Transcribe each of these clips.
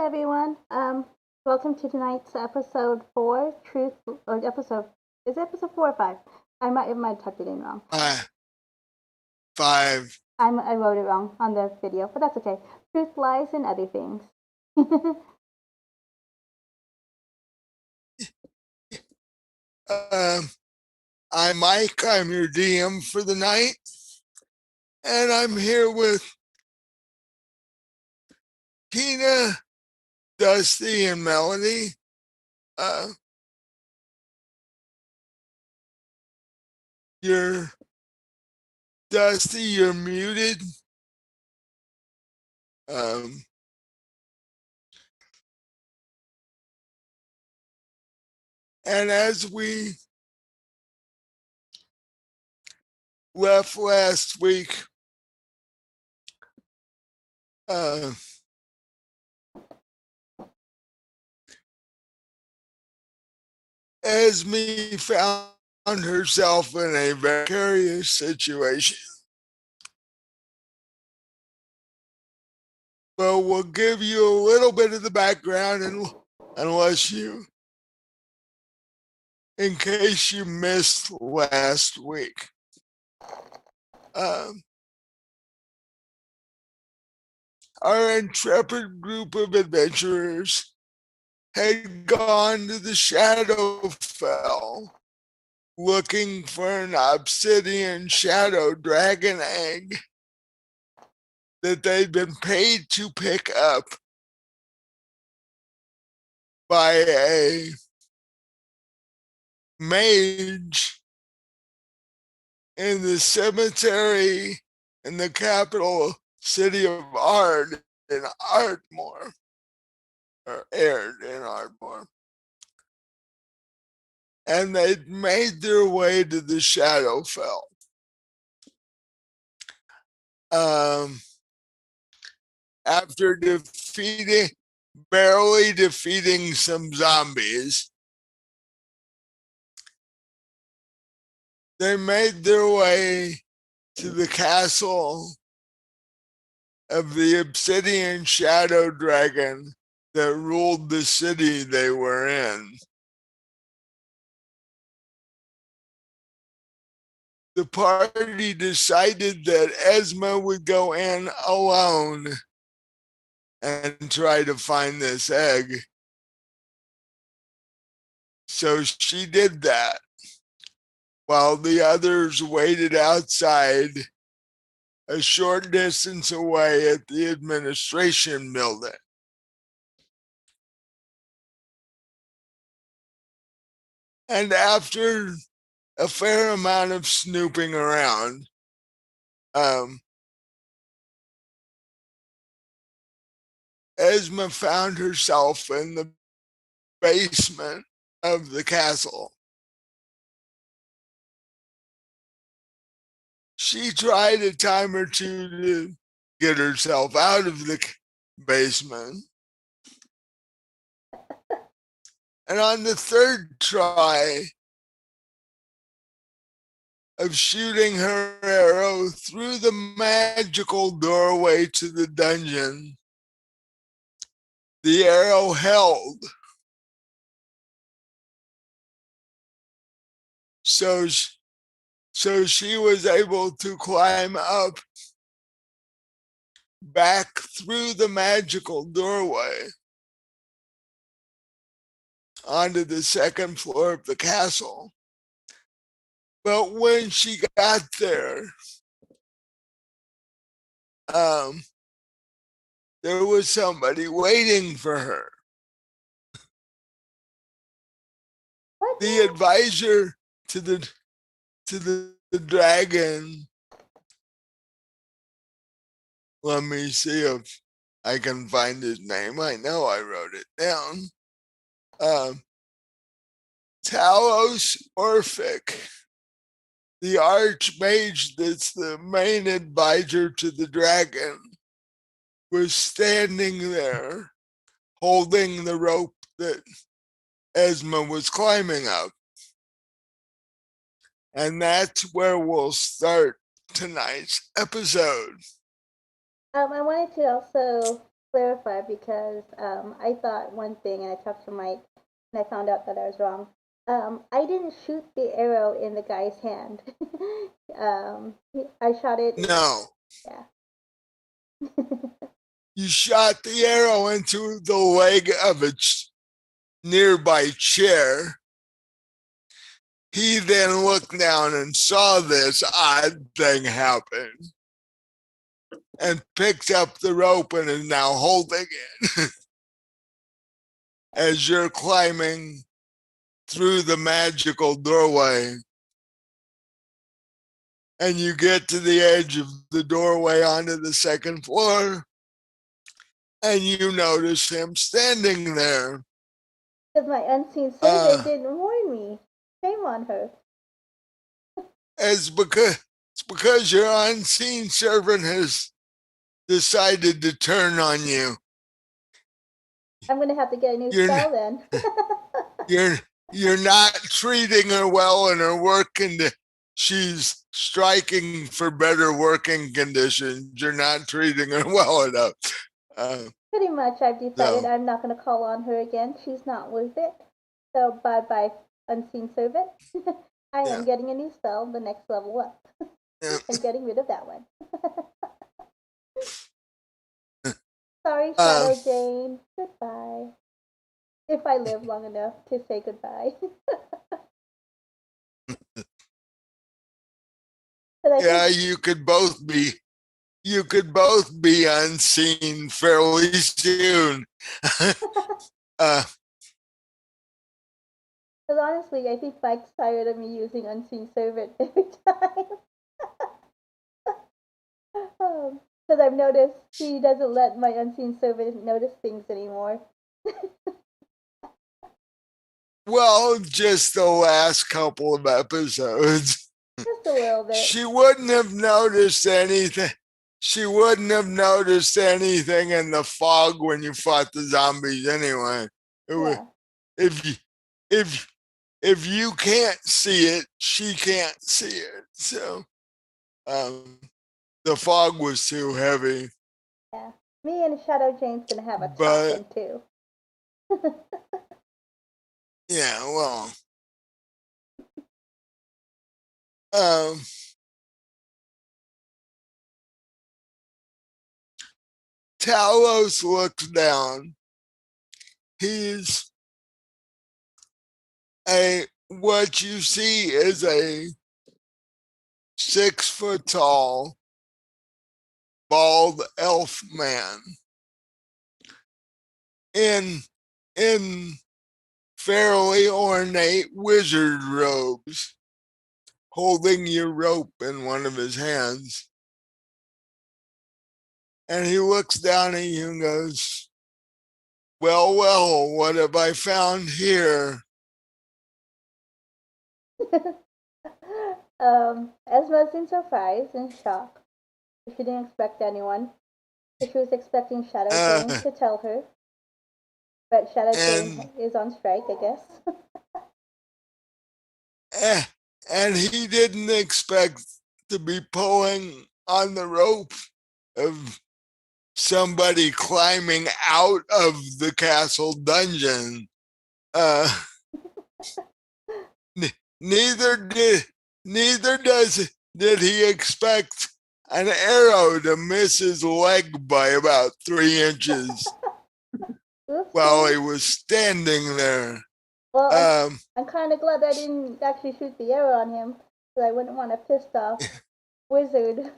everyone. Welcome to tonight's episode 4, Truth, or episode, is it episode 4 or 5? I might type it in wrong. 5. I wrote it wrong on the video, but that's okay. Truth, lies, and other things. I'm Mike. I'm your DM for the night, and I'm here with Tina, Dusty, and Melanie. You're Dusty. You're muted. And as we left last week, Esme found herself in a very precarious situation. But we'll give you a little bit of the background, and in case you missed last week. Our intrepid group of adventurers had gone to the Shadowfell looking for an obsidian shadow dragon egg that they'd been paid to pick up by a mage in the cemetery in the capital city of Ard in Ardmore, or Aird in Ardmore. And they'd made their way to the Shadowfell. After barely defeating some zombies, they made their way to the castle of the obsidian shadow dragon that ruled the city they were in. The party decided that Esma would go in alone and try to find this egg. So she did that while the others waited outside a short distance away at the administration building. And after a fair amount of snooping around, Esma found herself in the basement of the castle. She tried a time or two to get herself out of the basement. And on the third try of shooting her arrow through the magical doorway to the dungeon, the arrow held. So she was able to climb up back through the magical doorway onto the second floor of the castle. But when she got there, there was somebody waiting for her. What? The advisor to the dragon. Let me see if I can find his name. I know I wrote it down. Talos Orphic, the archmage that's the main advisor to the dragon, was standing there holding the rope that Esma was climbing up. And that's where we'll start tonight's episode. I wanted to also clarify because I thought one thing and I talked to Mike and I found out that I was wrong. I didn't shoot the arrow in the guy's hand. I shot it. No. Yeah. You shot the arrow into the leg of a nearby chair. He then looked down and saw this odd thing happen and picked up the rope and is now holding it as you're climbing through the magical doorway. And you get to the edge of the doorway onto the second floor, and you notice him standing there. Because my unseen servant didn't warn me. Shame on her. It's because your unseen servant has decided to turn on you. I'm gonna have to get a new spell then. you're not treating her well in her work, and she's striking for better working conditions. You're not treating her well enough. Pretty much, I've decided I'm not gonna call on her again. She's not worth it. So bye bye, unseen servant. I am getting a new spell, the next level up, and getting rid of that one. Sorry, Shadow Jane. Goodbye. If I live long enough to say goodbye. Yeah, you could both be unseen fairly soon. Because honestly, I think Mike's tired of me using unseen servant every time. Because I've noticed he doesn't let my unseen servant notice things anymore. Well, just the last couple of episodes. Just a little bit. She wouldn't have noticed anything. She wouldn't have noticed anything in the fog when you fought the zombies anyway. If you can't see it, she can't see it. So the fog was too heavy. Yeah. Me and Shadow Jane's gonna have a talking too. Yeah, well. Talos looks down. He's what you see is a 6 foot tall, bald elf man in fairly ornate wizard robes, holding your rope in one of his hands. And he looks down at you and goes, well, what have I found here? Esma's in surprise and shock. She didn't expect anyone. She was expecting Shadow Jane to tell her. But Shadow Jane is on strike, I guess. And he didn't expect to be pulling on the rope of somebody climbing out of the castle dungeon. Neither did he expect an arrow to miss his leg by about 3 inches while he was standing there. Well, I'm kind of glad I didn't actually shoot the arrow on him, because I wouldn't want a pissed off wizard.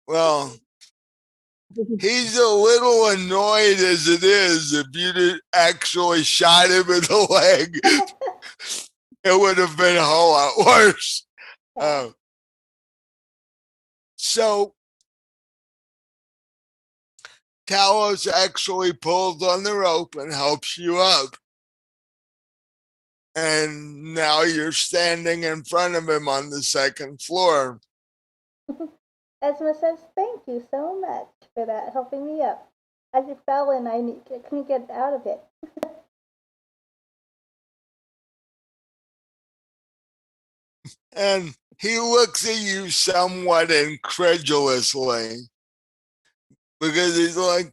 Well, he's a little annoyed as it is. If you'd actually shot him in the leg, it would have been a whole lot worse. So Talos actually pulls on the rope and helps you up. And now you're standing in front of him on the second floor. Esma says, thank you so much for that, helping me up. I just fell and I couldn't get out of it. And he looks at you somewhat incredulously, because he's like,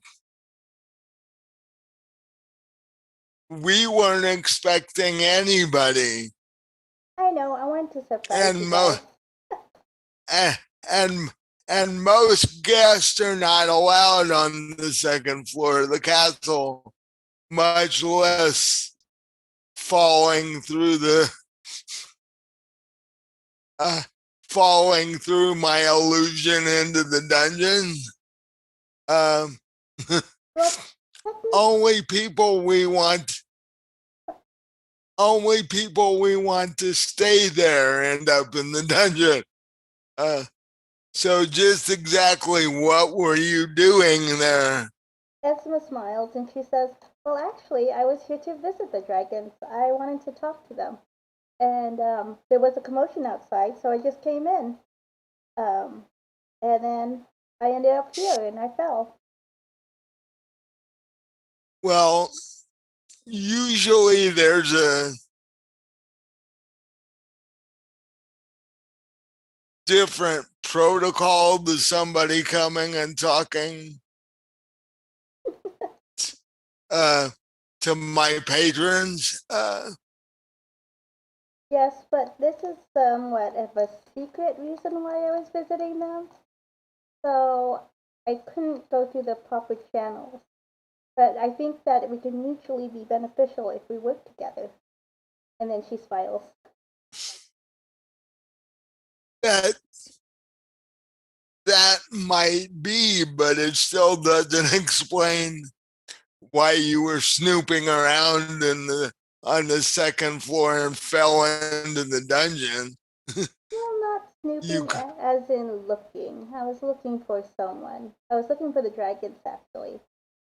we weren't expecting anybody. I know. I wanted to surprise you guys. And most guests are not allowed on the second floor of the castle, much less falling through my illusion into the dungeon. Well, only people we want to stay there end up in the dungeon. So just exactly what were you doing there? Esma smiles and she says, well, actually, I was here to visit the dragons. I wanted to talk to them. And there was a commotion outside, so I just came in. And then I ended up here and I fell. Well, usually there's a different protocol to somebody coming and talking to my patrons. Yes, but this is somewhat of a secret reason why I was visiting them. So I couldn't go through the proper channels. But I think that we can mutually be beneficial if we work together. And then she smiles. That might be, but it still doesn't explain why you were snooping around on the second floor and fell into the dungeon. Well, not snooping as in looking. I was looking for someone. I was looking for the dragons, actually,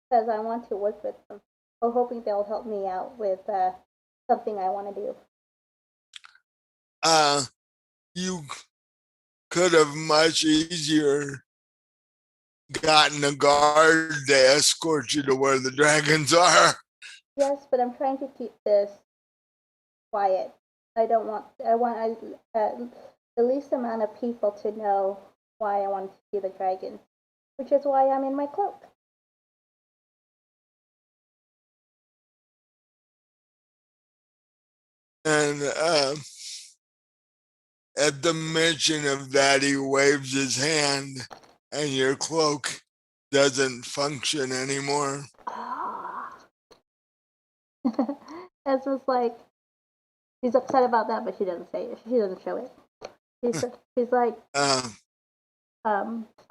because I want to work with them. Or hoping they'll help me out with something I want to do. You could have much easier gotten a guard to escort you to where the dragons are. Yes, but I'm trying to keep this quiet. I want the least amount of people to know why I want to see the dragon, which is why I'm in my cloak. And at the mention of that, he waves his hand, and your cloak doesn't function anymore. Esma's like, she's upset about that, but she doesn't say it. She doesn't show it. She's like, I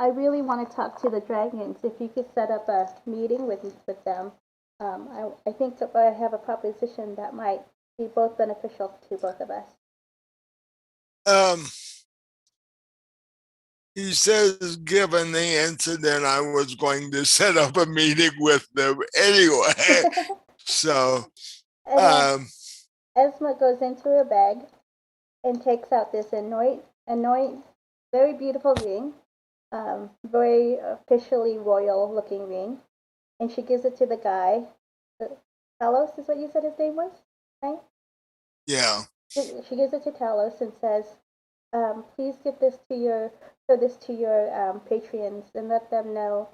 really want to talk to the dragons. If you could set up a meeting with them, I think that I have a proposition that might be both beneficial to both of us. He says, given the incident, I was going to set up a meeting with them anyway. So, Esma goes into her bag and takes out this very beautiful ring, very officially royal looking ring, and she gives it to the guy. Talos is what you said his name was, right? Yeah. She gives it to Talos and says, please show this to your patrons and let them know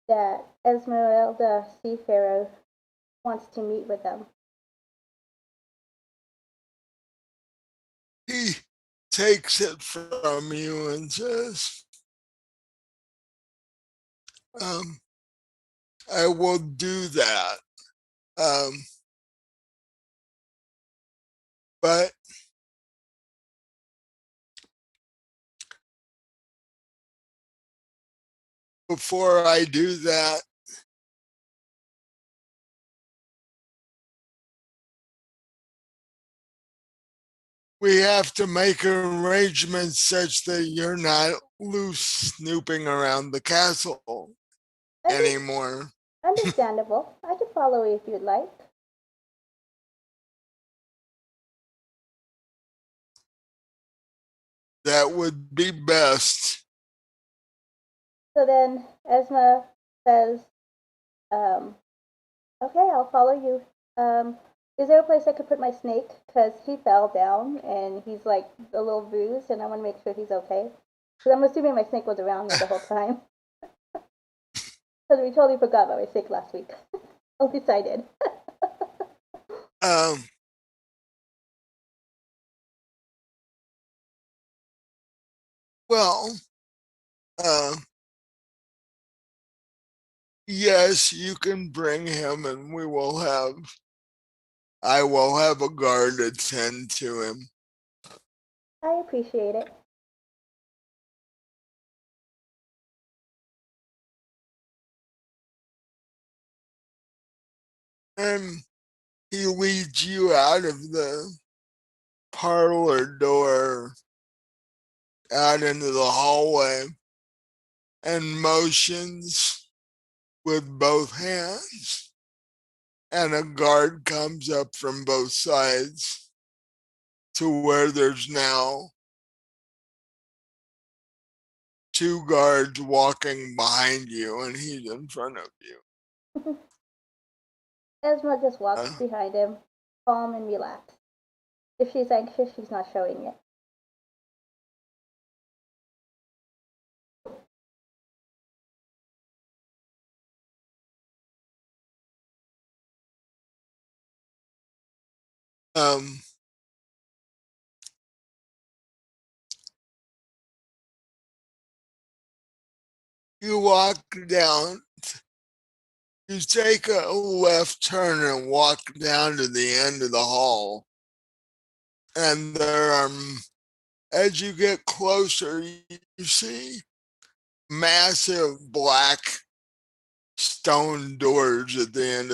that Esmeralda Seafarer wants to meet with them. He takes it from you and says, I will do that. But before I do that, we have to make arrangements such that you're not loose snooping around the castle anymore. Understandable. I can follow if you'd like. That would be best. So then Esma says, okay, I'll follow you. Is there a place I could put my snake? Because he fell down and he's like a little bruised, and I want to make sure he's okay. Because I'm assuming my snake was around me the whole time. Because we totally forgot about my snake last week. At least I did. Well, yes, you can bring him, and I will have a guard attend to him. I appreciate it. And he leads you out of the parlor door out into the hallway and motions with both hands. And a guard comes up from both sides to where there's now 2 guards walking behind you, and he's in front of you. Esma just walks behind him, calm and relaxed. If she's anxious, she's not showing it. You walk down, you take a left turn and walk down to the end of the hall. And there are, as you get closer, you see massive black stone doors at the end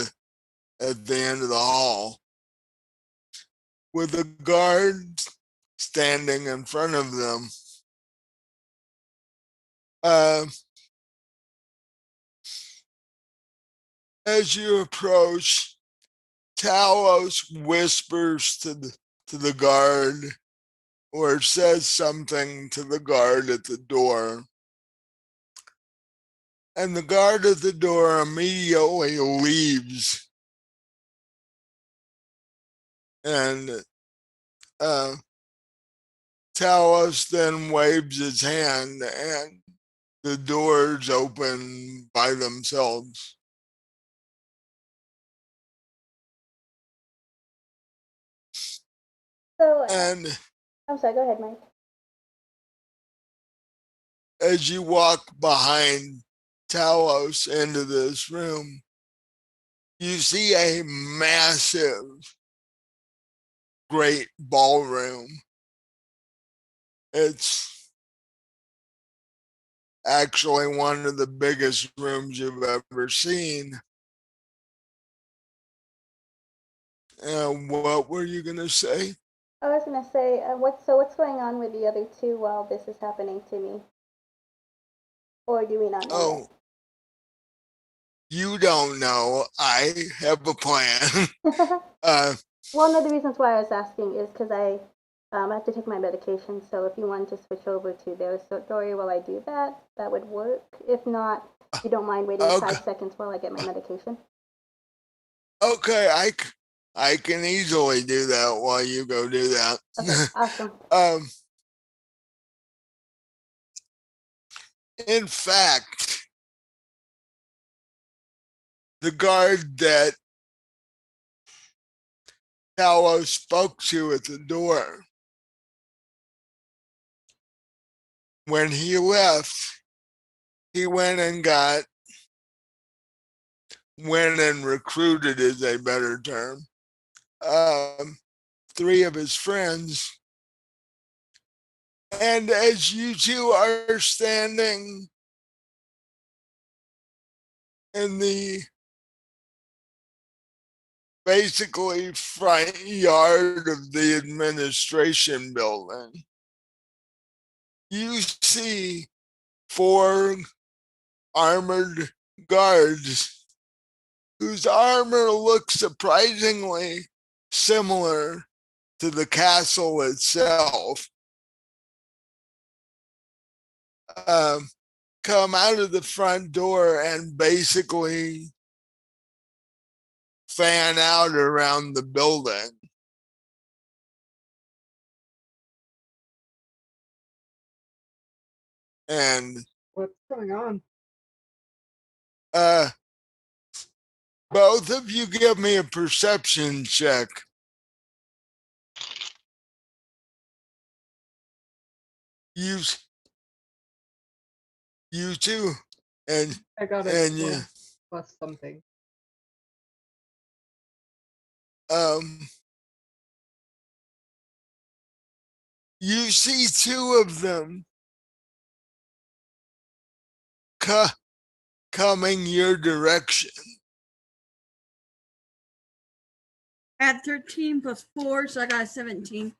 of the hall, with a guard standing in front of them. As you approach, Talos whispers to the guard, or says something to the guard at the door. And the guard at the door immediately leaves. And Talos then waves his hand, and the doors open by themselves. So, And I'm sorry, go ahead, Mike. As you walk behind Talos into this room, you see a massive, great ballroom. It's actually one of the biggest rooms you've ever seen. What were you going to say? I was gonna say, what's going on with the other 2 while this is happening to me? Or do we not know yet? You don't know. I have a plan. One of the reasons why I was asking is because I have to take my medication. So if you want to switch over to their story while I do that, that would work. If not, if you don't mind waiting 5 seconds while I get my medication. Okay, I can easily do that while you go do that. Okay, awesome. In fact, the guard that Talos spoke to at the door, when he left, he went and recruited, is a better term, 3 of his friends. And as you 2 are standing in the basically front yard of the administration building, you see 4 armored guards whose armor looks surprisingly similar to the castle itself, come out of the front door and basically fan out around the building. And what's going on? Both of you give me a perception check. You too, and I got a and 12 plus something. You see two of them coming your direction. I had 13 plus 4, so I got 17.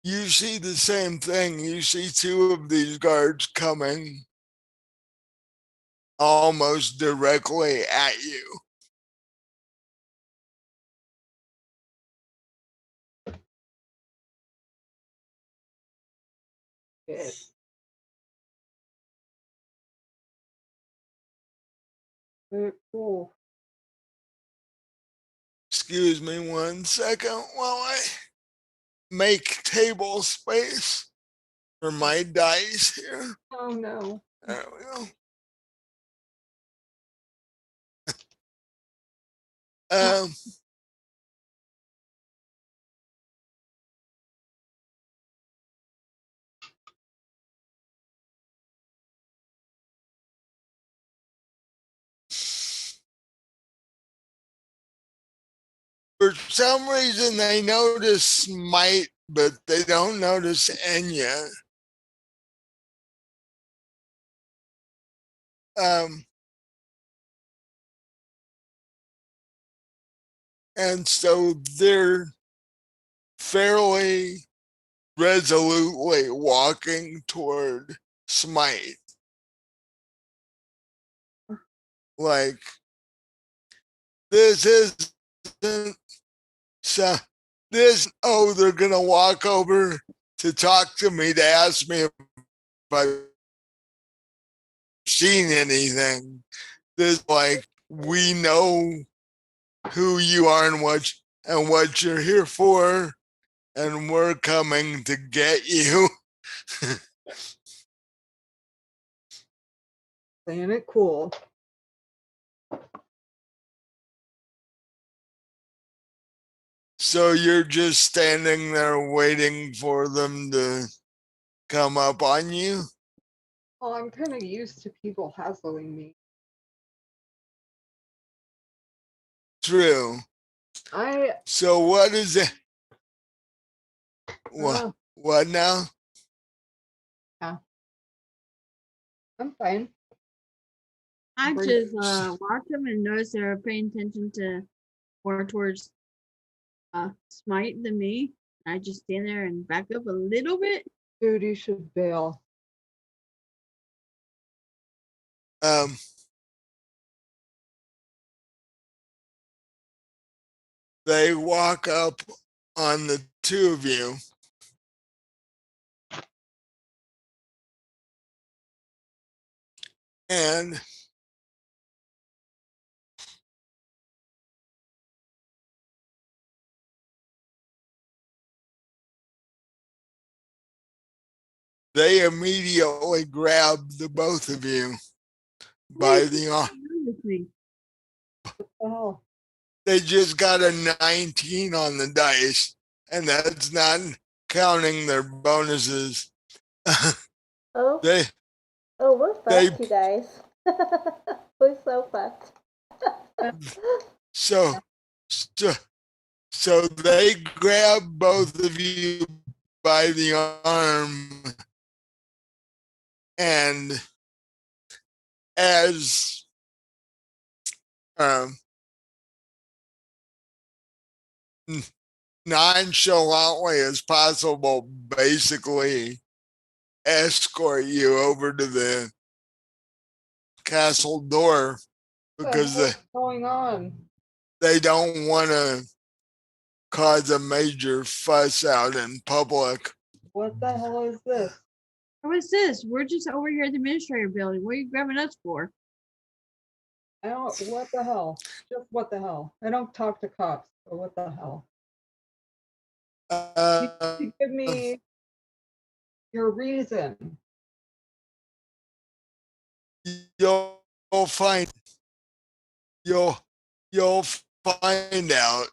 You see the same thing. You see two of these guards coming almost directly at you. Yes. Very cool. Excuse me 1 second while I make table space for my dice here. Oh no. There we go. For some reason, they notice Smite, but they don't notice Enya. And so they're fairly resolutely walking toward Smite. Like, this isn't so they're gonna walk over to talk to me to ask me if I've seen anything. This like, we know who you are and what you're here for, and we're coming to get you. Playing it cool. So you're just standing there waiting for them to come up on you? Well, I'm kind of used to people hassling me. True. So what is it? What now? Yeah. I'm fine. I just watch them and notice they're paying attention to more towards Smite than me. I just stand there and back up a little bit. Dude, you should bail. They walk up on the two of you. And they immediately grab the both of you by the arm. Oh. They just got a 19 on the dice, and that's not counting their bonuses. Oh, we're fucked, you guys. We're so fucked. So they grab both of you by the arm, and as nonchalantly as possible, basically escort you over to the castle door because what's going on? They don't want to cause a major fuss out in public. What the hell is this? What is this? We're just over here at the administrator building. What are you grabbing us for? What the hell? Just what the hell? I don't talk to cops, so what the hell? You give me your reason. You'll find you'll find out.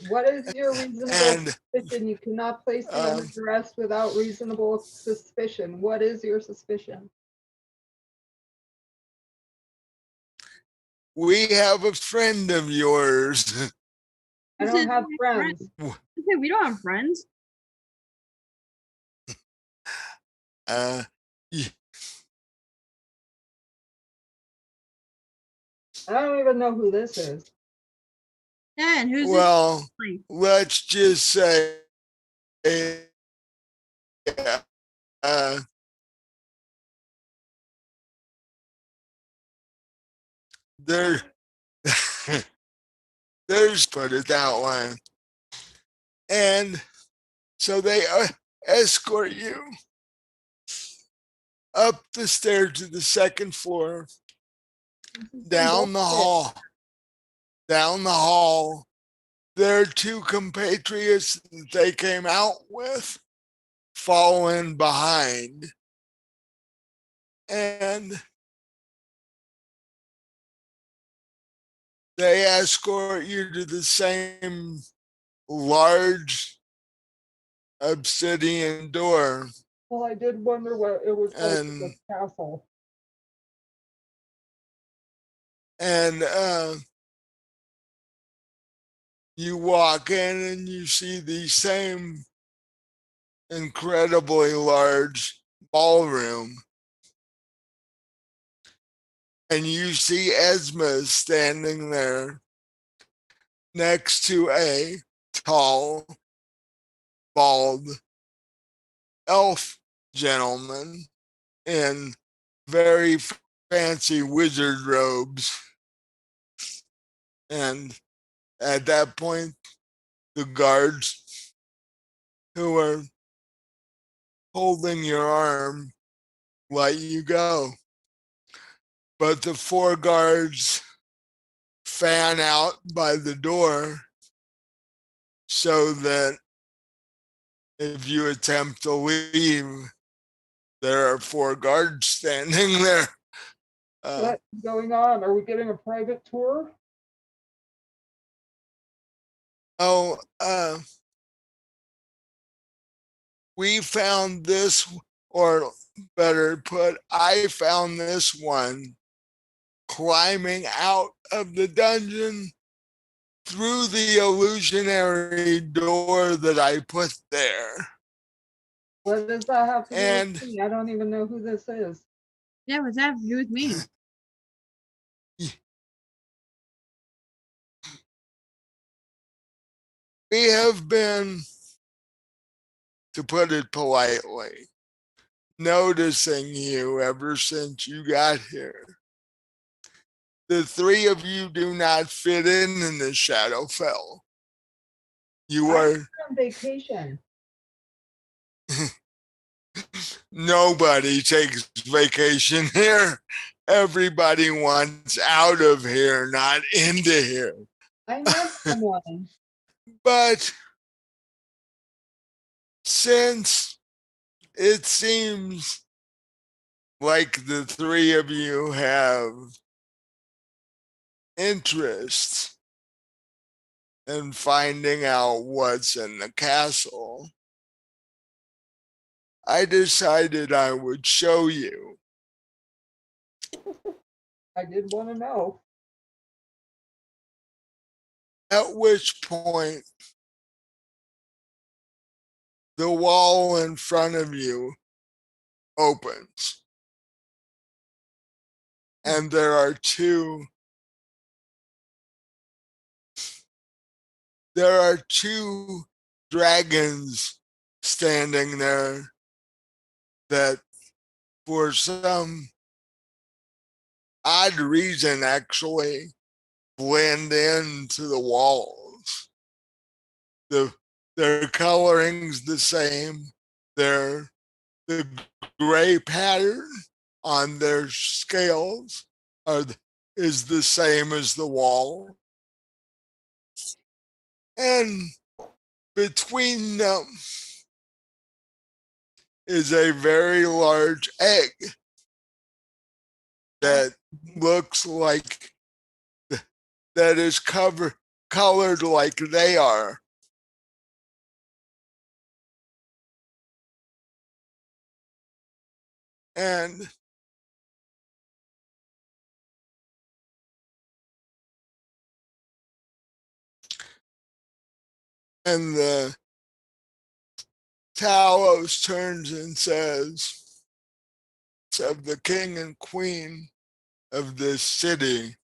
What is your reasonable And suspicion? You cannot place me under arrest without reasonable suspicion. What is your suspicion? we have a friend of yours. I don't have friends. Okay, we don't have friends. Y- I don't even know who this is. Yeah, and who's well, this? let's just say there there's put it that way. And so they escort you up the stairs to the second floor, down the hall. Down the hall, their two compatriots that they came out with fall in behind. And they escort you to the same large obsidian door. Well, I did wonder what it was like in the And castle. and you walk in and you see the same incredibly large ballroom. And you see Esma standing there next to a tall, bald elf gentleman in very fancy wizard robes. And at that point, the guards who are holding your arm let you go. But the four guards fan out by the door so that if you attempt to leave, there are four guards standing there. What's going on? Are we getting a private tour? We found this, or better put, I found this one climbing out of the dungeon through the illusionary door that I put there. What does that have to do with me? I don't even know who this is. Yeah, what's that have to do with me? We have been, to put it politely, noticing you ever since you got here. The three of you do not fit in the Shadowfell. You are on vacation. Nobody takes vacation here. Everybody wants out of here, not into here. I met someone. But since it seems like the three of you have interest in finding out what's in the castle, I decided I would show you. I did want to know. At which point, the wall in front of you opens. And there are two dragons standing there that for some odd reason actually blend into the walls. Their coloring's the same. The gray pattern on their scales is the same as the wall. And between them is a very large egg that looks like that is colored like they are. And the Talos turns and says, of the king and queen of this city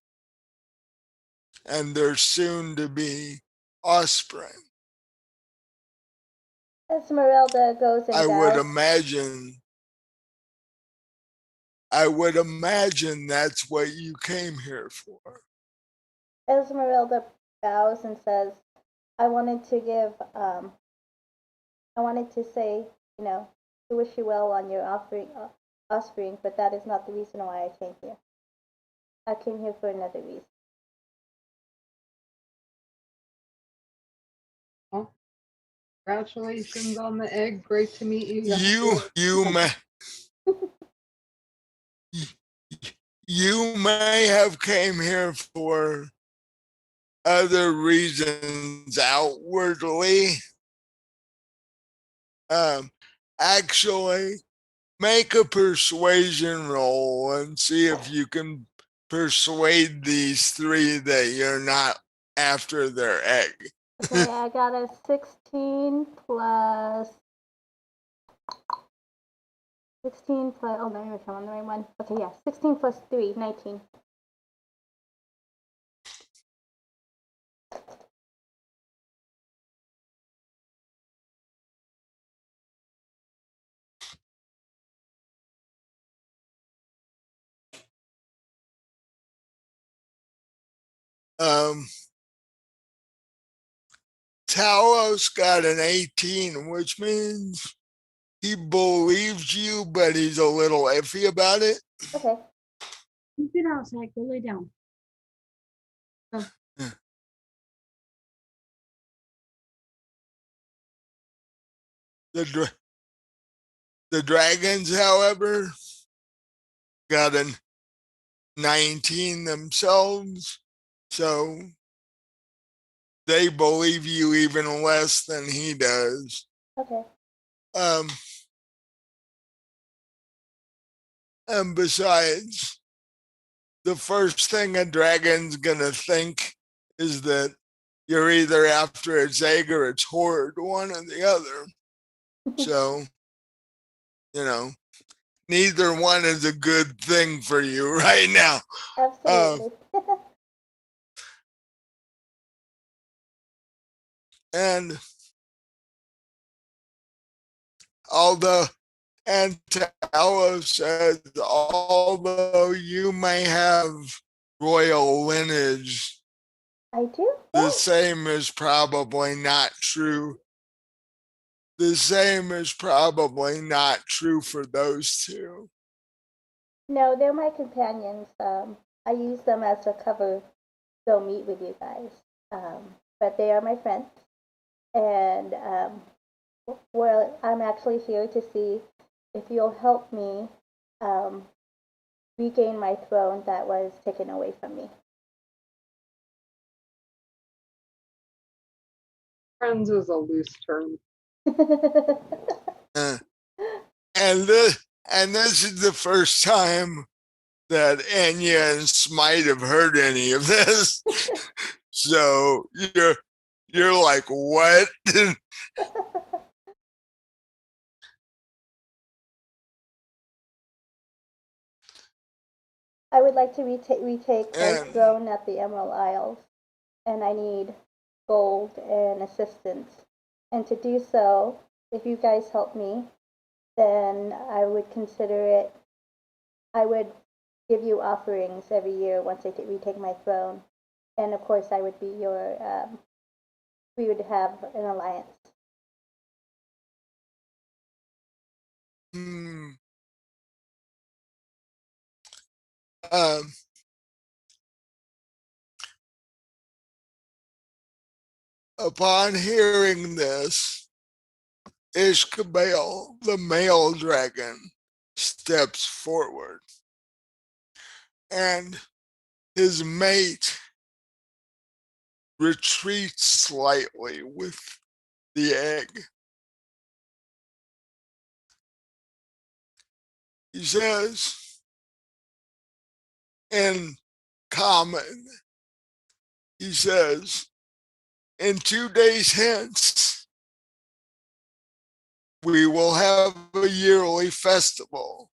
and their soon to be offspring. Esmeralda goes and I would bows. imagine that's what you came here for. Esmeralda bows and says, I wanted to say, to wish you well on your offspring, but that is not the reason why I came here. I came here for another reason. Well, congratulations on the egg. Great to meet you. You may have came here for other reasons outwardly. Actually, make a persuasion roll and see if you can persuade these three that you're not after their egg. Okay, I got a 16 plus. Oh, no, I'm on the right one. Okay, yeah, 16 plus 3, 19. Talos got an 18, which means he believes you, but he's a little iffy about it. Okay. You get outside, go lay down. Oh. The dragons, however, got a 19 themselves, so they believe you even less than he does. Okay. And besides, the first thing a dragon's gonna think is that you're either after its egg or its hoard, one or the other. So, neither one is a good thing for you right now. Absolutely. And Talos says, although you may have royal lineage, I do. the same is probably not true. The same is probably not true for those two. No, they're my companions. I use them as a cover to go meet with you guys. But they are my friends. And well, I'm actually here to see if you'll help me regain my throne that was taken away from me. Friends is a loose term. And this is the first time that Enya and Smite have heard any of this. So you're like, what? I would like to retake my throne at the Emerald Isles, and I need gold and assistance. And to do so, if you guys help me, then I would consider it. I would give you offerings every year once I retake my throne, and of course, I would be your. We would have an alliance. Upon hearing this, Ishkabel, the male dragon, steps forward, and his mate retreats slightly with the egg. He says, in common, he says, in 2 days hence, we will have a yearly festival.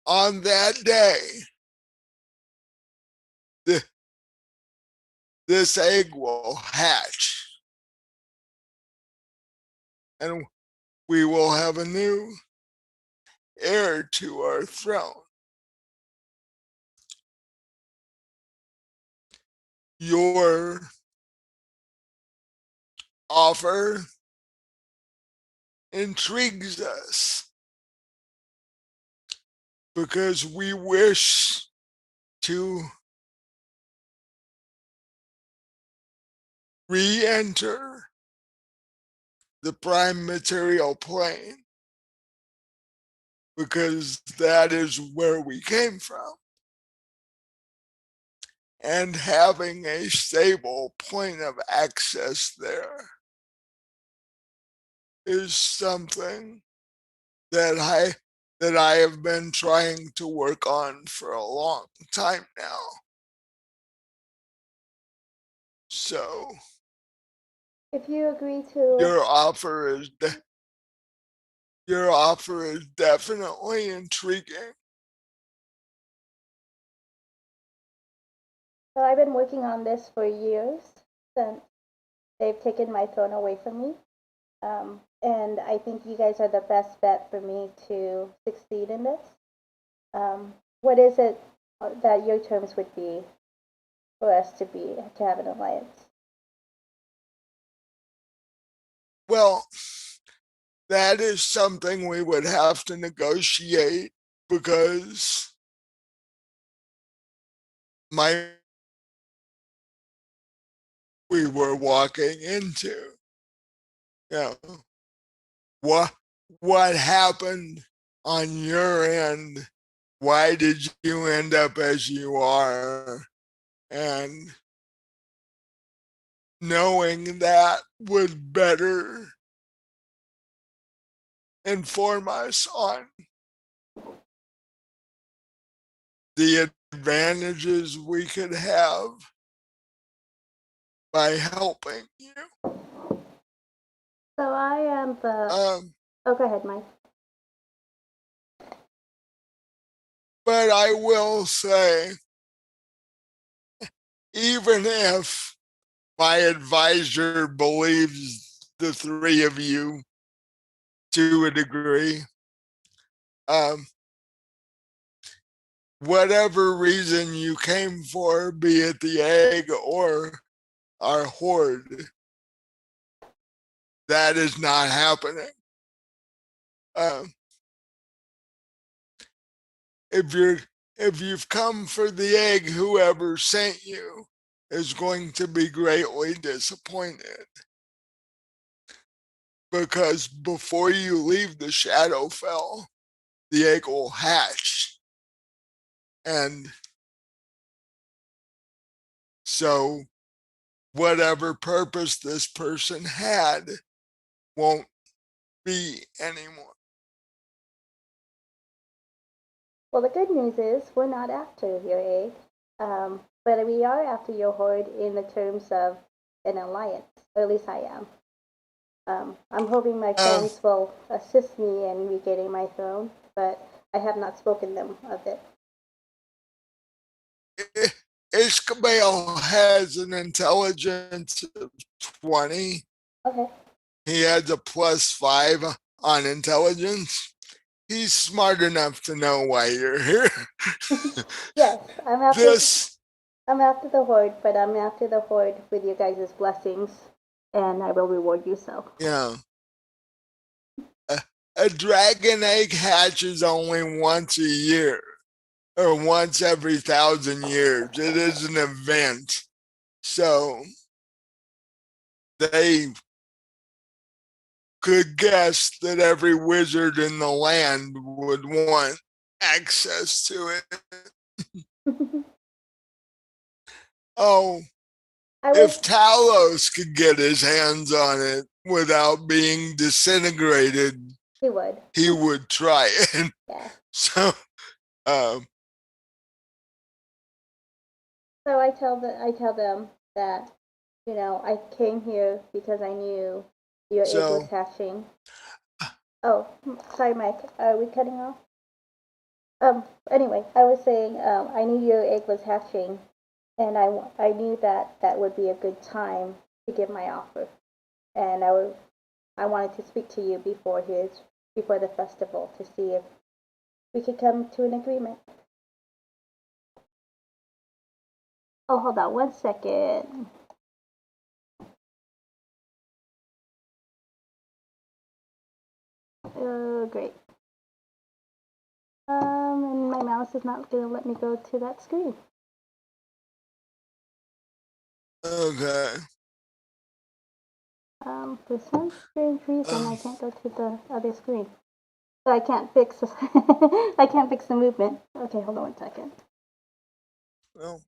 On that day, this egg will hatch, and we will have a new heir to our throne. Your offer intrigues us because we wish to re-enter the prime material plane because that is where we came from. And having a stable point of access there is something that I have been trying to work on for a long time now. So if you agree to your offer is definitely intriguing. So I've been working on this for years since they've taken my throne away from me. And I think you guys are the best bet for me to succeed in this. What is it that your terms would be for us to have an alliance? Well, that is something we would have to negotiate because we were walking into, you know, what happened on your end? Why did you end up as you are? And knowing that would better inform us on the advantages we could have by helping you. So I am the. Oh, go ahead, Mike. But I will say, even if my advisor believes the three of you to a degree, whatever reason you came for, be it the egg or our horde, that is not happening. If you've come for the egg, whoever sent you is going to be greatly disappointed. Because before you leave the Shadowfell, the egg will hatch. And so whatever purpose this person had won't be anymore. Well, the good news is we're not after your egg, but we are after your horde in the terms of an alliance, or at least I am. I'm hoping my friends will assist me in regaining my throne, but I have not spoken them of it. Ishmael has an intelligence of 20. Okay. He has a +5 on intelligence. He's smart enough to know why you're here. Yes, I'm after the horde, but I'm after the horde with your guys' blessings, and I will reward you so. Yeah. A dragon egg hatches only once a year, or once every 1,000 years. It is an event. So they could guess that every wizard in the land would want access to it. if Talos could get his hands on it without being disintegrated, he would. He would try it. Yeah. So, so I tell them that, you know, I came here because I knew your egg was hatching. Oh, sorry, Mike. Are we cutting off? Anyway, I was saying I knew your egg was hatching, and I knew that would be a good time to give my offer, and I wanted to speak to you before the festival to see if we could come to an agreement. Oh, hold on 1 second. Oh, great. And my mouse is not going to let me go to that screen. okay. For some strange reason, I can't go to the other screen. So I can't fix I can't fix the movement. Okay, hold on 1 second. Well,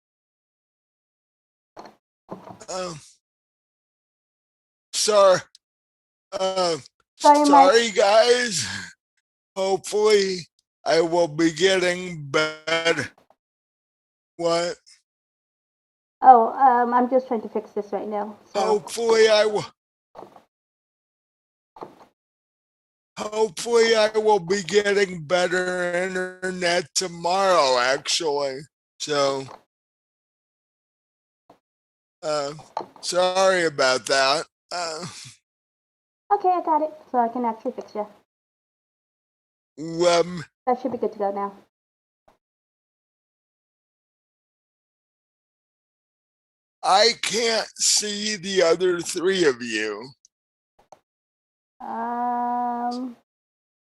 sorry guys. Hopefully I will be getting better. What? Oh, I'm just trying to fix this right now. So. Hopefully I will be getting better internet tomorrow, actually. So, sorry about that. Okay, I got it. So I can actually fix you. That should be good to go now. I can't see the other three of you.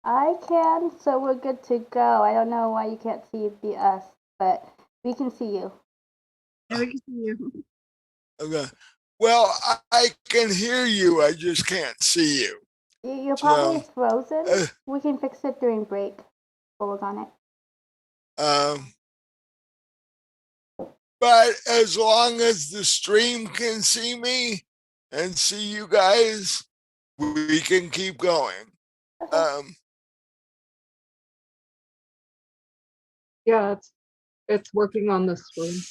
I can, so we're good to go. I don't know why you can't see us, but we can see you. Yeah, we can see you. Okay. Well, I can hear you. I just can't see you. You're probably frozen. We can fix it during break. We'll work on it. But as long as the stream can see me and see you guys, we can keep going. Okay. Yeah, it's working on the screen.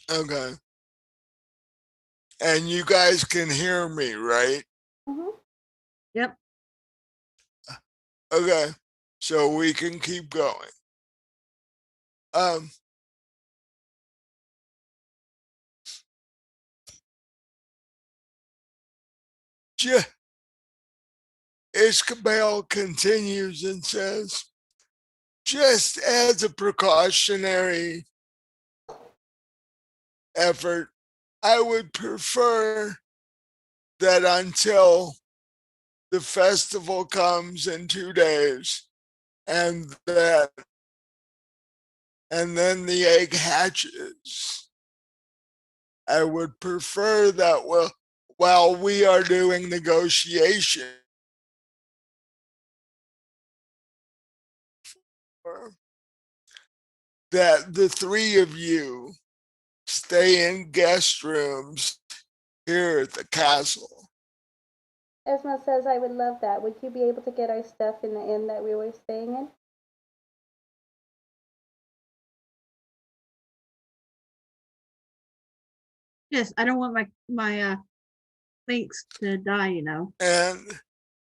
Okay. And you guys can hear me, right? Mm-hmm. Yep. Okay. So we can keep going. Isabel continues and says, just as a precautionary effort, I would prefer that until the festival comes in 2 days and then the egg hatches, I would prefer that while we are doing negotiation, that the three of you stay in guest rooms here at the castle. Esma says, I would love that. Would you be able to get our stuff in the inn that we were staying in? Yes, I don't want my links to die, you know. And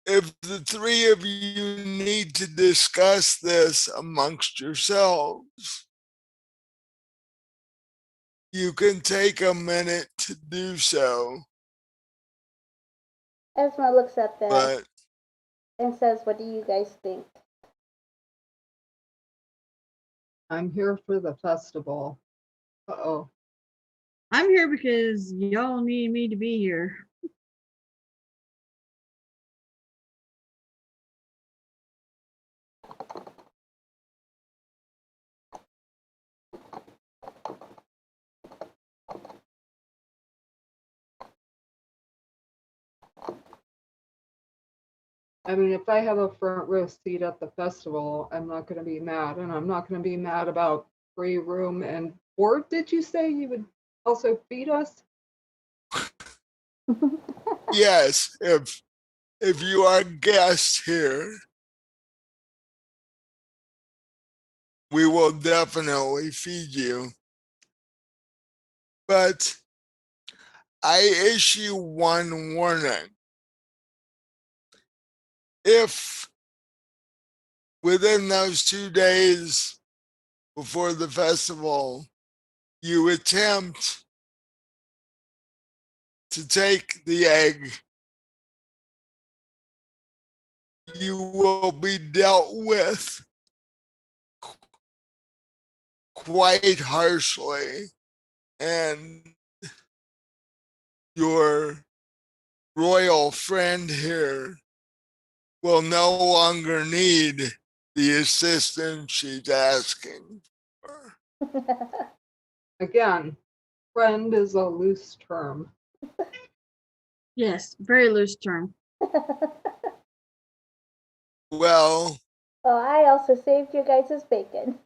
if the three of you need to discuss this amongst yourselves, you can take a minute to do so. Esma looks at them and says, what do you guys think? I'm here for the festival. Uh-oh. I'm here because y'all need me to be here. I mean, if I have a front row seat at the festival, I'm not going to be mad. And I'm not going to be mad about free room and Or did you say you would also feed us? Yes, if you are guests here, we will definitely feed you. But I issue one warning. If within those 2 days before the festival, you attempt to take the egg, you will be dealt with quite harshly, and your royal friend here will no longer need the assistance she's asking for. Again, friend is a loose term. Yes, very loose term. Well, I also saved you guys' bacon.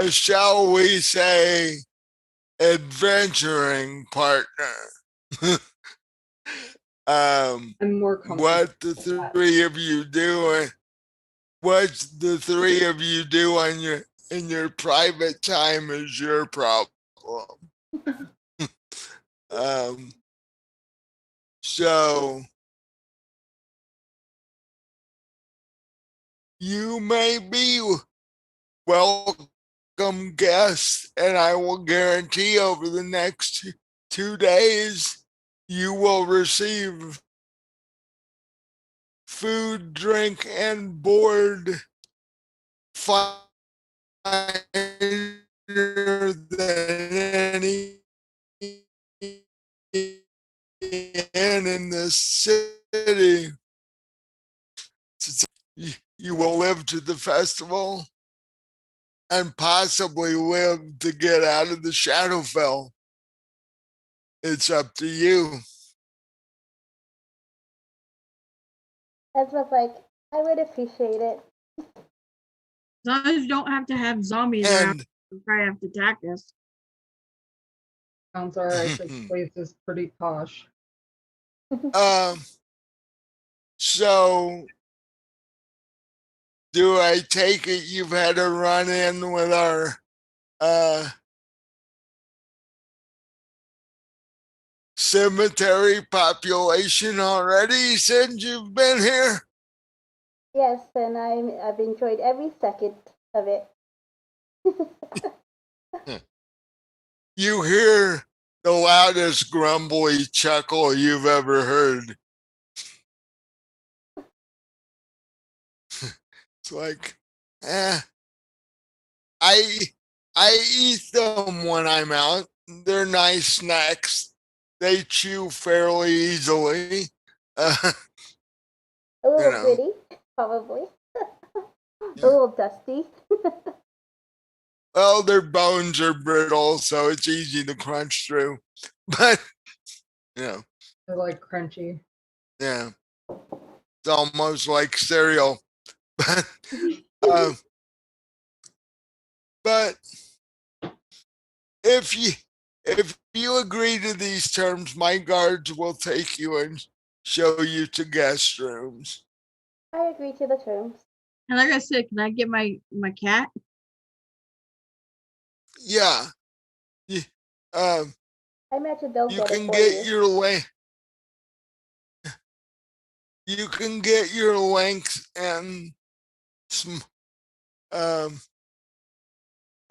shall we say, adventuring partner. I'm more comfortable. What the three of you do, what the three of you do on in your private time is your problem. So you may be welcome guests, and I will guarantee over the next 2 days you will receive food, drink, and board finer than any inn in the city. You will live to the festival and possibly live to get out of the Shadowfell. It's up to you. Esma's like, I would appreciate it. As long as you don't have to have zombies around to try to attack us. Sounds alright. This place is pretty posh. So do I take it you've had a run in with our cemetery population already since you've been here? Yes, and I've enjoyed every second of it. You hear the loudest grumbly chuckle you've ever heard. It's like, I eat them when I'm out. They're nice snacks. They chew fairly easily. A little gritty, probably. A little dusty. Well, their bones are brittle, so it's easy to crunch through. But, They're like crunchy. Yeah. It's almost like cereal. But if you agree to these terms, my guards will take you and show you to guest rooms. I agree to the terms. And like I said, can I get my cat? Yeah. I imagine they'll You get can it for get you. your length. You can get your length and some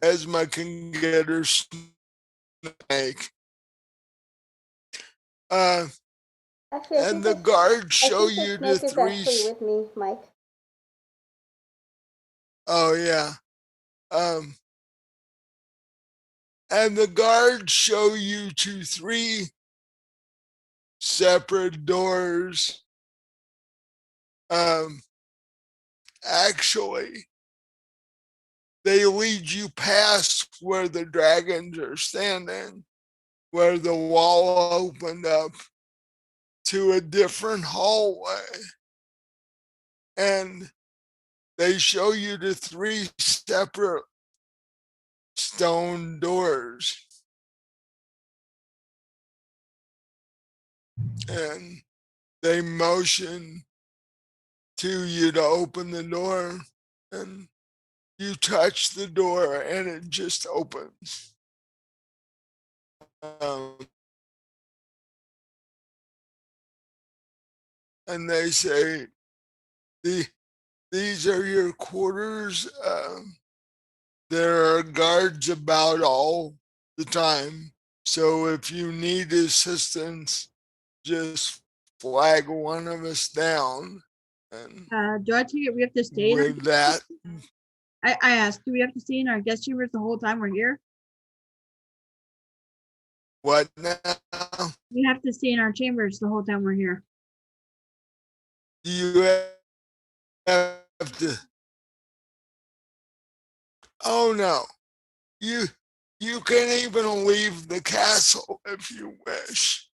Esma can get her snake. Actually, and the guards show you the snake is actually with me, Mike. Oh yeah. And the guards show you to 3 separate doors. Actually, they lead you past where the dragons are standing, where the wall opened up to a different hallway. And they show you the 3 separate stone doors. And they motion to you to open the door, and you touch the door and it just opens. And they say, these are your quarters. There are guards about all the time. So if you need assistance, just flag one of us down. And do I take it we have to stay? With that, I asked, do we have to stay in our guest chambers the whole time we're here? what now? We have to stay in our chambers the whole time we're here. You have to. Oh no, you can even leave the castle if you wish.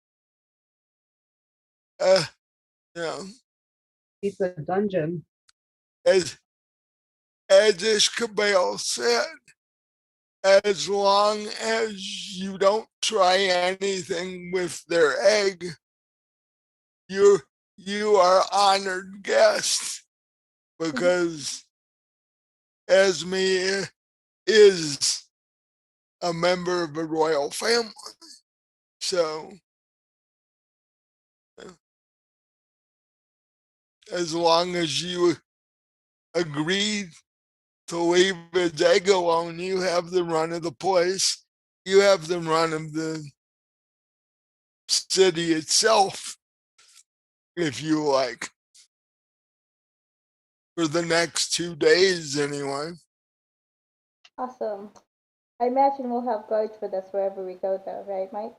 Yeah. It's a dungeon. As Ishkabel said, as long as you don't try anything with their egg, you are honored guests, because Esme is a member of a royal family. So as long as you agree to leave his egg alone, you have the run of the place. You have the run of the city itself, if you like, for the next 2 days anyway. Awesome. I imagine we'll have guards with us wherever we go, though, right, Mike?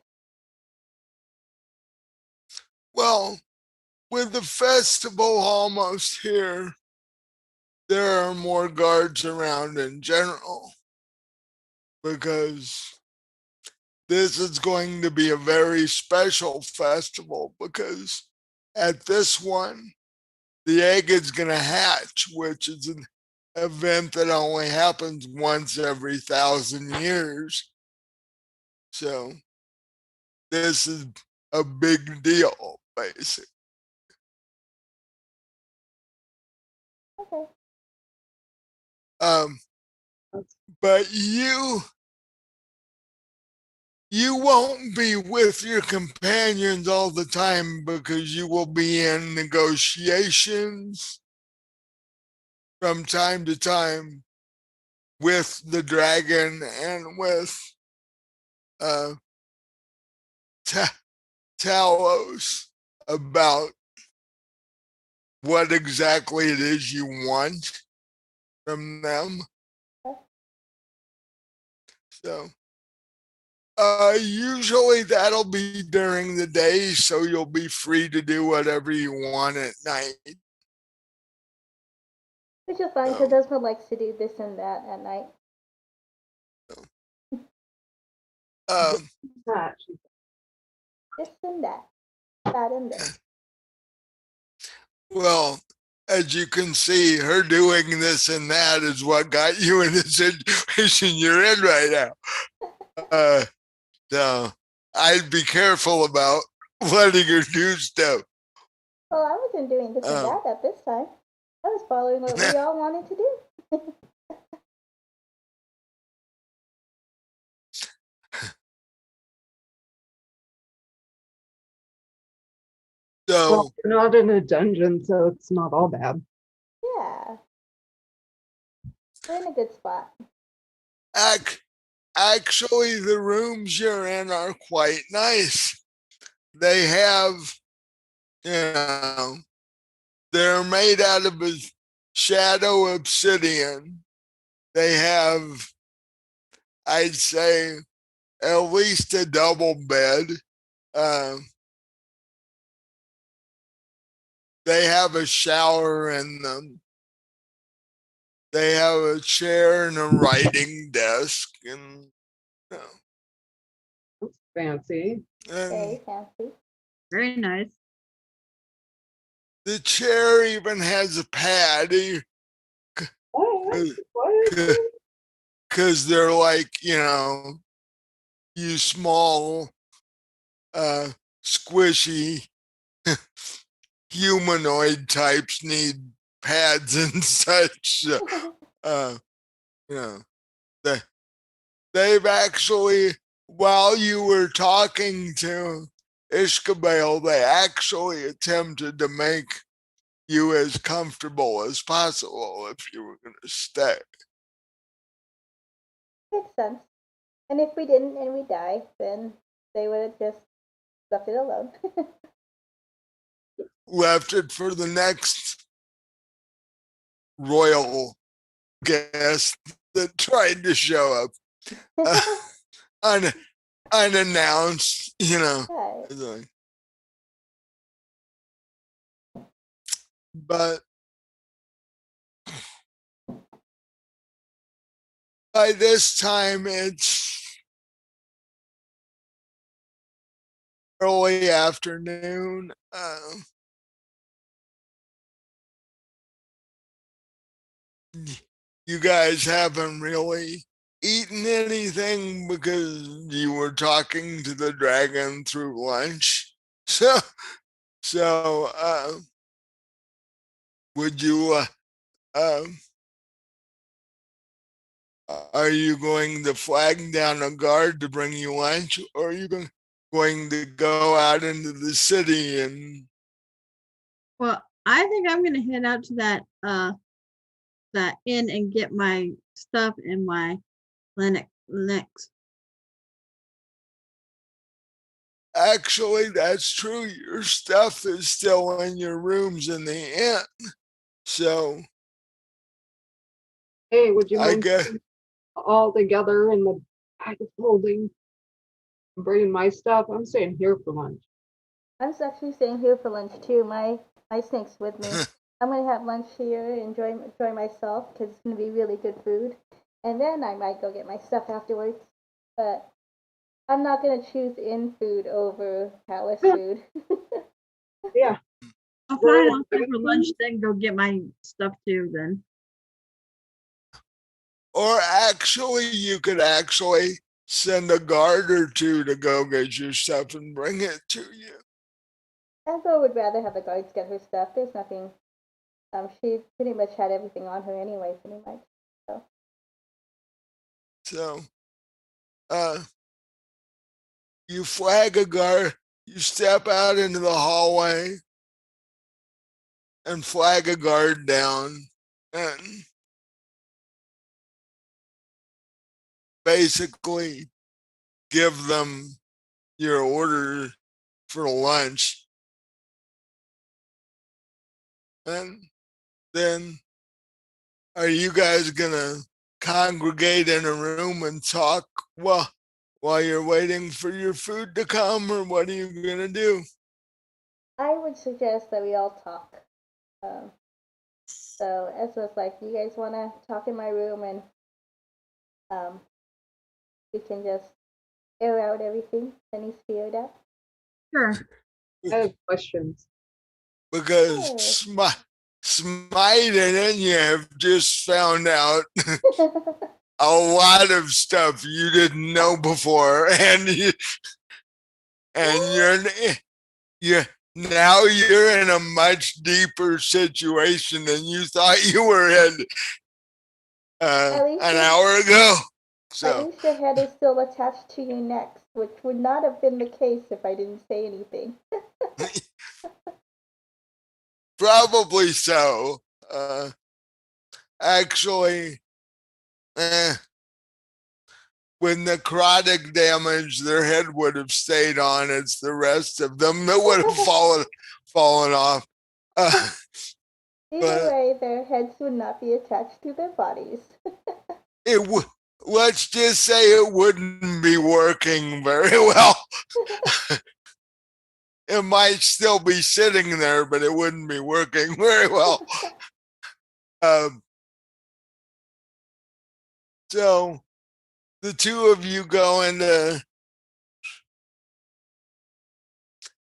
Well, with the festival almost here, there are more guards around in general, because this is going to be a very special festival, because at this one, the egg is going to hatch, which is an event that only happens once every 1,000 years. So this is a big deal, basically. Okay. But you won't be with your companions all the time, because you will be in negotiations from time to time with the dragon and with Talos about what exactly it is you want from them. So usually that'll be during the day, so you'll be free to do whatever you want at night. Which is fine, because Esma likes to do this and that at night. This and that. That and this. Well, as you can see, her doing this and that is what got you in the situation you're in right now. So I'd be careful about letting her do stuff. Well, I wasn't doing this and that at this time. I was following what we all wanted to do. So well, we're not in a dungeon, so it's not all bad. Yeah. We're in a good spot. Actually, the rooms you're in are quite nice. They have, they're made out of a shadow obsidian. They have, I'd say, at least a double bed. They have a shower in them. They have a chair and a writing desk, and That's fancy. Very fancy. Very nice. The chair even has a pad. What? Because they're like, you small, squishy humanoid types need pads and such. You know, they've actually, while you were talking to Ishkabel, they actually attempted to make you as comfortable as possible if you were going to stay. Makes sense. And if we didn't and we die, then they would have just left it alone. Left it for the next royal guest that tried to show up unannounced, Right. But by this time, it's early afternoon. You guys haven't really eaten anything because you were talking to the dragon through lunch. So would you, are you going to flag down a guard to bring you lunch, or are you going to go out into the city and? Well, I think I'm gonna head out to that inn and get my stuff and my Linux. Actually, that's true. Your stuff is still in your rooms in the inn. So, Hey, would you I mind guess all together in the bag of holding? I'm bringing my stuff. I'm staying here for lunch. I'm actually staying here for lunch too. My snake's with me. I'm gonna have lunch here, enjoy myself because it's gonna be really good food, and then I might go get my stuff afterwards. But I'm not gonna choose inn food over palace food. Yeah. I'll fly out there for lunch, then go get my stuff too. Then. or actually, you could actually send a guard or two to go get your stuff and bring it to you. Esma would rather have the guards get her stuff. There's nothing. She pretty much had everything on her anyway, pretty much. So, you flag a guard, you step out into the hallway and flag a guard down, and basically give them your order for lunch. And then, are you guys gonna congregate in a room and talk while you're waiting for your food to come, or what are you gonna do? I would suggest that we all talk. So Esma's like, you guys want to talk in my room and we can just air out everything that needs to be aired out. Sure. I have questions. Because Smite and Enya have just found out a lot of stuff you didn't know before, and you're now you're in a much deeper situation than you thought you were in an hour ago. So at least your head is still attached to your neck, which would not have been the case if I didn't say anything. probably so. Actually, with necrotic damage, their head would have stayed on. It's the rest of them that would have fallen off. Either way, their heads would not be attached to their bodies. Let's just say it wouldn't be working very well. It might still be sitting there, but it wouldn't be working very well. So the two of you go into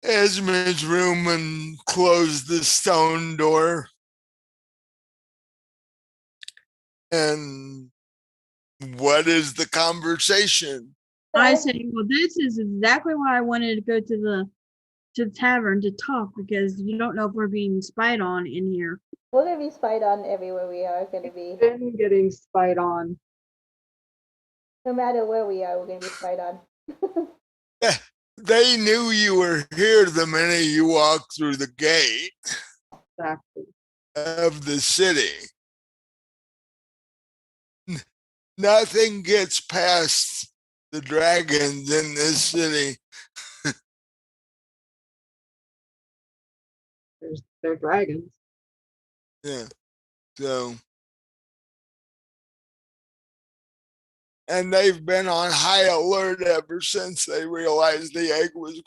Esma's room and close the stone door. And what is the conversation? I say, well, this is exactly why I wanted to go to the tavern to talk, because you don't know if we're being spied on in here. We're gonna be spied on everywhere we are. Gonna be. Been getting spied on. No matter where we are, we're gonna be spied on. They knew you were here the minute you walked through the gate Exactly. of the city. Nothing gets past the dragons in this city. They're dragons. Yeah. So, and they've been on high alert ever since they realized the egg was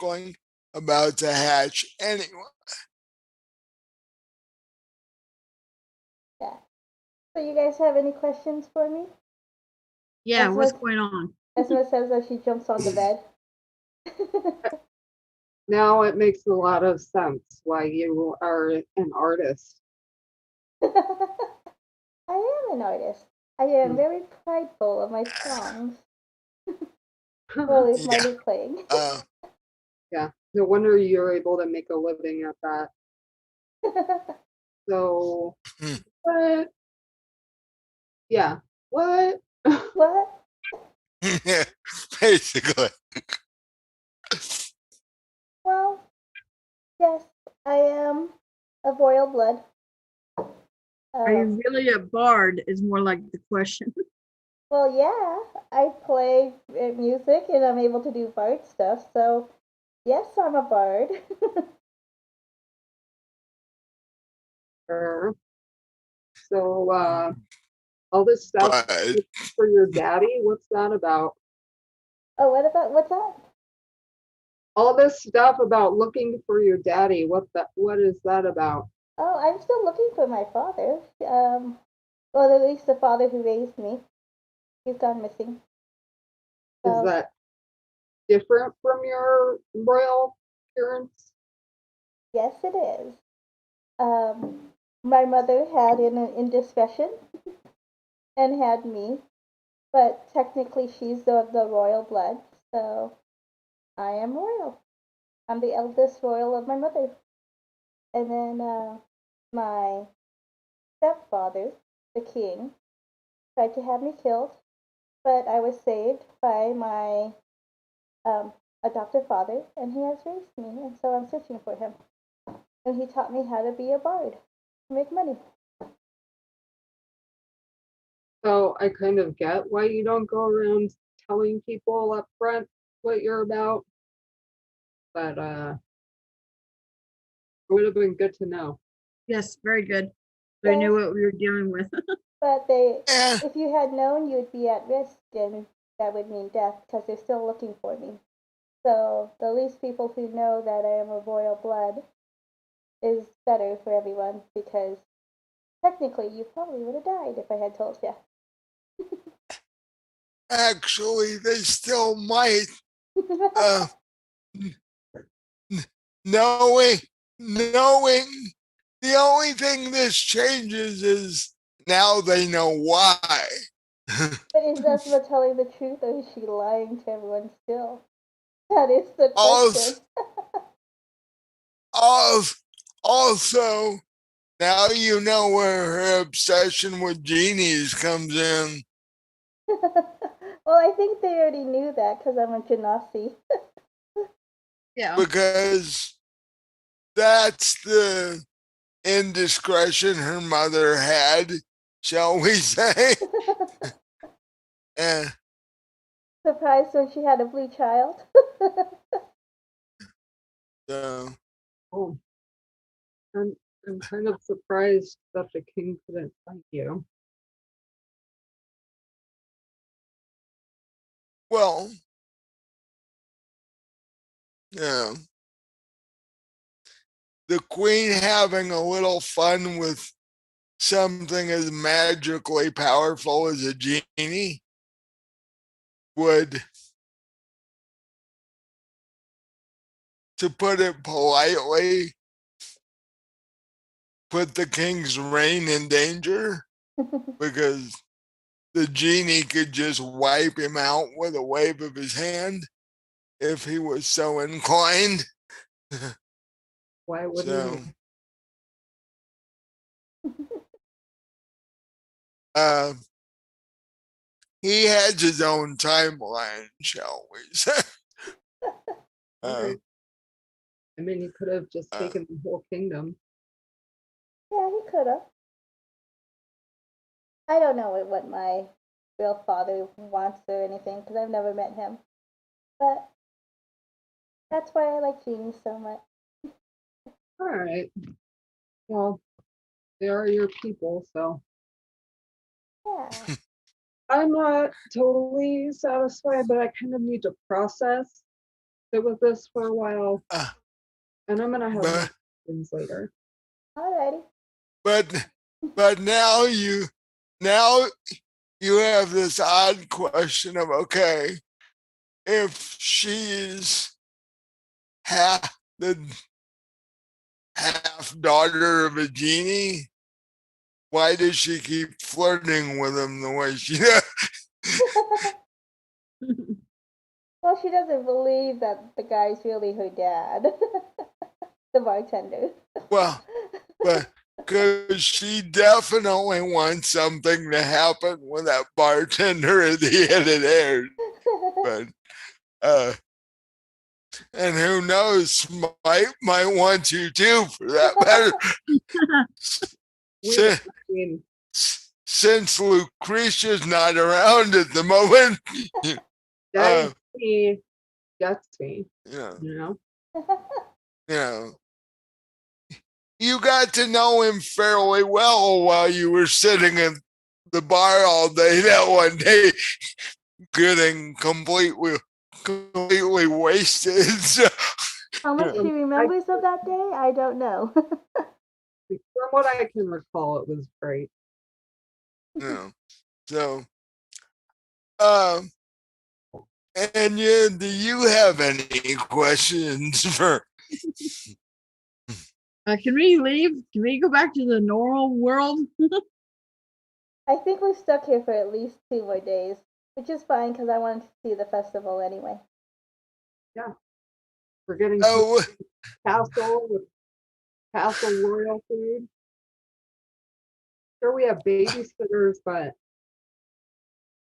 about to hatch anyway. Yeah. So you guys have any questions for me? Yeah, what's going on? Esma says as she jumps on the bed. Now it makes a lot of sense why you are an artist. I am an artist. I am very prideful of my songs. Or at least my lute playing. Yeah, no wonder you're able to make a living at that. So, what? Yeah, what? What? Basically. Well, yes, I am of royal blood. Are you really a bard is more like the question. Well, yeah, I play music and I'm able to do bard stuff, so yes, I'm a bard. Sure. So, all this stuff for your daddy, what's that about? Oh, what's that? All this stuff about looking for your daddy, what is that about? Oh, I'm still looking for my father. Well, at least the father who raised me. He's gone missing. So, is that different from your royal parents? Yes, it is. My mother had an indiscretion and had me, but technically she's of the royal blood, so I am royal. I'm the eldest royal of my mother. And then my stepfather, the king, tried to have me killed, but I was saved by my adoptive father, and he has raised me, and so I'm searching for him. And he taught me how to be a bard, to make money. So I kind of get why you don't go around telling people up front what you're about, but it would have been good to know. Yes, very good. So I knew what we were dealing with. But if you had known, you would be at risk, and that would mean death, because they're still looking for me. So the least people who know that I am of royal blood is better for everyone, because technically you probably would have died if I had told you. Actually, they still might. Knowing, the only thing this changes is now they know why. But is Esma telling the truth, or is she lying to everyone still? That is the question. Also, now you know where her obsession with genies comes in. Well, I think they already knew that because I'm a Genasi. Yeah. Because that's the indiscretion her mother had, shall we say. Surprised when she had a blue child. Oh, I'm kind of surprised that the king couldn't find you. Well, yeah. The queen having a little fun with something as magically powerful as a genie would, to put it politely, put the king's reign in danger, because the genie could just wipe him out with a wave of his hand if he was so inclined. Why wouldn't So, he? he has his own timeline, shall we say. Alright. I mean, he could have just taken the whole kingdom. Yeah, he could have. I don't know what my real father wants or anything because I've never met him. But that's why I like genies so much. Alright. Well, they are your people, so. Yeah. I'm not totally satisfied, but I kind of need to process it with this for a while. And I'm gonna have more things later. Alrighty. But now you have this odd question of, okay, if she's half daughter of a genie, why does she keep flirting with him the way she does? Well, she doesn't believe that the guy's really her dad, the bartender. Well, but because she definitely wants something to happen with that bartender at the end of there. But and who knows, might want to too, for that matter. Since Lucretia's not around at the moment, that gets me. Yeah. You know, you got to know him fairly well while you were sitting in the bar all day that one day, getting completely wasted. So, how much she remembers of that day, I don't know. From what I can recall, it was great. So, and do you have any questions for? Can we leave? Can we go back to the normal world? I think we're stuck here for at least 2 more days, which is fine because I wanted to see the festival anyway. Yeah. We're getting castle with castle royal food. Sure, we have babysitters, but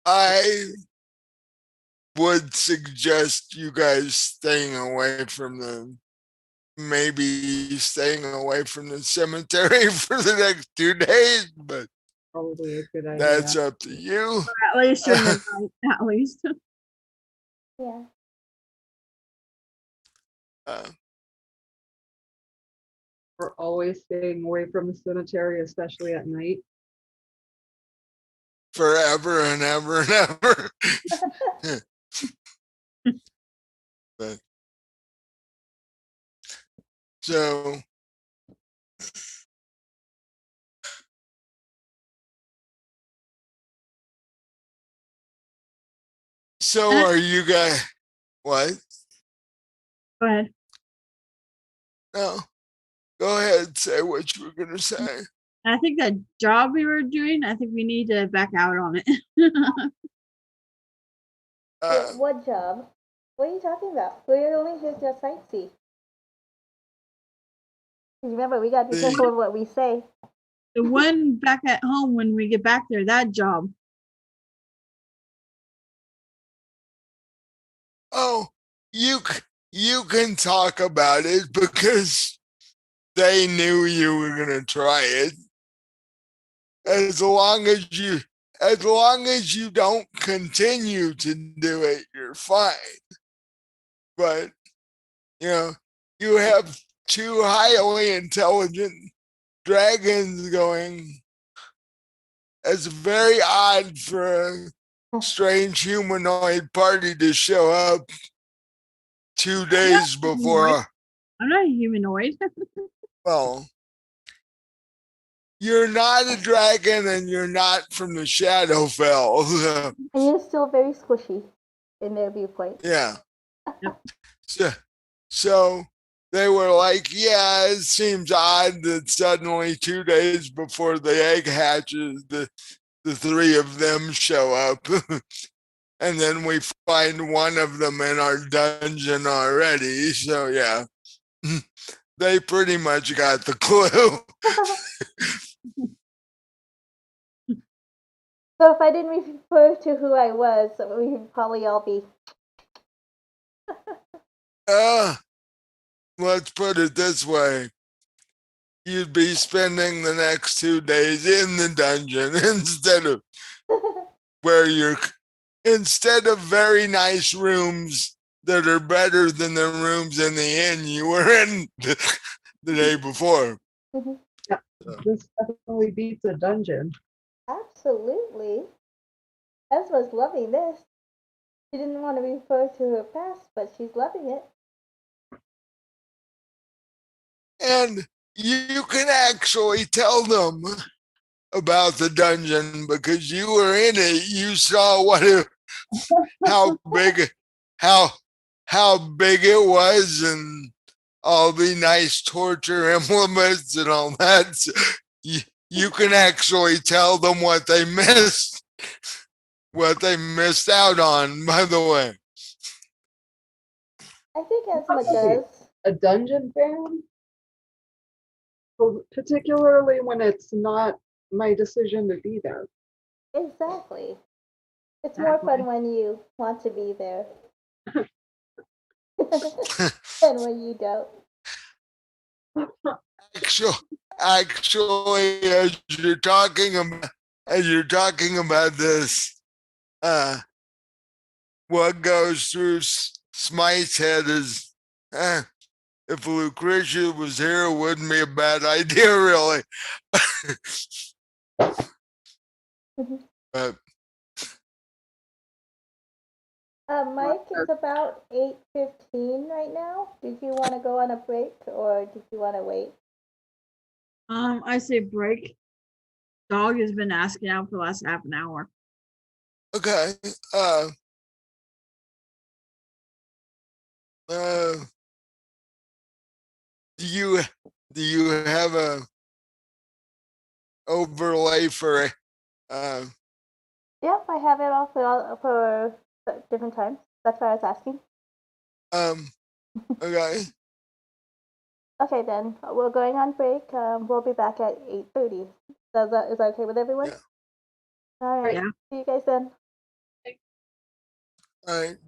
I would suggest you guys staying away from maybe staying away from the cemetery for the next 2 days, but probably a good idea. That's up to you. At least during the night, at least. Yeah. We're always staying away from the cemetery, especially at night. Forever and ever and ever. But, so are you guys, what? Go ahead. No, go ahead, say what you were going to say. I think that job we were doing, I think we need to back out on it. What job? What are you talking about? We're only here to sightsee. Remember, we got to be careful of what we say. The one back at home when we get back there, that job. Oh, you can talk about it because they knew you were going to try it. As long as you don't continue to do it, you're fine. But you have 2 highly intelligent dragons going. It's very odd for a strange humanoid party to show up 2 days before. I'm not a humanoid. Well, you're not a dragon and you're not from the Shadowfell. And you're still very squishy in their viewpoint. Yeah. So they were like, yeah, it seems odd that suddenly 2 days before the egg hatches, the three of them show up. And then we find one of them in our dungeon already. So yeah, they pretty much got the clue. So if I didn't refer to who I was, we would probably all be. Let's put it this way. You'd be spending the next 2 days in the dungeon instead of very nice rooms that are better than the rooms in the inn you were in the day before. Yeah, this definitely beats a dungeon. Absolutely. Esma's loving this. She didn't want to refer to her past, but she's loving it. And you can actually tell them about the dungeon because you were in it. You saw how big it was, and all the nice torture implements and all that. So you can actually tell them what they missed out on. By the way, I think Esma does. A dungeon fan? Particularly when it's not my decision to be there. Exactly. It's more fun when you want to be there than when you don't. Actually, as you're talking about this, what goes through Smite's head is, if Lucretia was here, it wouldn't be a bad idea, really. But Mike, it's about 8:15 right now. Did you want to go on a break or did you want to wait? I say break. Dog has been asking out for the last half an hour. okay. Do you have a overlay for Yep, I have it all for different times. That's why I was asking. Okay. Okay, then we're going on break. We'll be back at 8:30. Is that okay with everyone? Yeah. All right. Yeah. See you guys then. All right.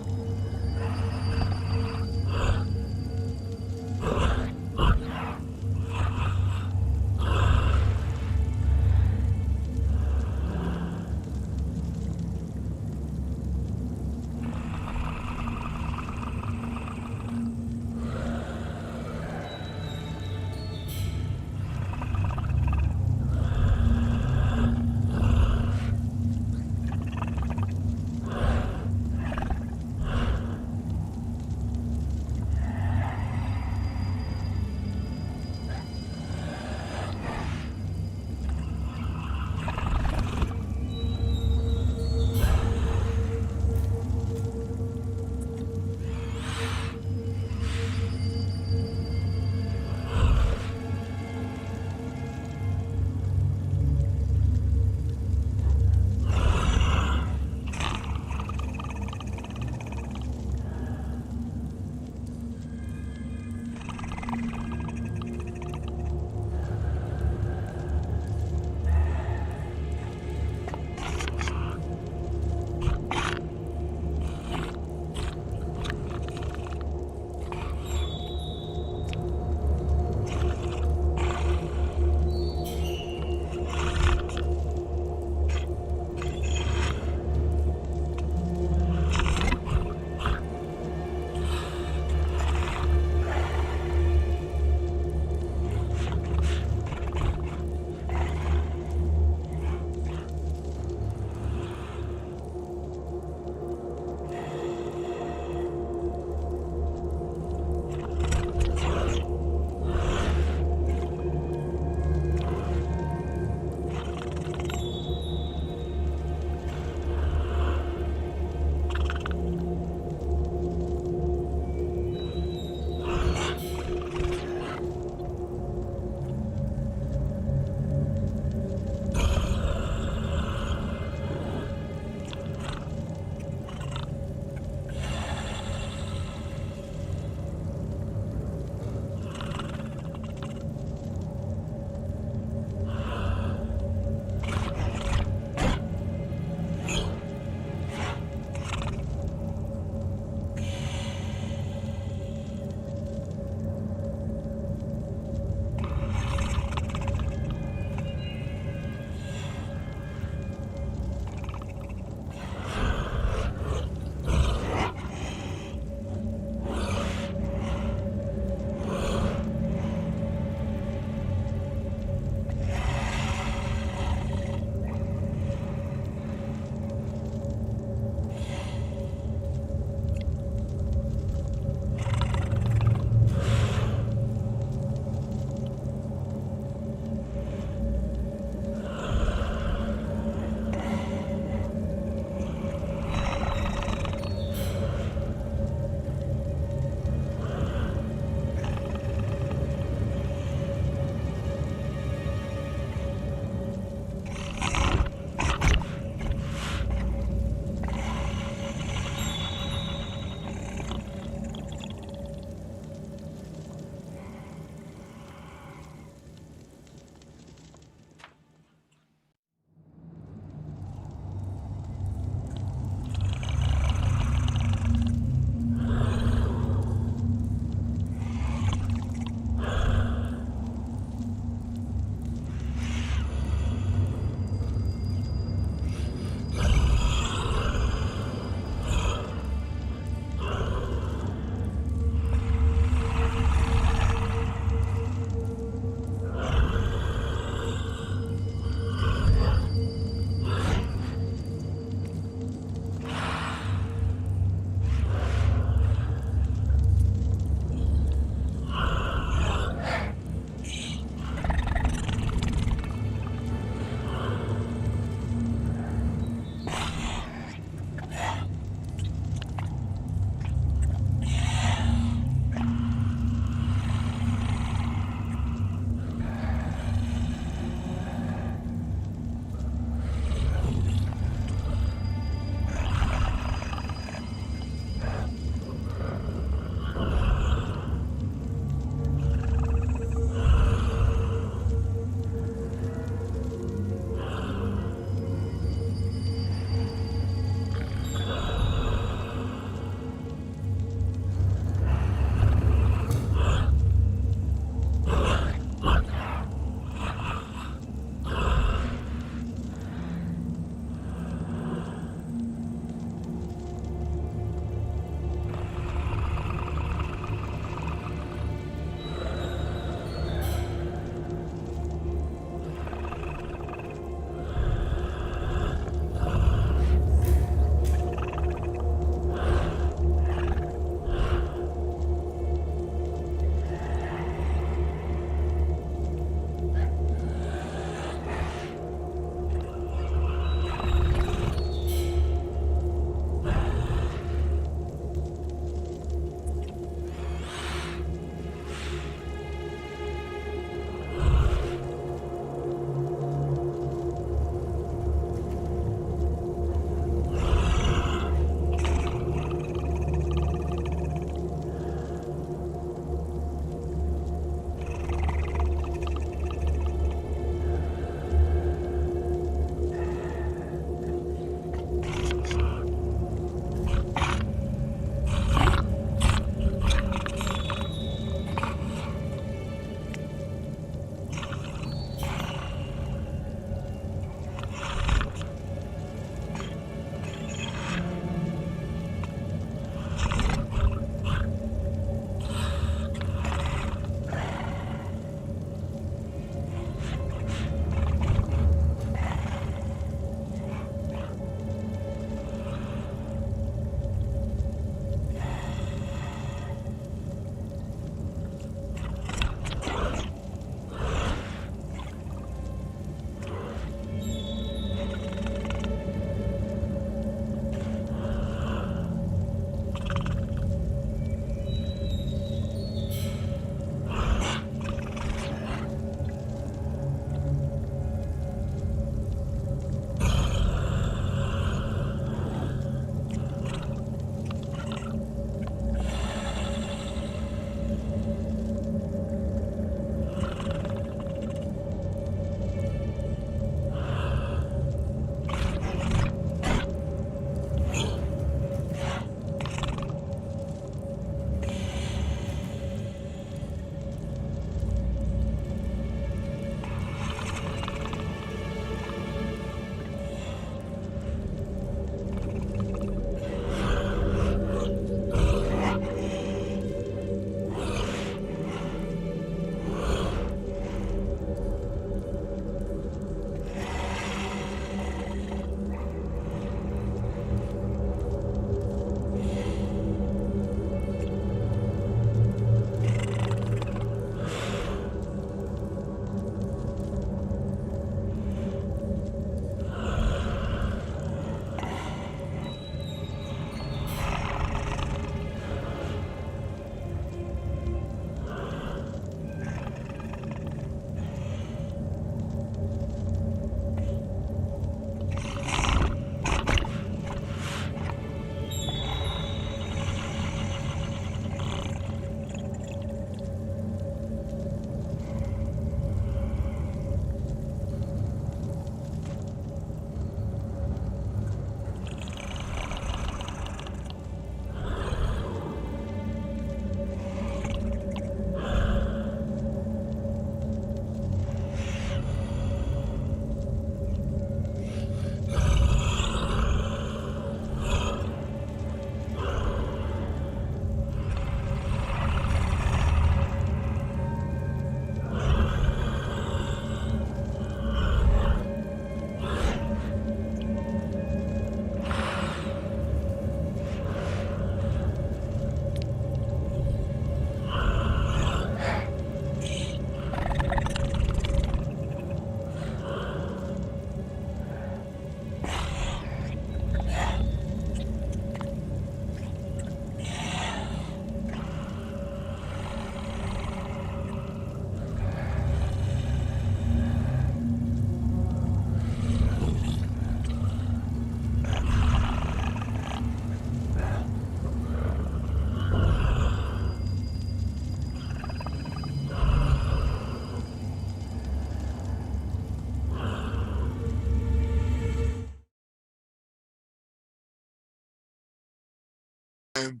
I'm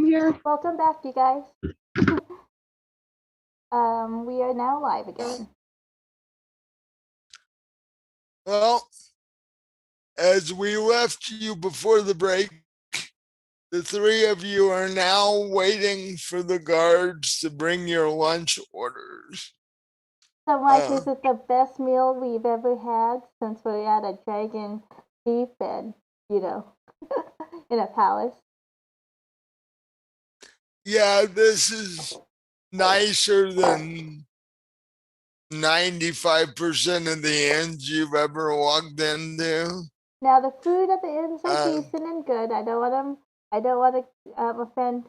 here. Welcome back, you guys. We are now live again. Well, as we left you before the break, the three of you are now waiting for the guards to bring your lunch orders. So, Mike, is it the best meal we've ever had since we're at a dragon beef and, in a palace? Yeah, this is nicer than 95% of the inns you've ever walked into. Now, the food at the inns are decent and good. I don't want to offend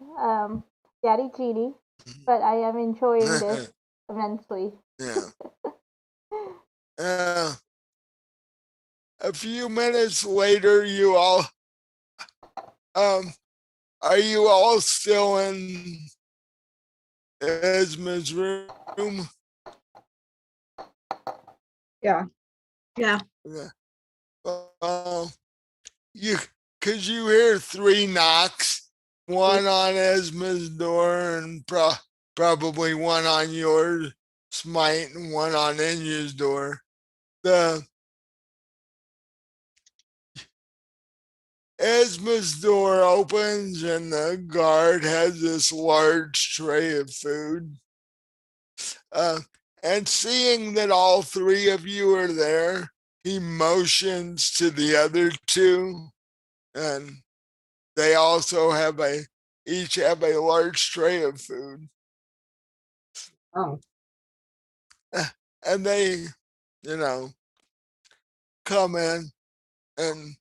Daddy Genie, but I am enjoying this immensely. Yeah. A few minutes later, you all, are you all still in Esma's room? Yeah. Yeah. Cause you hear 3 knocks, one on Esma's door and probably one on yours, Smite, and one on Enya's door. Esma's door opens and the guard has this large tray of food. And seeing that all 3 of you are there, he motions to the other 2, and they also each have a large tray of food. Oh. And they, come in, and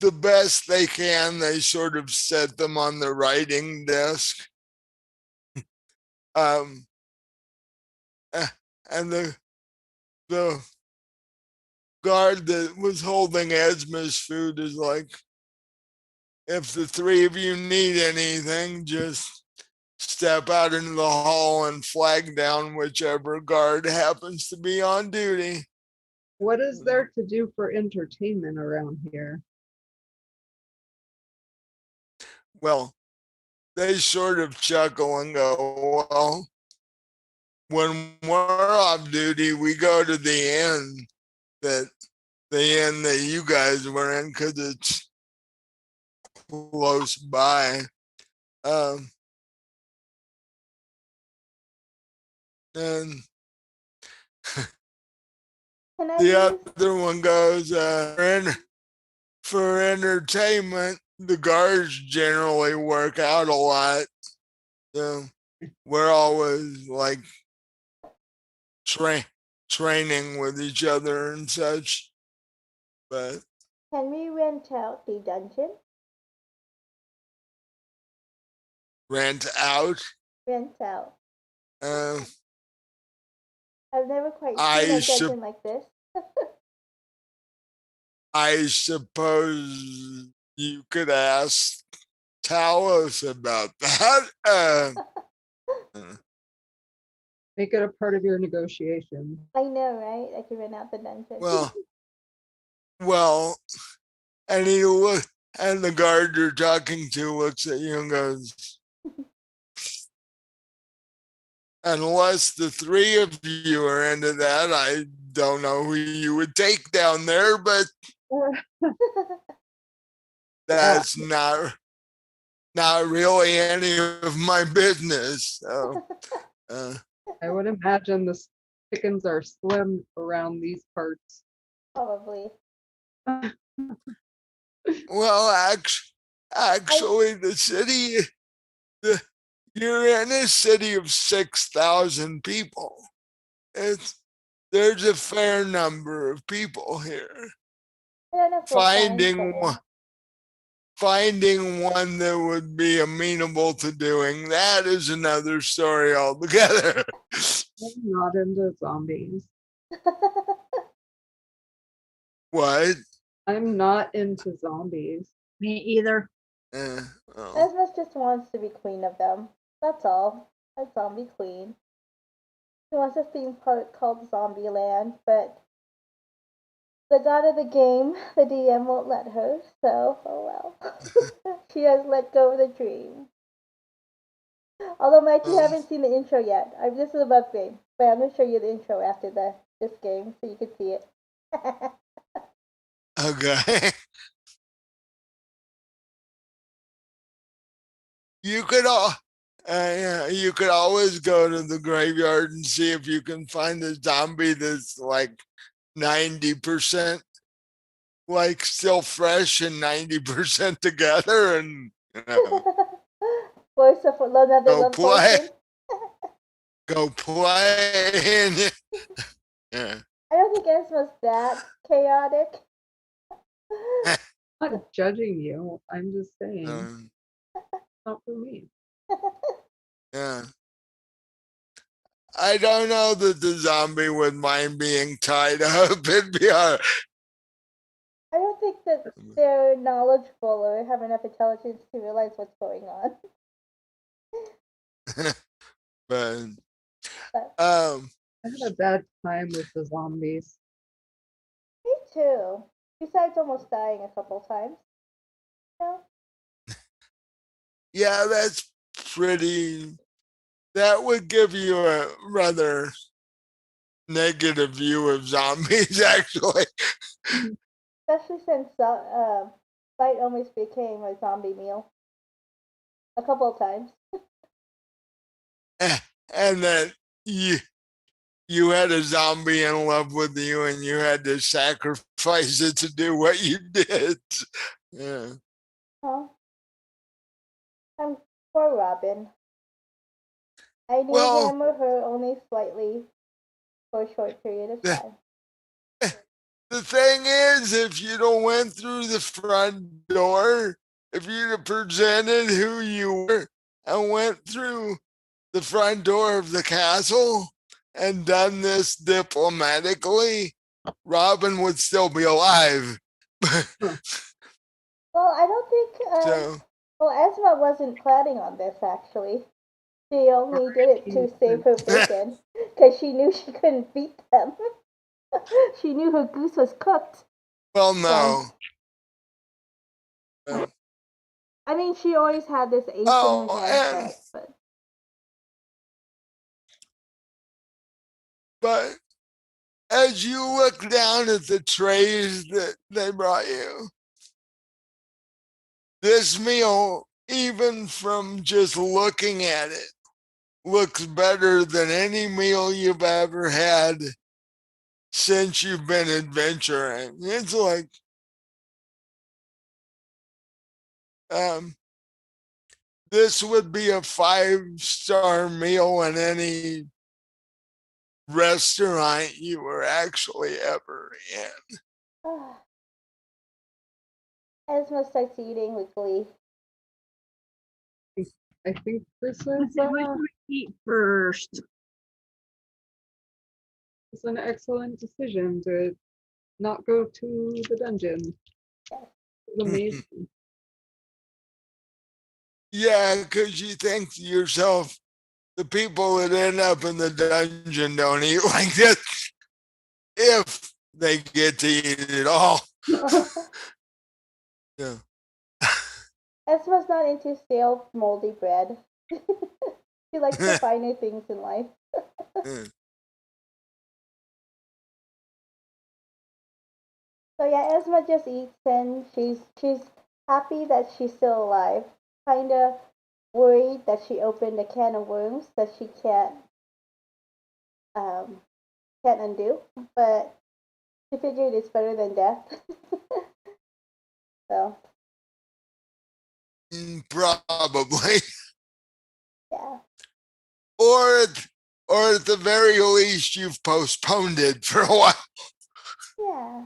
the best they can, they sort of set them on the writing desk. And the guard that was holding Esma's food is like, if the 3 of you need anything, just step out into the hall and flag down whichever guard happens to be on duty. What is there to do for entertainment around here? Well, they sort of chuckle and go, well, when we're off duty, we go to the inn that you guys were in because it's close by. And the other one goes, for entertainment, the guards generally work out a lot. So we're always like training with each other and such. But can we rent out the dungeon? Rent out? Rent out. I've never quite seen a dungeon like this. I suppose you could ask Talos about that. Make it a part of your negotiation. I know, right? I can rent out the dungeon. Well, and and the guard you're talking to looks at you and goes, unless the 3 of you are into that, I don't know who you would take down there, but that's not really any of my business. So, I would imagine the chickens are slim around these parts. Probably. Well, actually, you're in a city of 6,000 people. There's a fair number of people here. Finding one that would be amenable to doing that is another story altogether. I'm not into zombies. What? I'm not into zombies. Me either. Esma just wants to be queen of them. That's all. A zombie queen. She wants a theme park called Zombieland, but the god of the game, the DM won't let her, so oh well. She has let go of the dream. Although, Mike, you haven't seen the intro yet. This is above game, but I'm gonna show you the intro after this game so you can see it. Okay. You could always go to the graveyard and see if you can find a zombie that's like 90% like still fresh and 90% together, and Voice of another go love play. potion. Go play. Yeah. I don't think Esma's that chaotic. I'm not judging you. I'm just saying. Not for me. Yeah. I don't know that the zombie would mind being tied up. It'd be hard. I don't think that they're knowledgeable or have enough intelligence to realize what's going on. but I had a bad time with the zombies. Me too. Besides almost dying a couple times. Yeah. Yeah, that's pretty. That would give you a rather negative view of zombies, actually. Especially since Fight almost became a zombie meal. A couple of times. And that you had a zombie in love with you and you had to sacrifice it to do what you did. Yeah. Huh? I'm poor Robin. I knew him or her only slightly for a short period of time. The thing is, if you'd have went through the front door, if you'd have presented who you were and went through the front door of the castle and done this diplomatically, Robin would still be alive. Well, I don't think. Well, Esma wasn't planning on this actually. She only did it to save her bacon because she knew she couldn't beat them. She knew her goose was cooked. Well, no. I mean, she always had this ace in her head, but as you look down at the trays that they brought you, this meal, even from just looking at it, looks better than any meal you've ever had since you've been adventuring. It's like this would be a 5-star meal in any restaurant you were actually ever in. Esma starts eating with glee. I think this is what do we eat first? It's an excellent decision to not go to the dungeon. It's amazing. Yeah, because you think to yourself, the people that end up in the dungeon don't eat like this if they get to eat it all. Yeah. Esma's not into stale, moldy bread. She likes the finer things in life. So yeah, Esma just eats and she's happy that she's still alive. Kinda worried that she opened a can of worms that she can't undo, but she figured it's better than death. So probably. Yeah. Or at the very least, you've postponed it for a while. Yeah.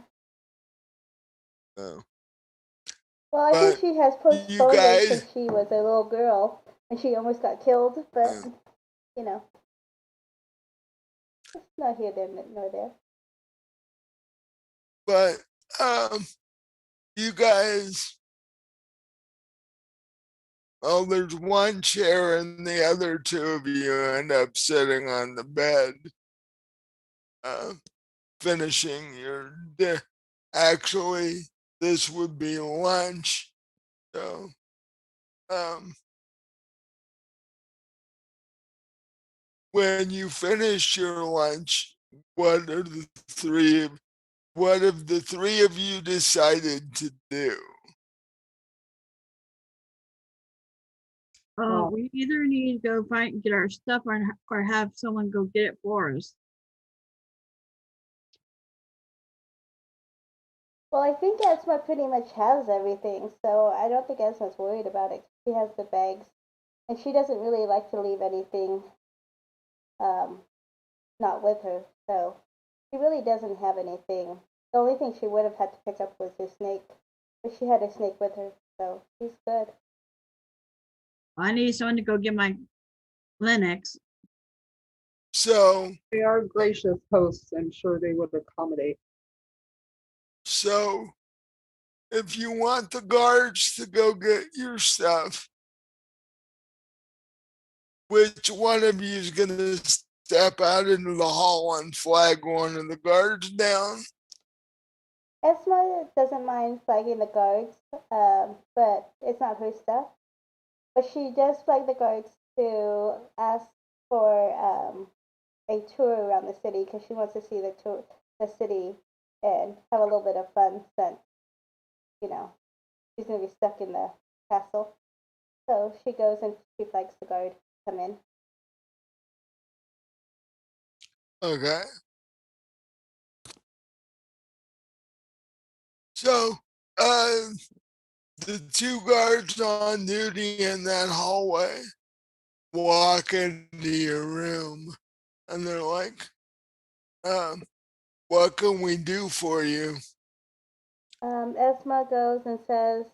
Oh. Well, I think she has postponed it since she was a little girl and she almost got killed, but you know, it's not here nor there. But you guys, well, there's one chair and the other two of you end up sitting on the bed, finishing your actually, this would be lunch. So, when you finish your lunch, what have the three of you decided to do? We either need to go get our stuff or have someone go get it for us. Well, I think Esma pretty much has everything, so I don't think Esma's worried about it. She has the bags, and she doesn't really like to leave anything not with her, so she really doesn't have anything. The only thing she would have had to pick up was his snake, but she had a snake with her, so she's good. I need someone to go get my Linux. So they are gracious hosts. I'm sure they would accommodate. So if you want the guards to go get your stuff, which one of you is going to step out into the hall and flag one of the guards down? Esma doesn't mind flagging the guards, but it's not her stuff. But she does flag the guards to ask for a tour around the city because she wants to see the city, and have a little bit of fun since, she's going to be stuck in the castle. So she goes and she flags the guard to come in. Okay. So, the two guards on duty in that hallway walk into your room and they're like, what can we do for you? Esma goes and says,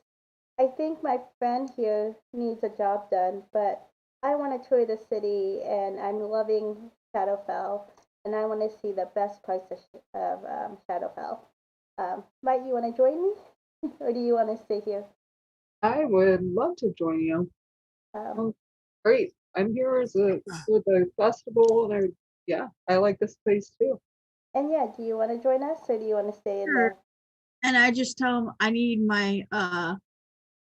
I think my friend here needs a job done, but I want to tour the city and I'm loving Shadowfell and I want to see the best parts of Shadowfell. Might you want to join me or do you want to stay here? I would love to join you. Great. I'm here for the festival and I like this place too. And yeah, do you want to join us or do you want to stay in there? And I just tell them I need my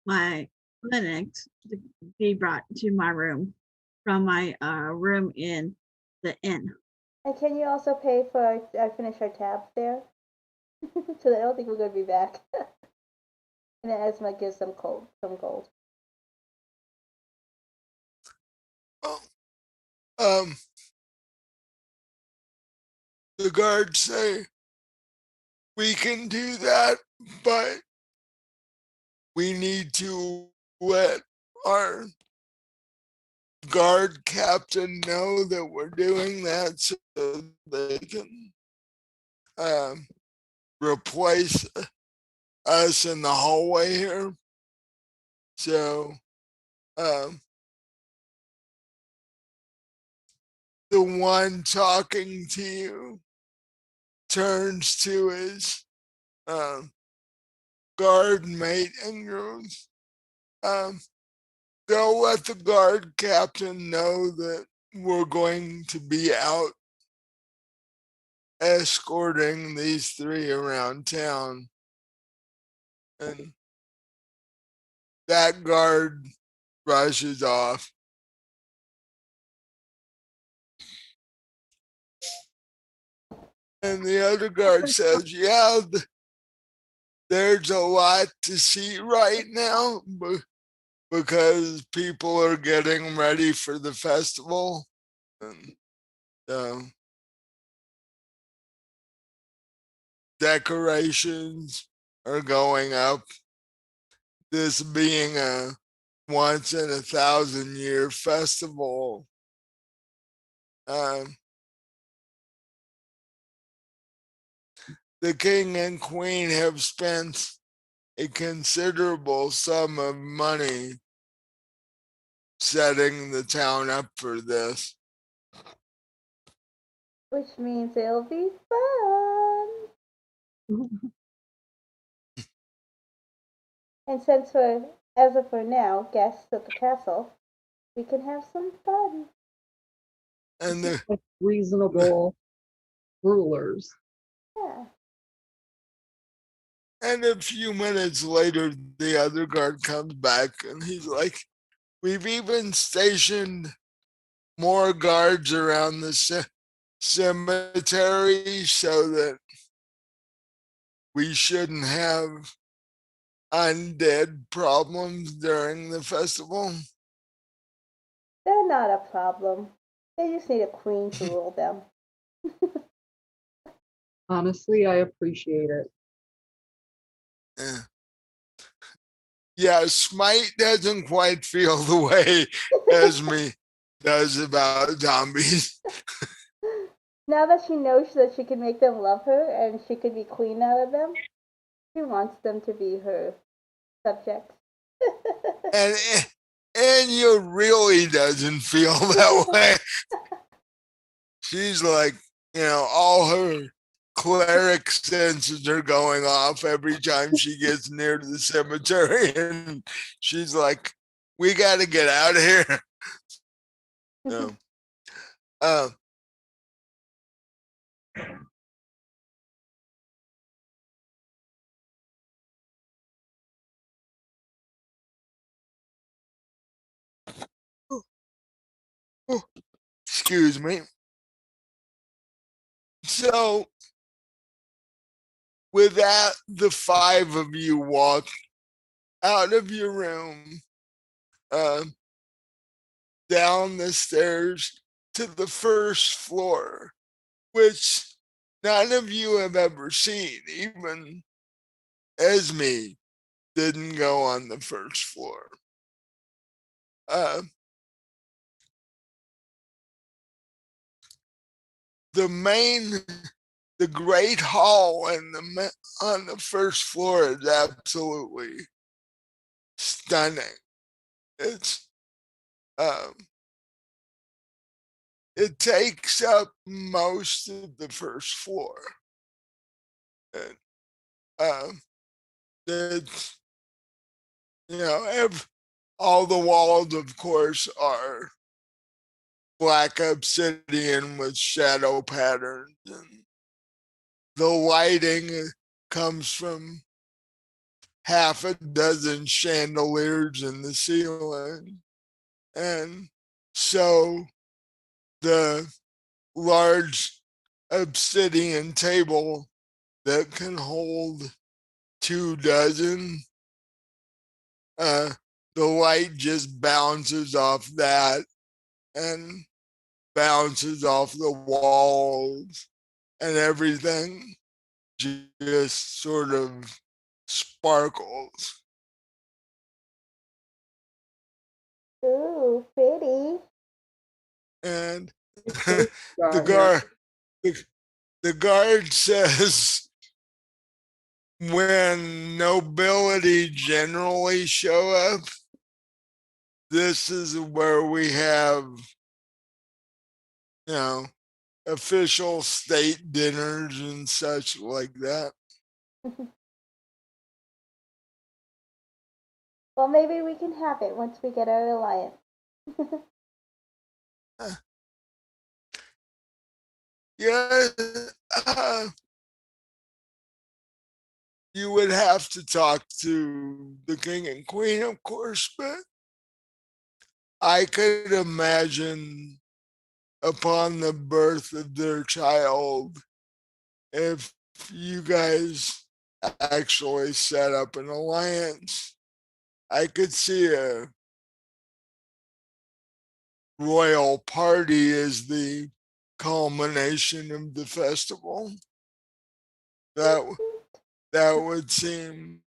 my Linux to be brought to my room from my room in the inn. And can you also pay for finish our tabs there? So I don't think we're going to be back. And then Esma gives them some gold. Oh, the guards say, we can do that, but we need to let our guard captain know that we're doing that so they can replace us in the hallway here. So the one talking to you turns to his guard mate and goes, go let the guard captain know that we're going to be out escorting these three around town. And that guard rushes off. And the other guard says, yeah, there's a lot to see right now because people are getting ready for the festival. And decorations are going up. This being a once in 1,000-year festival. The king and queen have spent a considerable sum of money setting the town up for this. Which means it'll be fun. And since as of for now, guests at the castle, we can have some fun. And the like reasonable rulers. Yeah. And a few minutes later, the other guard comes back and he's like, we've even stationed more guards around the cemetery so that we shouldn't have undead problems during the festival. They're not a problem. They just need a queen to rule them. Honestly, I appreciate it. Yeah, Smite doesn't quite feel the way Esme does about zombies. Now that she knows that she can make them love her and she could be queen out of them, she wants them to be her subjects. and you really doesn't feel that way. She's like, all her cleric senses are going off every time she gets near the cemetery, and she's like, we got to get out of here. So, excuse me. So, with that, the five of you walk out of your room, down the stairs to the first floor, which none of you have ever seen. Even Esme didn't go on the first floor. The great hall on the first floor is absolutely stunning. It's it takes up most of the first floor. And it's, all the walls, of course, are black obsidian with shadow patterns, and the lighting comes from half a dozen chandeliers in the ceiling. And so the large obsidian table that can hold 24, the light just bounces off that and bounces off the walls, and everything just sort of sparkles. Ooh, pretty. And the guard says, when nobility generally show up, this is where we have, official state dinners and such like that. Well, maybe we can have it once we get our alliance. Yeah, you would have to talk to the king and queen, of course, but I could imagine upon the birth of their child, if you guys actually set up an alliance, I could see a royal party as the culmination of the festival. That would seem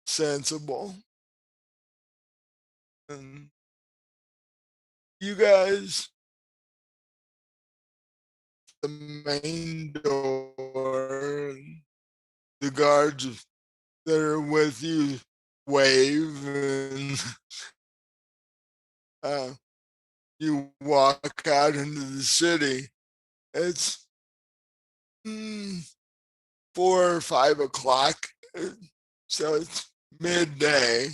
sensible. And you guys, the main door, and the guards that are with you wave, and you walk out into the city. It's 4 or 5 o'clock, so it's midday.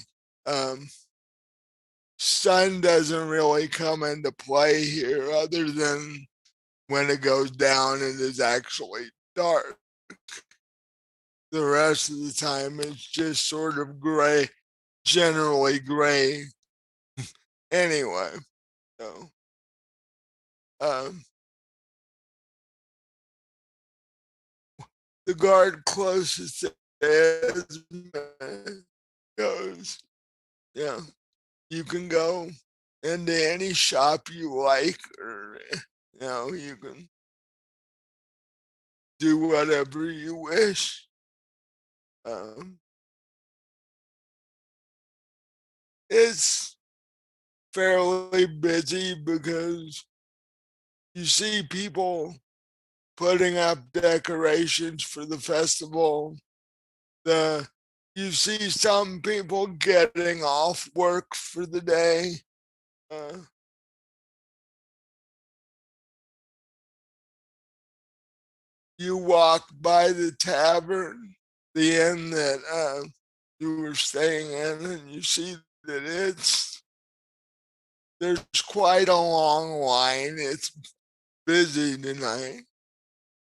Sun doesn't really come into play here, other than when it goes down and it's actually dark. the rest of the time it's just sort of gray, generally gray. Anyway, so the guard closest to Esma goes, yeah, you can go into any shop you like, or you can do whatever you wish. It's fairly busy because you see people putting up decorations for the festival. You see some people getting off work for the day. You walk by the tavern, the inn that you were staying in, and you see that there's quite a long line. It's busy tonight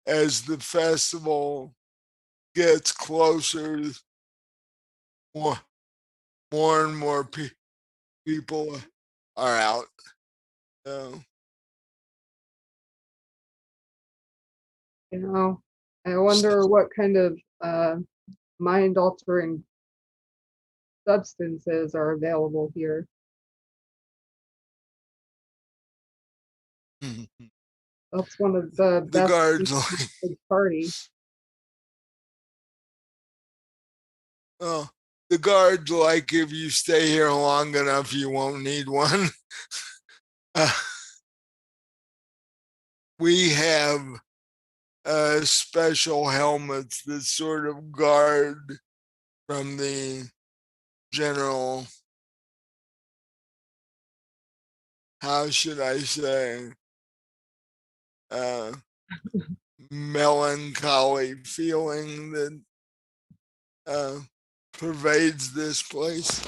as the festival gets closer. More and more people are out. I wonder what kind of mind-altering substances are available here. That's one of the best guards party. Oh, the guards like if you stay here long enough, you won't need one. We have special helmets that sort of guard from the general, how should I say, melancholy feeling that pervades this place.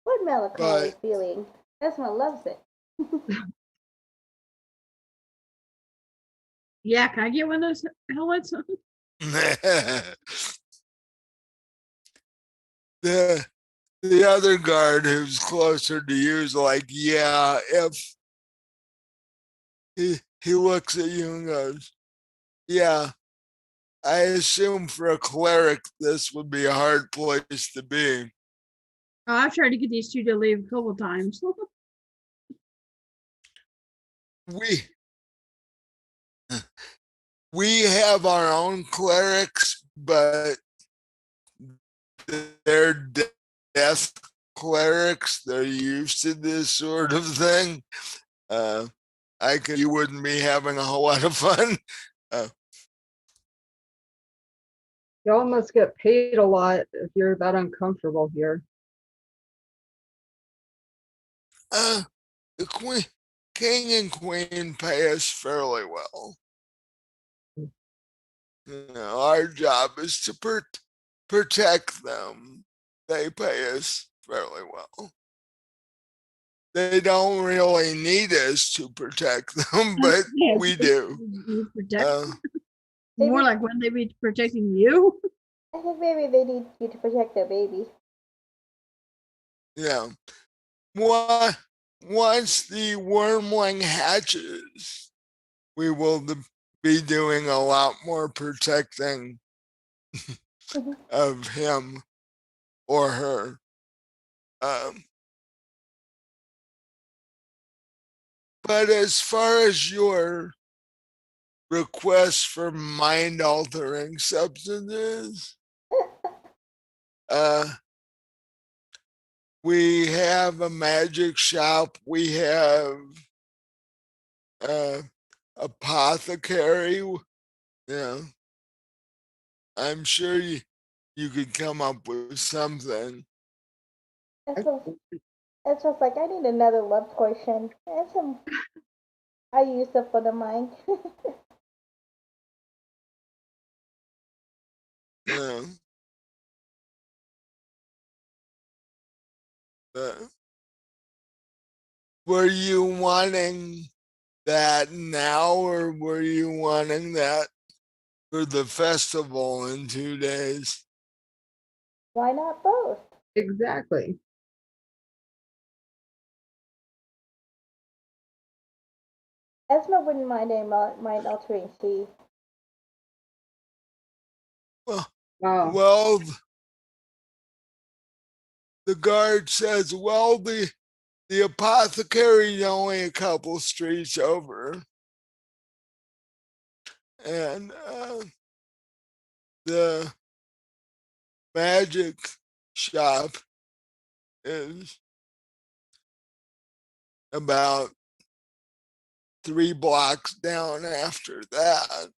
What melancholy feeling? Esma loves it. Yeah, can I get one of those helmets? The other guard who's closer to you is like, yeah, if he looks at you and goes, yeah, I assume for a cleric this would be a hard place to be. Oh, I've tried to get these two to leave a couple times. We have our own clerics, but they're death clerics. They're used to this sort of thing. You wouldn't be having a whole lot of fun. Y'all must get paid a lot if you're that uncomfortable here. The king and queen pay us fairly well. Our job is to protect them. They pay us fairly well. They don't really need us to protect them, but we do. You protect more like when they be protecting you. I think maybe they need you to protect their baby. Yeah. Once the wormling hatches, we will be doing a lot more protecting of him or her. But as far as your request for mind-altering substances, we have a magic shop. We have apothecary. I'm sure you could come up with something. It's just like, I need another love potion and some. I use it for the mind. Yeah. Were you wanting that now, or were you wanting that for the festival in 2 days. Why not both? Exactly. Esma wouldn't mind altering C. Well, Wow. well, the guard says, well, the apothecary is only a couple streets over. And the magic shop is about 3 blocks down after that.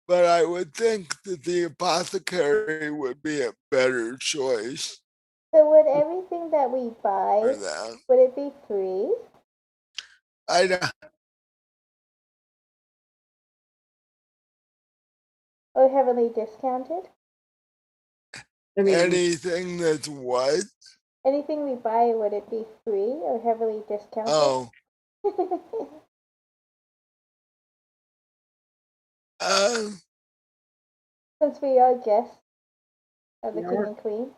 But I would think that the apothecary would be a better choice So would everything that we buy, for that. would it be free I don't, or heavily discounted? I mean, anything that's what? Anything we buy, would it be free or heavily discounted? Oh, Since we are guests of the Yeah. king and queen.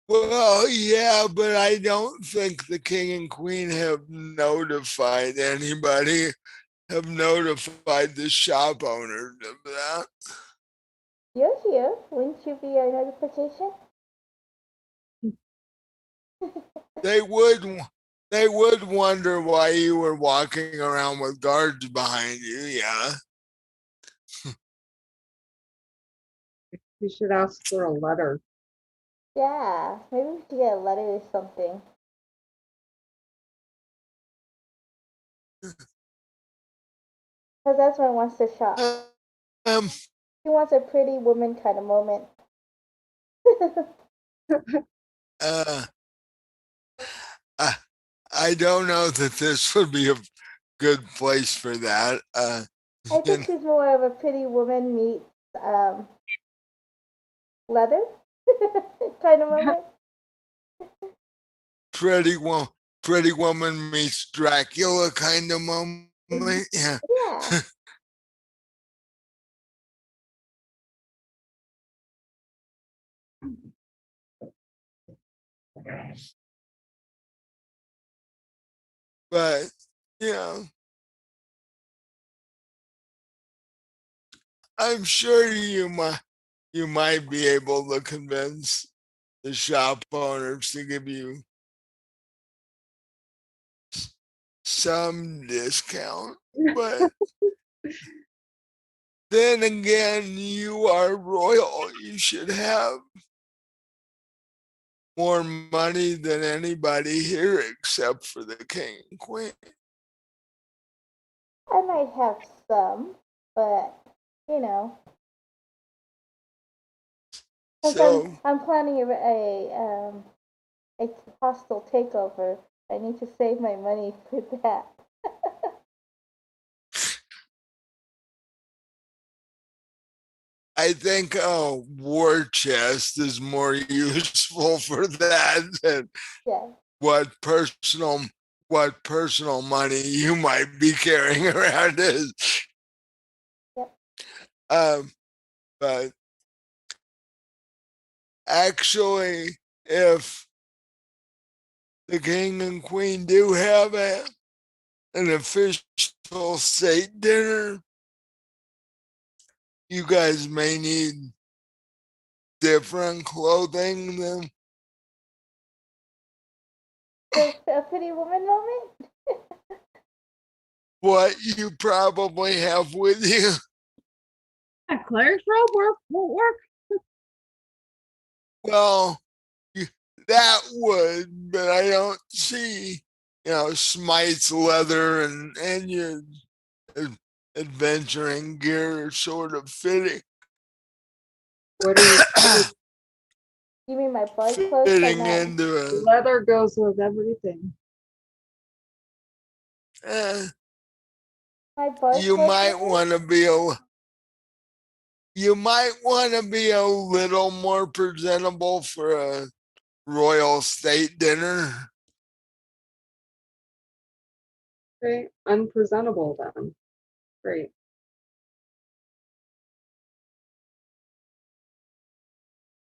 well, yeah, but I don't think the king and queen have notified anybody, have notified the shop owners of that. You're here. Wouldn't you be our notification? They would wonder why you were walking around with guards behind you, yeah. we should ask for a letter. Yeah, maybe we should get a letter or something. Because that's when wants to shop. He wants a pretty woman kind of moment. I don't know that this would be a good place for that. I think she's more of a pretty woman meets leather kind of moment. Pretty woman meets Dracula kind of moment. Yeah. Yeah. But you know, I'm sure you might be able to convince the shop owners to give you some discount. But then again, you are royal. You should have more money than anybody here except for the king and queen. I might have some, but you know. So I'm planning a hostile takeover. I need to save my money for that. I think a war chest is more useful for that than Yeah. what personal money you might be carrying around is. Yep. But actually, if the king and queen do have an official state dinner, you guys may need different clothing than A pretty woman moment? what you probably have with you. A cleric's robe won't work. Well, that would, but I don't see, Smite's leather and your adventuring gear sort of fitting. What do you You mean my bug clothes? Fitting into a leather goes with everything. My bug you clothes might with want to be a little more presentable for a royal state dinner. Great. Unpresentable then. Great.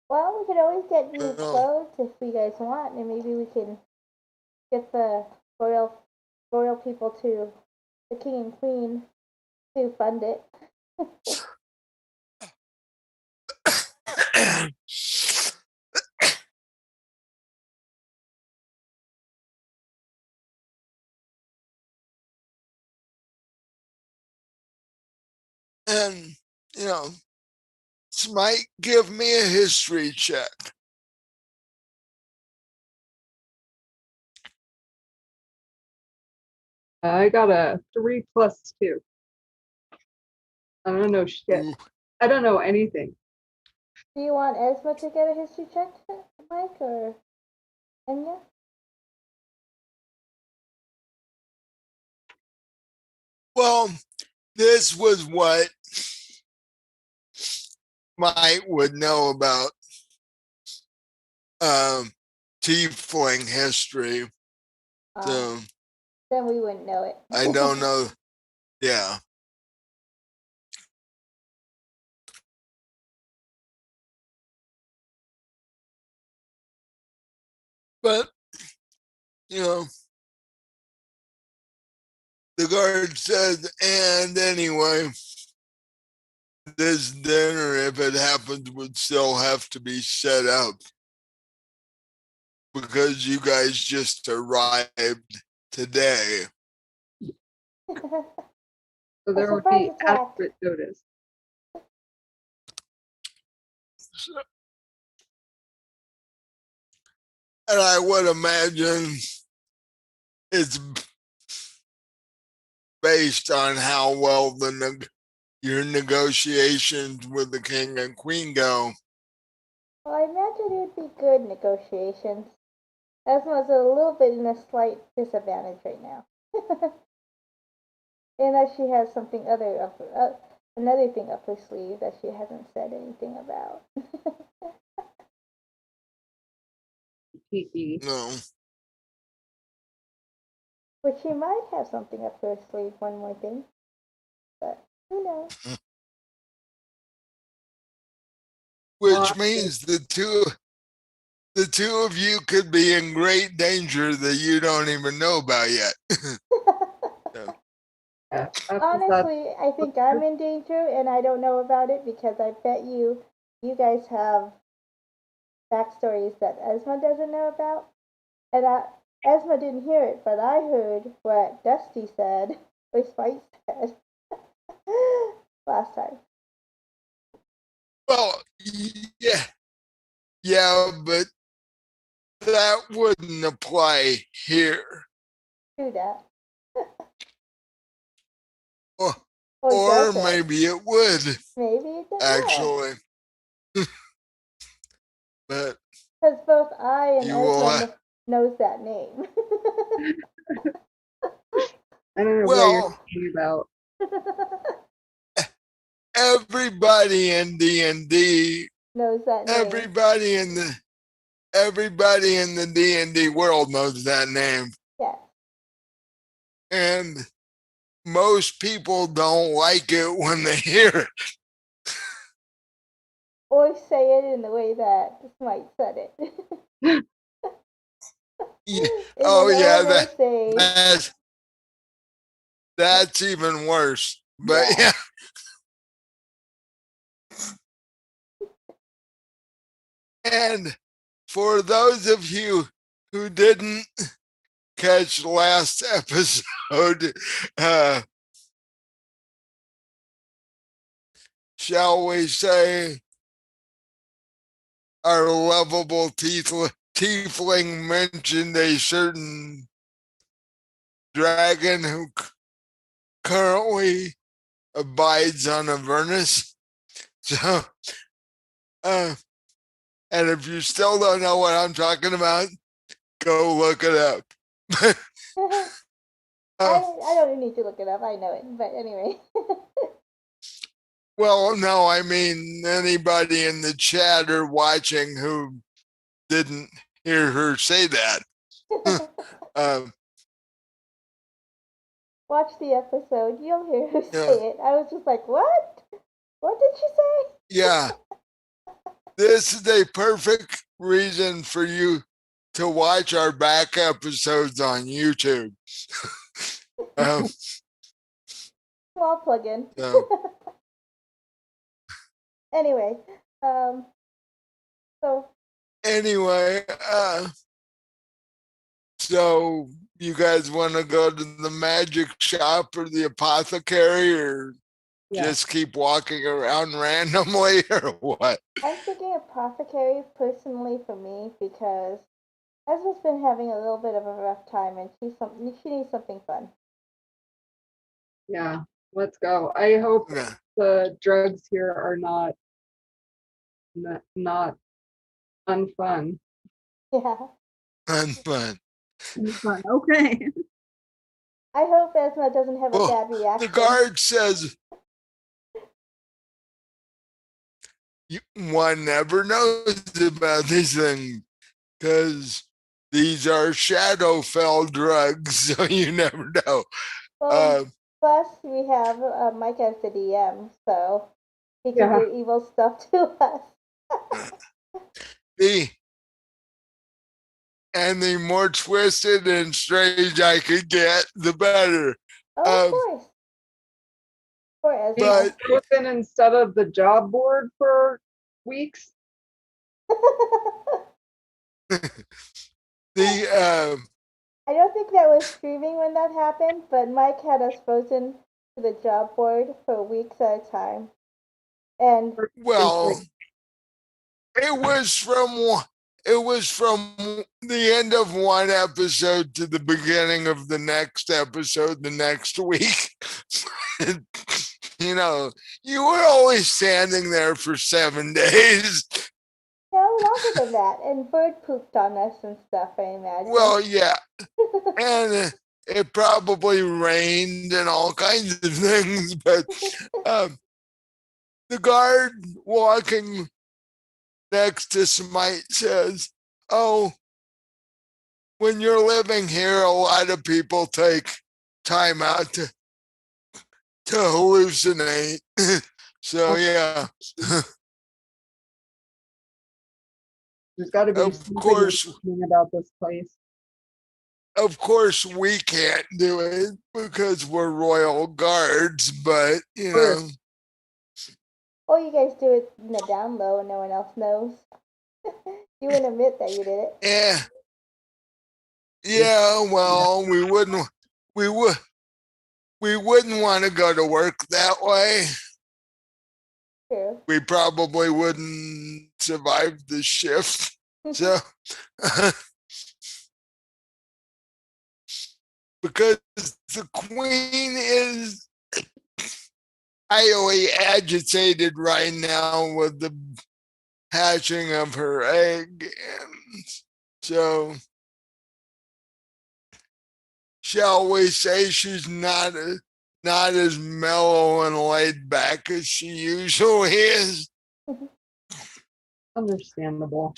Well, we could always get new clothes if you guys want, and maybe we can get the royal people to the king and queen to fund it. And, Smite, give me a history check. I got a 3 + 2. I don't know shit. Ooh. I don't know anything. Do you want Esma to get a history check, Mike, or Enya? Well, this was what Mike would know about tiefling history. So then we wouldn't know it. I don't know. Yeah. But, the guard says, and anyway, this dinner, if it happens, would still have to be set up because you guys just arrived today. So there would be adequate notice. And I would imagine it's based on how well your negotiations with the king and queen go. Well, I imagine it would be good negotiations. Esma's a little bit in a slight disadvantage right now. Unless she has something another thing up her sleeve that she hasn't said anything about. No. But she might have something up her sleeve, one more thing. But who knows? Which means the two of you could be in great danger that you don't even know about yet. Yeah. Honestly, I think I'm in danger and I don't know about it because I bet you guys have backstories that Esma doesn't know about. And Esma didn't hear it, but I heard what Dusty said, or Spike said, last time. Well, yeah, but that wouldn't apply here. True that. Or maybe it would. Maybe it does. Actually. But because both I and Esma knows that name. I don't know what you're talking about. Everybody in D&D knows that name. Everybody in the D&D world knows that name. Yeah. And most people don't like it when they hear it. Or say it in the way that Smite said it. Yeah. Oh yeah, that's even worse. But yeah. And for those of you who didn't catch last episode, shall we say, our lovable tiefling mentioned a certain dragon who currently abides on Avernus. So, and if you still don't know what I'm talking about, go look it up. I don't need to look it up. I know it. But anyway. Well, no, I mean anybody in the chat or watching who didn't hear her say that. Watch the episode. You'll hear her say it. I was just like, what? What did she say? Yeah. this is a perfect reason for you to watch our back episodes on YouTube. Small plug-in. So. Anyway, so anyway, so you guys want to go to the magic shop or the apothecary, or just keep walking around randomly, or what? I'm thinking apothecary personally for me because Esma's been having a little bit of a rough time and she needs something fun. Yeah, let's go. I hope the drugs here are not unfun. Yeah. Unfun. Okay. I hope Esma doesn't have a bad reaction. The guard says, one never knows about these things because these are Shadowfell drugs, so you never know. Well, plus we have Mike as the DM, so he can do evil stuff to us. And the more twisted and strange I could get, the better. Oh, of course. But looking instead of the job board for weeks. I don't think that was streaming when that happened, but Mike had us frozen to the job board for weeks at a time. And well, it was from the end of one episode to the beginning of the next episode the next week. You know, you were always standing there for 7 days. No, longer than that. And bird pooped on us and stuff, I imagine. Well, yeah. And it probably rained and all kinds of things. But the guard walking next to Smite says, oh, when you're living here, a lot of people take time out to hallucinate. So, yeah. There's got to be something about this place. Of course, we can't do it because we're royal guards, but, you know. Or you guys do it in the down low and no one else knows. You wouldn't admit that you did it. Yeah. Yeah, well, we wouldn't want to go to work that way. True. We probably wouldn't survive the shift. So, because the queen is highly agitated right now with the hatching of her egg, and so shall we say she's not as mellow and laid back as she usually is. Understandable.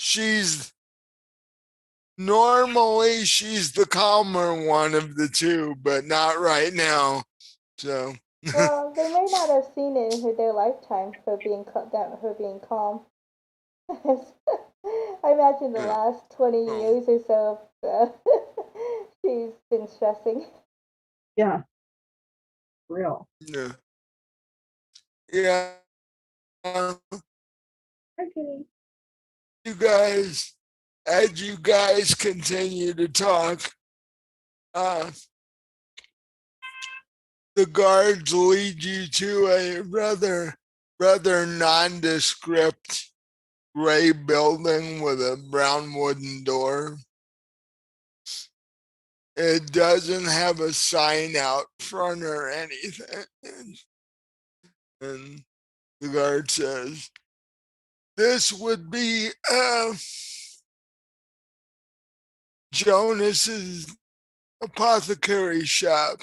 Normally she's the calmer one of the two, but not right now. So well, they may not have seen it in their lifetime for being calm. I imagine the last 20 years or so she's been stressing. Yeah. Real. Yeah. Yeah. Okay. As you guys continue to talk, the guards lead you to a rather nondescript gray building with a brown wooden door. It doesn't have a sign out front or anything. And the guard says, this would be Jonas's apothecary shop.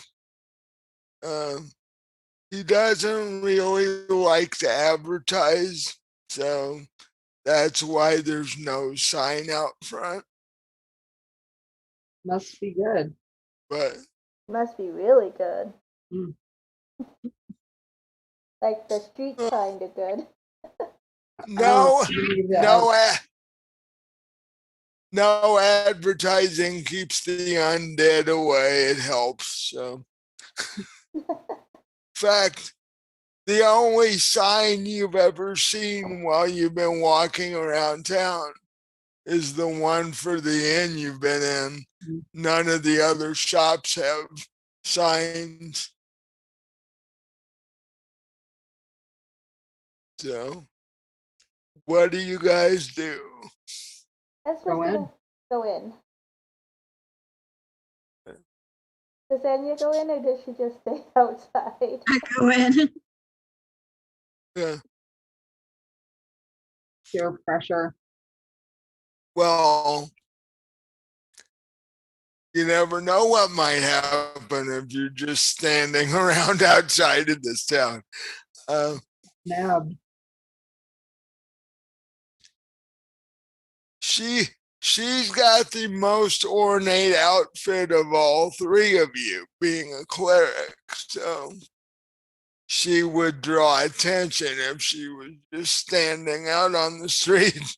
He doesn't really like to advertise, so that's why there's no sign out front. Must be good. But must be really good. Mm. Like the street kind of good. No, need to no, no advertising keeps the undead away. It helps. So, in fact, the only sign you've ever seen while you've been walking around town is the one for the inn you've been in. None of the other shops have signs. So, what do you guys do? Go in. Go in. Does Anya go in or does she just stay outside? I go in. Yeah. Peer pressure. Well, you never know what might happen if you're just standing around outside of this town. Nabbed. She's got the most ornate outfit of all three of you, being a cleric. So she would draw attention if she was just standing out on the street.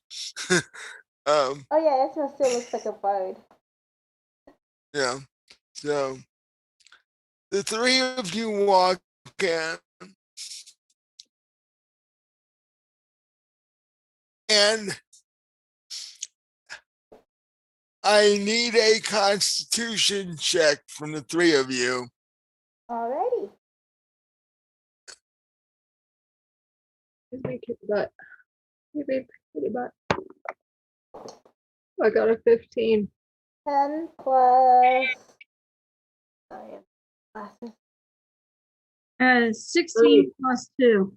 Oh yeah, Esma still looks like a bard. Yeah. So the three of you walk in, and I need a constitution check from the three of you. Alrighty. Excuse me, kitty butt. Hey, babe, kitty butt. I got a 15. 10 plus. Sorry, glasses. 16 plus 2.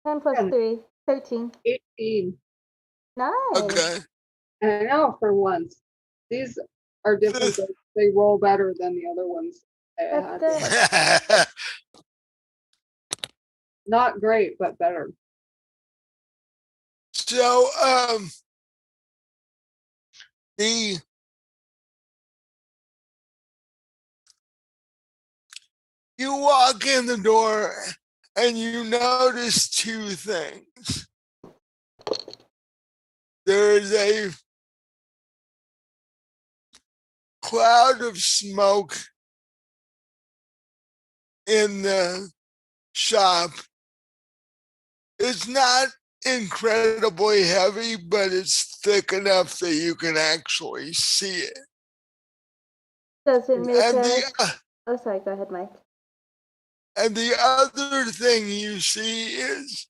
10 plus 3. 13. 18. Nice. Okay. And I know for once, these are different. They roll better than the other ones. That's good. Not great, but better. So, you walk in the door and you notice two things. There is a cloud of smoke in the shop. It's not incredibly heavy, but it's thick enough that you can actually see it. Does it make And oh, sorry, go ahead, Mike. And the other thing you see is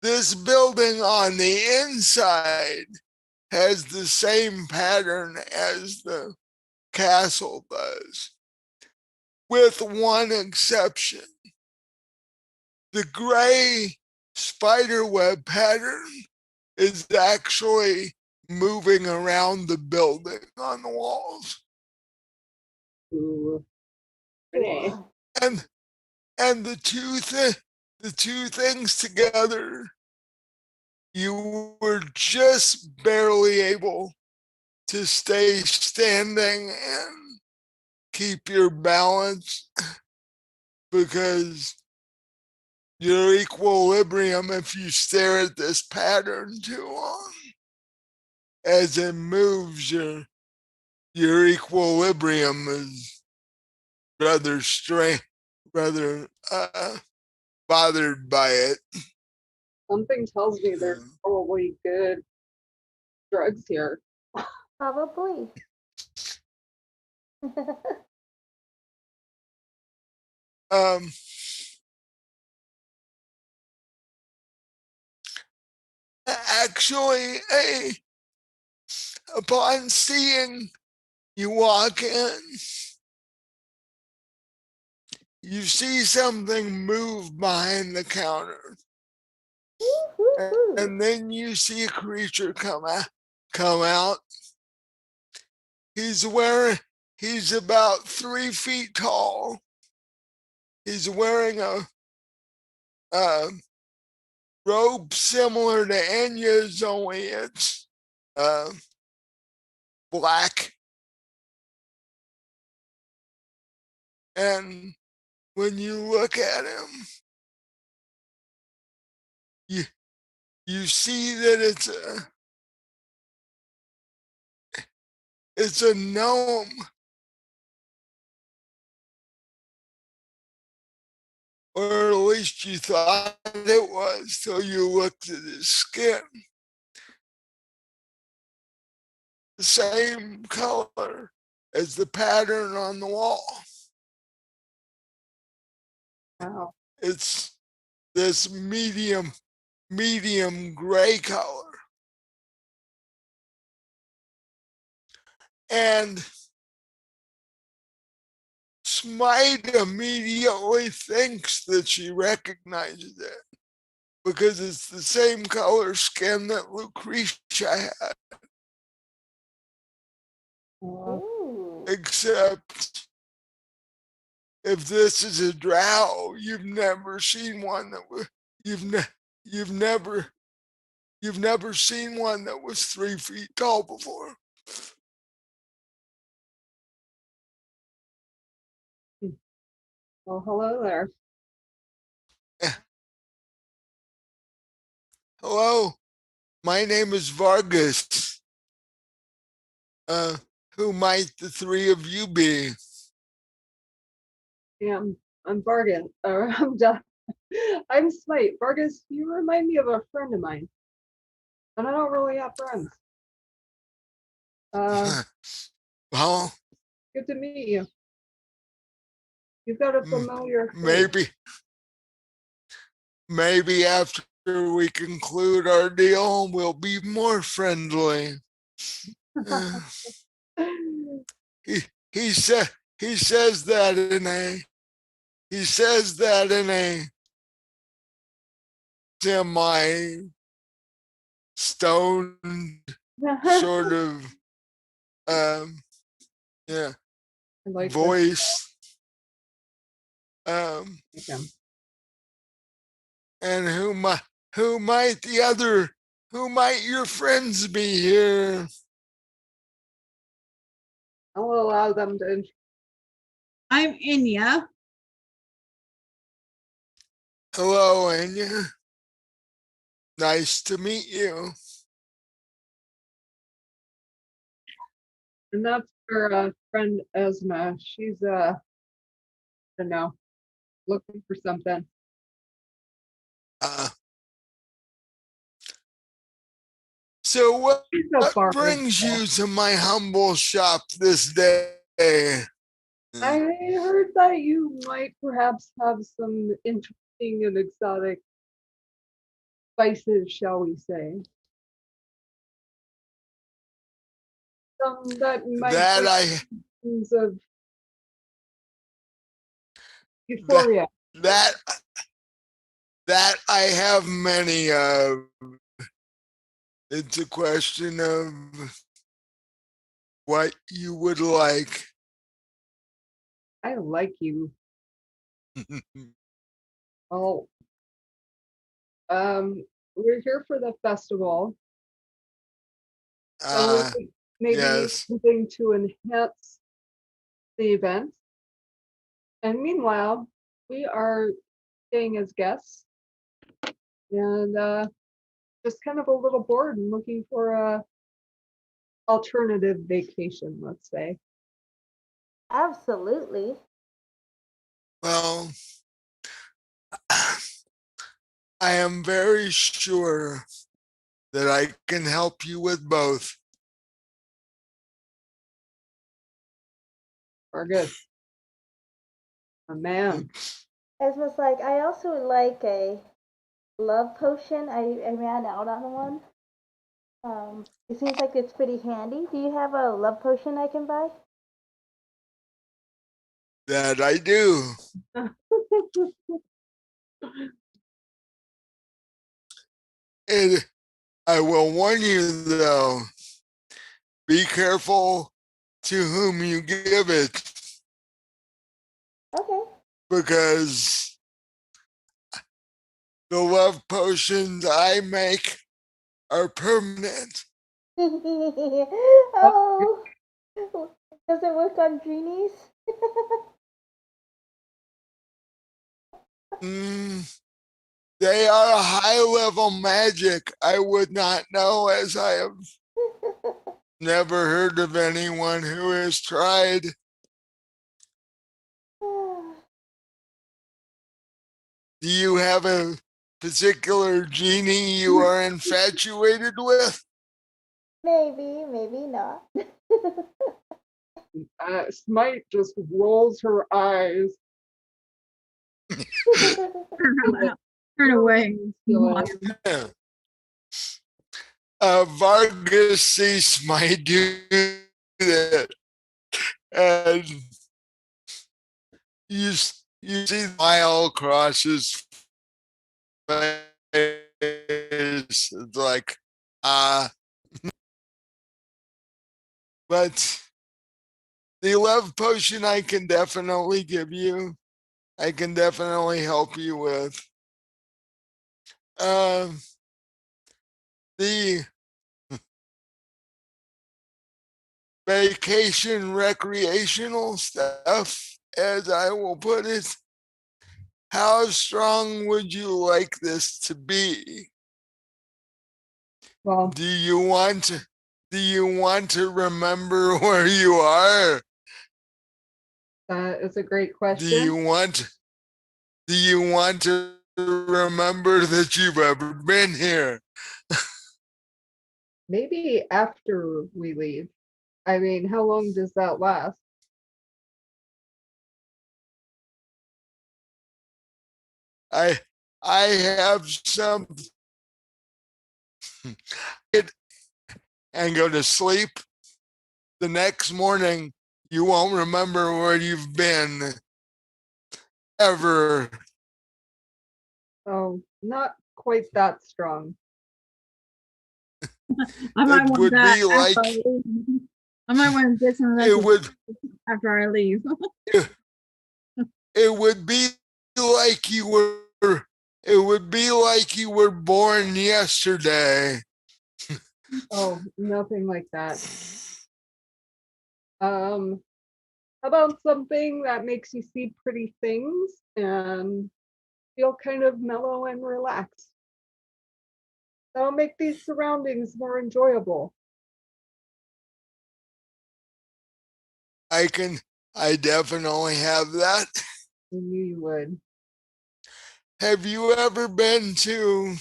this building on the inside has the same pattern as the castle does, with one exception. The gray spiderweb pattern is actually moving around the building on the walls. Ooh. Cool. And the two things together, you were just barely able to stay standing and keep your balance, because your equilibrium, if you stare at this pattern too long, as it moves, your equilibrium is rather bothered by it. Something tells me there's probably good drugs here. Probably. Actually, upon seeing you walk in, you see something move behind the counter. And then you see a creature come out. He's about 3 feet tall. He's wearing a robe similar to Anya's, only it's black. And when you look at him, you see that it's a gnome. Or at least you thought it was till you looked at his skin. The same color as the pattern on the wall. Wow. It's this medium gray color. And Smite immediately thinks that she recognizes it because it's the same color skin that Lucretia had. Ooh. Except if this is a drow, you've never seen one that was you've never seen one that was 3 feet tall before. Well, hello there. Hello, my name is Vargas. Who might the three of you be? Yeah, I'm Vargas. Or I'm Smite. Vargas, you remind me of a friend of mine. And I don't really have friends. Well, Good to meet you. You've got a familiar face. maybe after we conclude our deal, we'll be more friendly. He says that in a semi stoned sort of like voice. Okay. And who might your friends be here? I'll allow them to. I'm Inya. Hello, Anya. Nice to meet you. And that's her friend Esma. She's I don't know, looking for something. So what So brings you to my humble shop this day? I heard that you might perhaps have some interesting and exotic spices, shall we say. Some that might of euphoria. That I have many of. It's a question of what you would like. I like you. Oh, we're here for the festival. So maybe yes. something to enhance the event. And meanwhile, we are staying as guests and just kind of a little bored and looking for a alternative vacation, let's say. Absolutely. Well, I am very sure that I can help you with both. Good. A man. Esma's like, I also would like a love potion. I ran out on one. It seems like it's pretty handy. Do you have a love potion I can buy? That I do. And I will warn you, though, be careful to whom you give it. Okay. Because the love potions I make are permanent. Oh, does it work on greenies? They are high-level magic. I would not know, as I have never heard of anyone who has tried. Do you have a particular genie you are infatuated with? Maybe, maybe not. Smite just rolls her eyes. Turn away. Vargas sees my do that, and you see the smile across his face. It's like, but the love potion I can definitely give you. I can definitely help you with. The vacation recreational stuff, as I will put it. How strong would you like this to be? Well, do you want to remember where you are? That is a great question. Do you want to remember that you've ever been here? Maybe after we leave. I mean, how long does that last? I have some and go to sleep. The next morning, you won't remember where you've been ever. Oh, not quite that strong. I might It want would that be like I might want to get some of that it would after I leave. it would be like you were it would be like you were born yesterday. Oh, nothing like that. How about something that makes you see pretty things and feel kind of mellow and relaxed? That'll make these surroundings more enjoyable. I definitely have that. I knew you would. Have you ever been to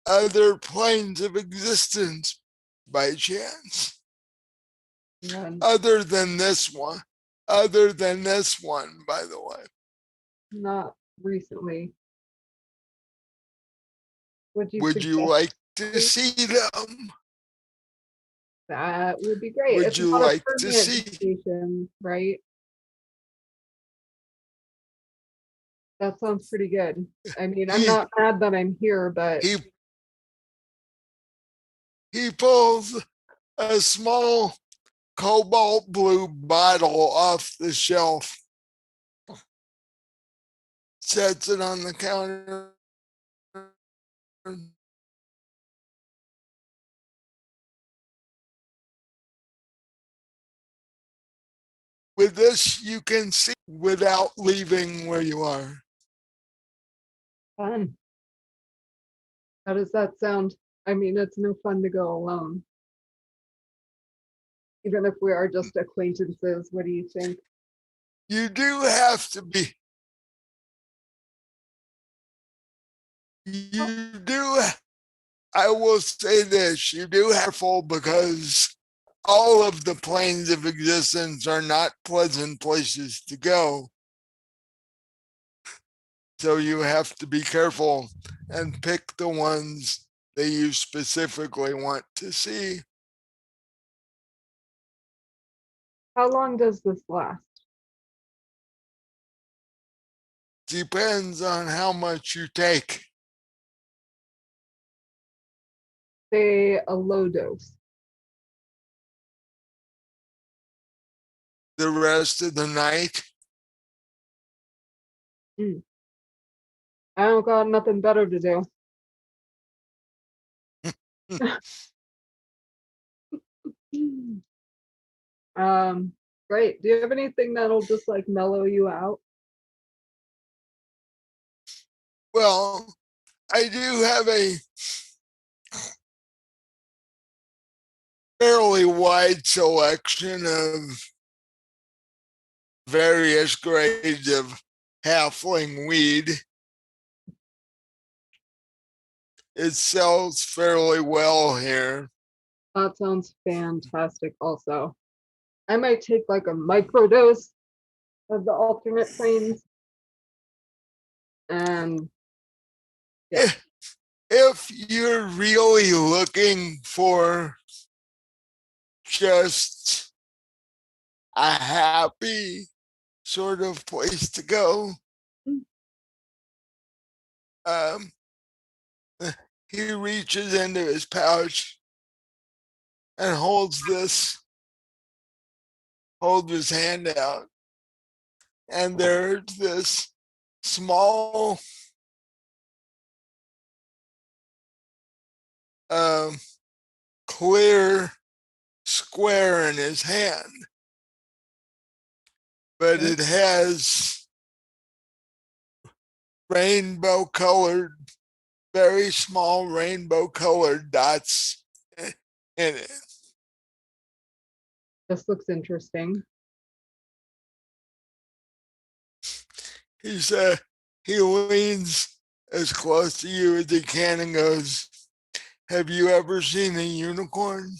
other planes of existence by chance? None. Other than this one. Other than this one, by the way. Not recently. Would you Would you suggest like to see them? that would be great? Would It's you not a like to permanent see? vacation, right? That sounds pretty good. I mean, I'm not mad that I'm here, but he pulls a small cobalt blue bottle off the shelf, sets it on the counter. With this, you can see without leaving where you are. fun. How does that sound? I mean, it's no fun to go alone. Even if we are just acquaintances, what do you think? You do have to be. You do. I will say this: you do have full because all of the planes of existence are not pleasant places to go. So you have to be careful and pick the ones that you specifically want to see. How long does this last? Depends on how much you take. Say a low dose. The rest of the night. I don't got nothing better to do. Great. Do you have anything that'll just like mellow you out? Well, I do have a fairly wide selection of various grades of halfling weed. It sells fairly well here. That sounds fantastic also. I might take like a microdose of the alternate planes. And yeah. If you're really looking for just a happy sort of place to go, he reaches into his pouch and holds his hand out, and there's this small clear square in his hand, but it has rainbow colored, very small rainbow colored dots in it. This looks interesting. He leans as close to you as he can and goes, "Have you ever seen a unicorn?"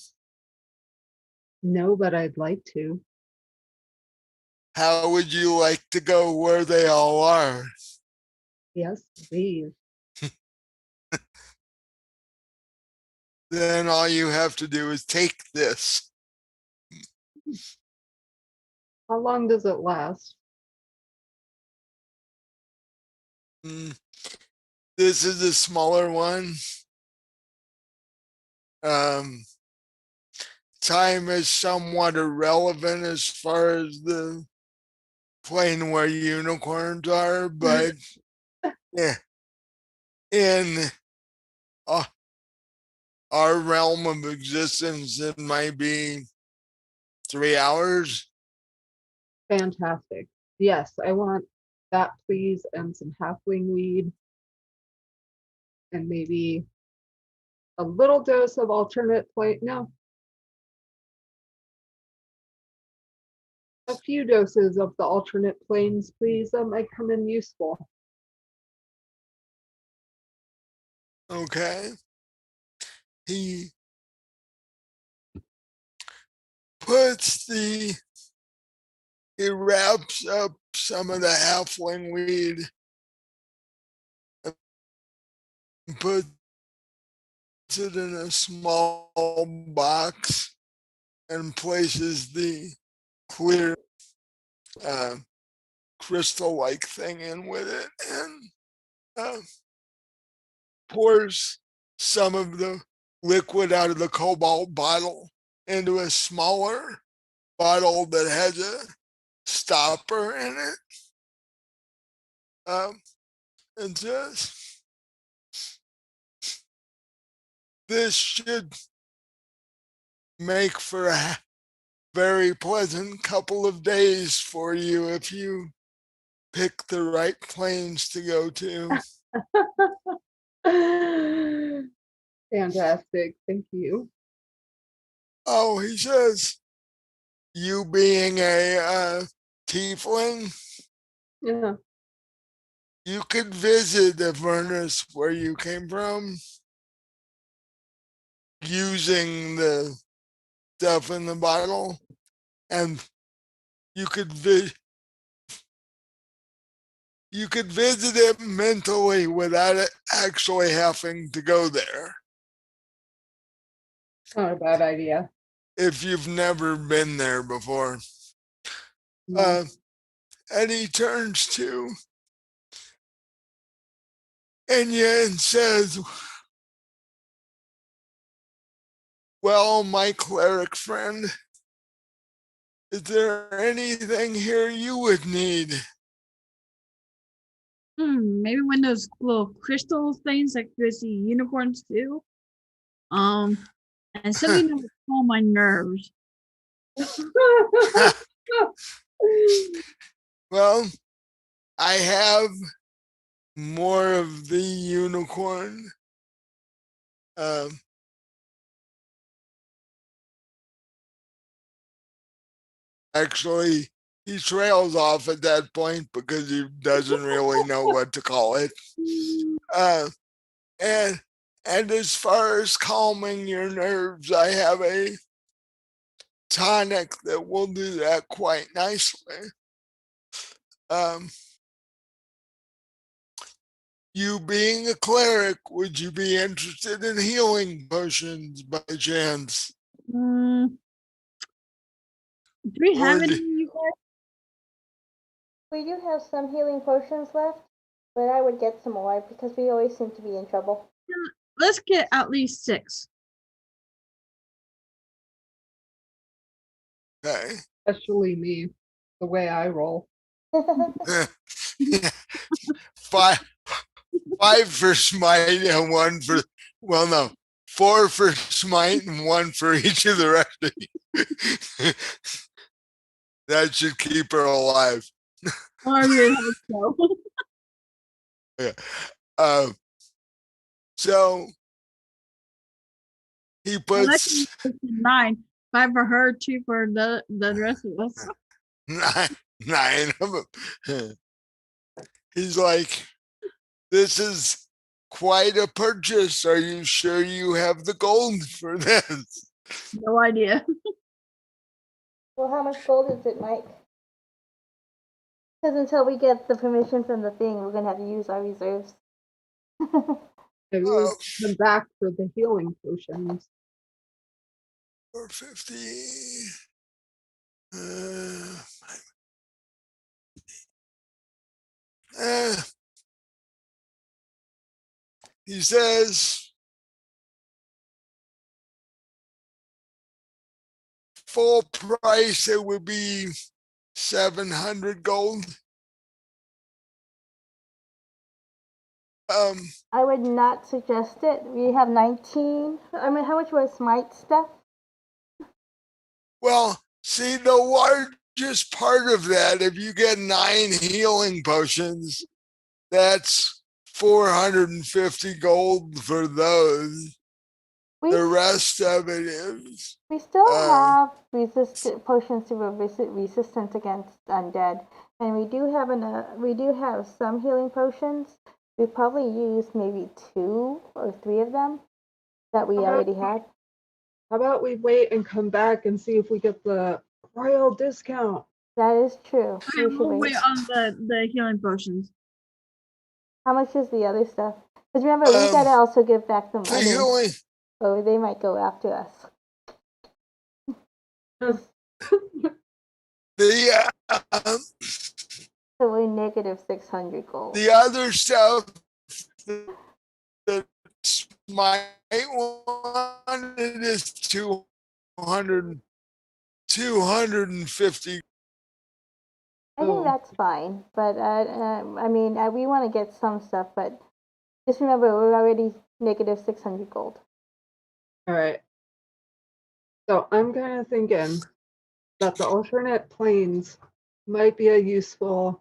No, but I'd like to. How would you like to go where they all are? Yes, please. Then all you have to do is take this. How long does it last? This is a smaller one. Time is somewhat irrelevant as far as the plane where unicorns are, but yeah, in our realm of existence, it might be 3 hours. Fantastic. Yes, I want that, please, and some halfling weed. And maybe a little dose of alternate plate. No. A few doses of the alternate planes, please. That might come in useful. Okay. He wraps up some of the halfling weed and puts it in a small box and places the clear crystal-like thing in with it, and pours some of the liquid out of the cobalt bottle into a smaller bottle that has a stopper in it, and says, "This should make for a very pleasant couple of days for you if you pick the right planes to go to." Fantastic. Thank you. Oh, he says, "You being a tiefling, Yeah. you could visit Avernus where you came from using the stuff in the bottle, and you could visit it mentally without it actually having to go there. Not a bad idea. If you've never been there before." No. And he turns to Enya and says, "Well, my cleric friend, is there anything here you would need?" Maybe when those little crystal things that go see unicorns too. And something that would calm my nerves. Well, I have more of the unicorn. Actually, he trails off at that point because he doesn't really know what to call it. And as far as calming your nerves, I have a tonic that will do that quite nicely. You being a cleric, would you be interested in healing potions by chance? Do we have any, you guys? We do have some healing potions left, but I would get some more because we always seem to be in trouble. Let's get at least 6. Okay. Especially me, the way I roll. 5 for smite and 1 for, well, no, 4 for smite and 1 for each of the rest of you. That should keep her alive. I really hope so. Yeah. So he puts 9. 5 for her, 2 for the rest of us. 9 of them. He's like, this is quite a purchase. Are you sure you have the gold for this? No idea. Well, how much gold is it, Mike? Because until we get the permission from the thing, we're going to have to use our reserves. Maybe we come back for the healing potions. 450. He says, full price, it would be 700 gold. I would not suggest it. We have 19. I mean, how much was smite stuff? Well, see, the largest part of that, if you get 9 healing potions, that's 450 gold for those. The rest of it is. We still have potions to resistance against undead, and we do have some healing potions. We probably used maybe 2 or 3 of them that we already had. How about we wait and come back and see if we get the royal discount? That is true. Okay, we'll wait on the healing potions. How much is the other stuff? Because remember, we gotta also give back the money. Or they might go after us. So we're negative 600 gold. The other stuff that my wanted is 250. I think that's fine, but I mean, we want to get some stuff, but just remember we're already negative 600 gold. All right. So I'm kind of thinking that the alternate planes might be a useful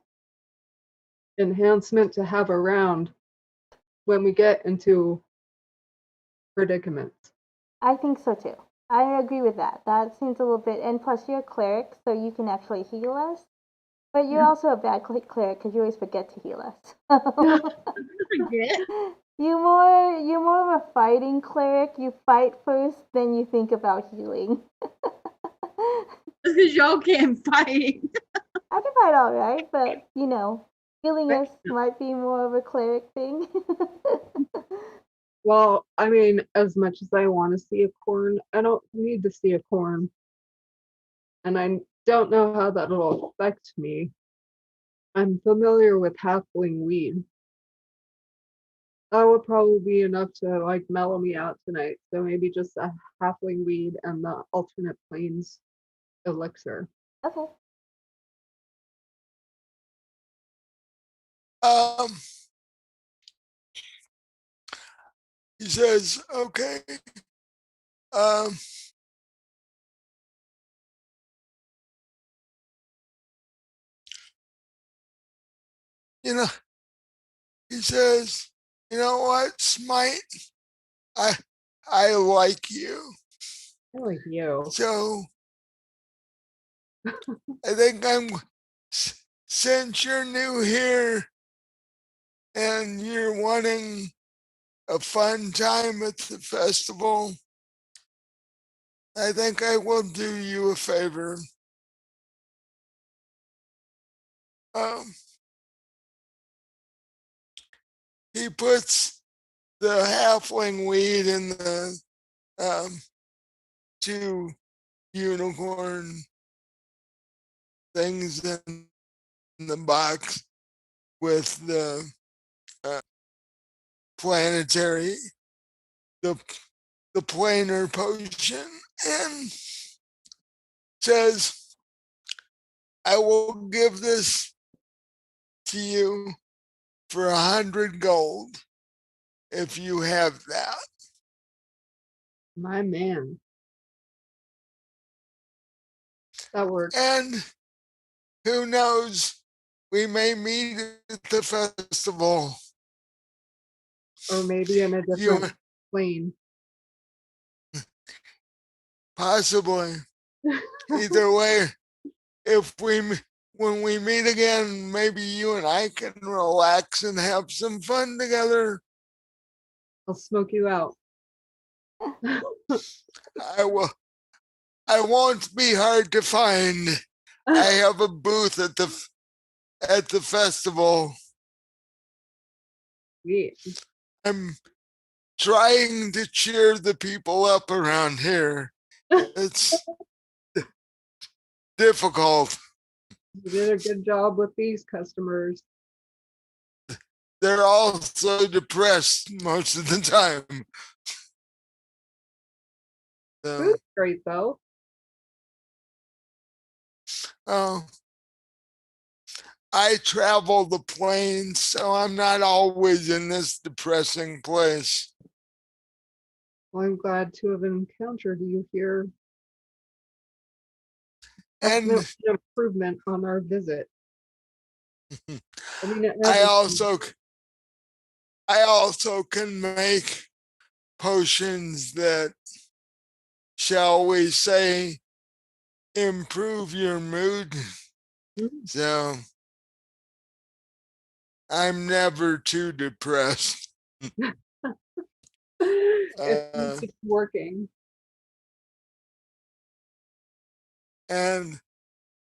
enhancement to have around when we get into predicaments. I think so too. I agree with that. That seems a little bit, and plus you're a cleric, so you can actually heal us. But you're also a bad cleric because you always forget to heal us. Forget? You're more of a fighting cleric. You fight first, then you think about healing. Because y'all can't fight. I can fight all right, but healing us might be more of a cleric thing. Well, I mean, as much as I want to see a corn, I don't need to see a corn. And I don't know how that'll affect me. I'm familiar with halfling weed. That would probably be enough to mellow me out tonight. So maybe just a halfling weed and the alternate planes elixir. Okay. He says, okay. he says, you know what, Smite? I like you. I like you. So I think since you're new here and you're wanting a fun time at the festival, I think I will do you a favor. He puts the halfling weed in the two unicorn things in the box with the planetary, the planar potion, and says, I will give this to you for 100 gold if you have that. My man. That works. And who knows, we may meet at the festival. Or maybe in a different plane. Possibly. Either way, when we meet again, maybe you and I can relax and have some fun together. I'll smoke you out. I will. I won't be hard to find. I have a booth at the festival. Yeah. I'm trying to cheer the people up around here. It's difficult. You did a good job with these customers. They're all so depressed most of the time. Food's great though. Oh, I travel the plains, so I'm not always in this depressing place. Well, I'm glad to have encountered you here. And an improvement on our visit. I mean, I also can make potions that, shall we say, improve your mood. So I'm never too depressed. It's working. And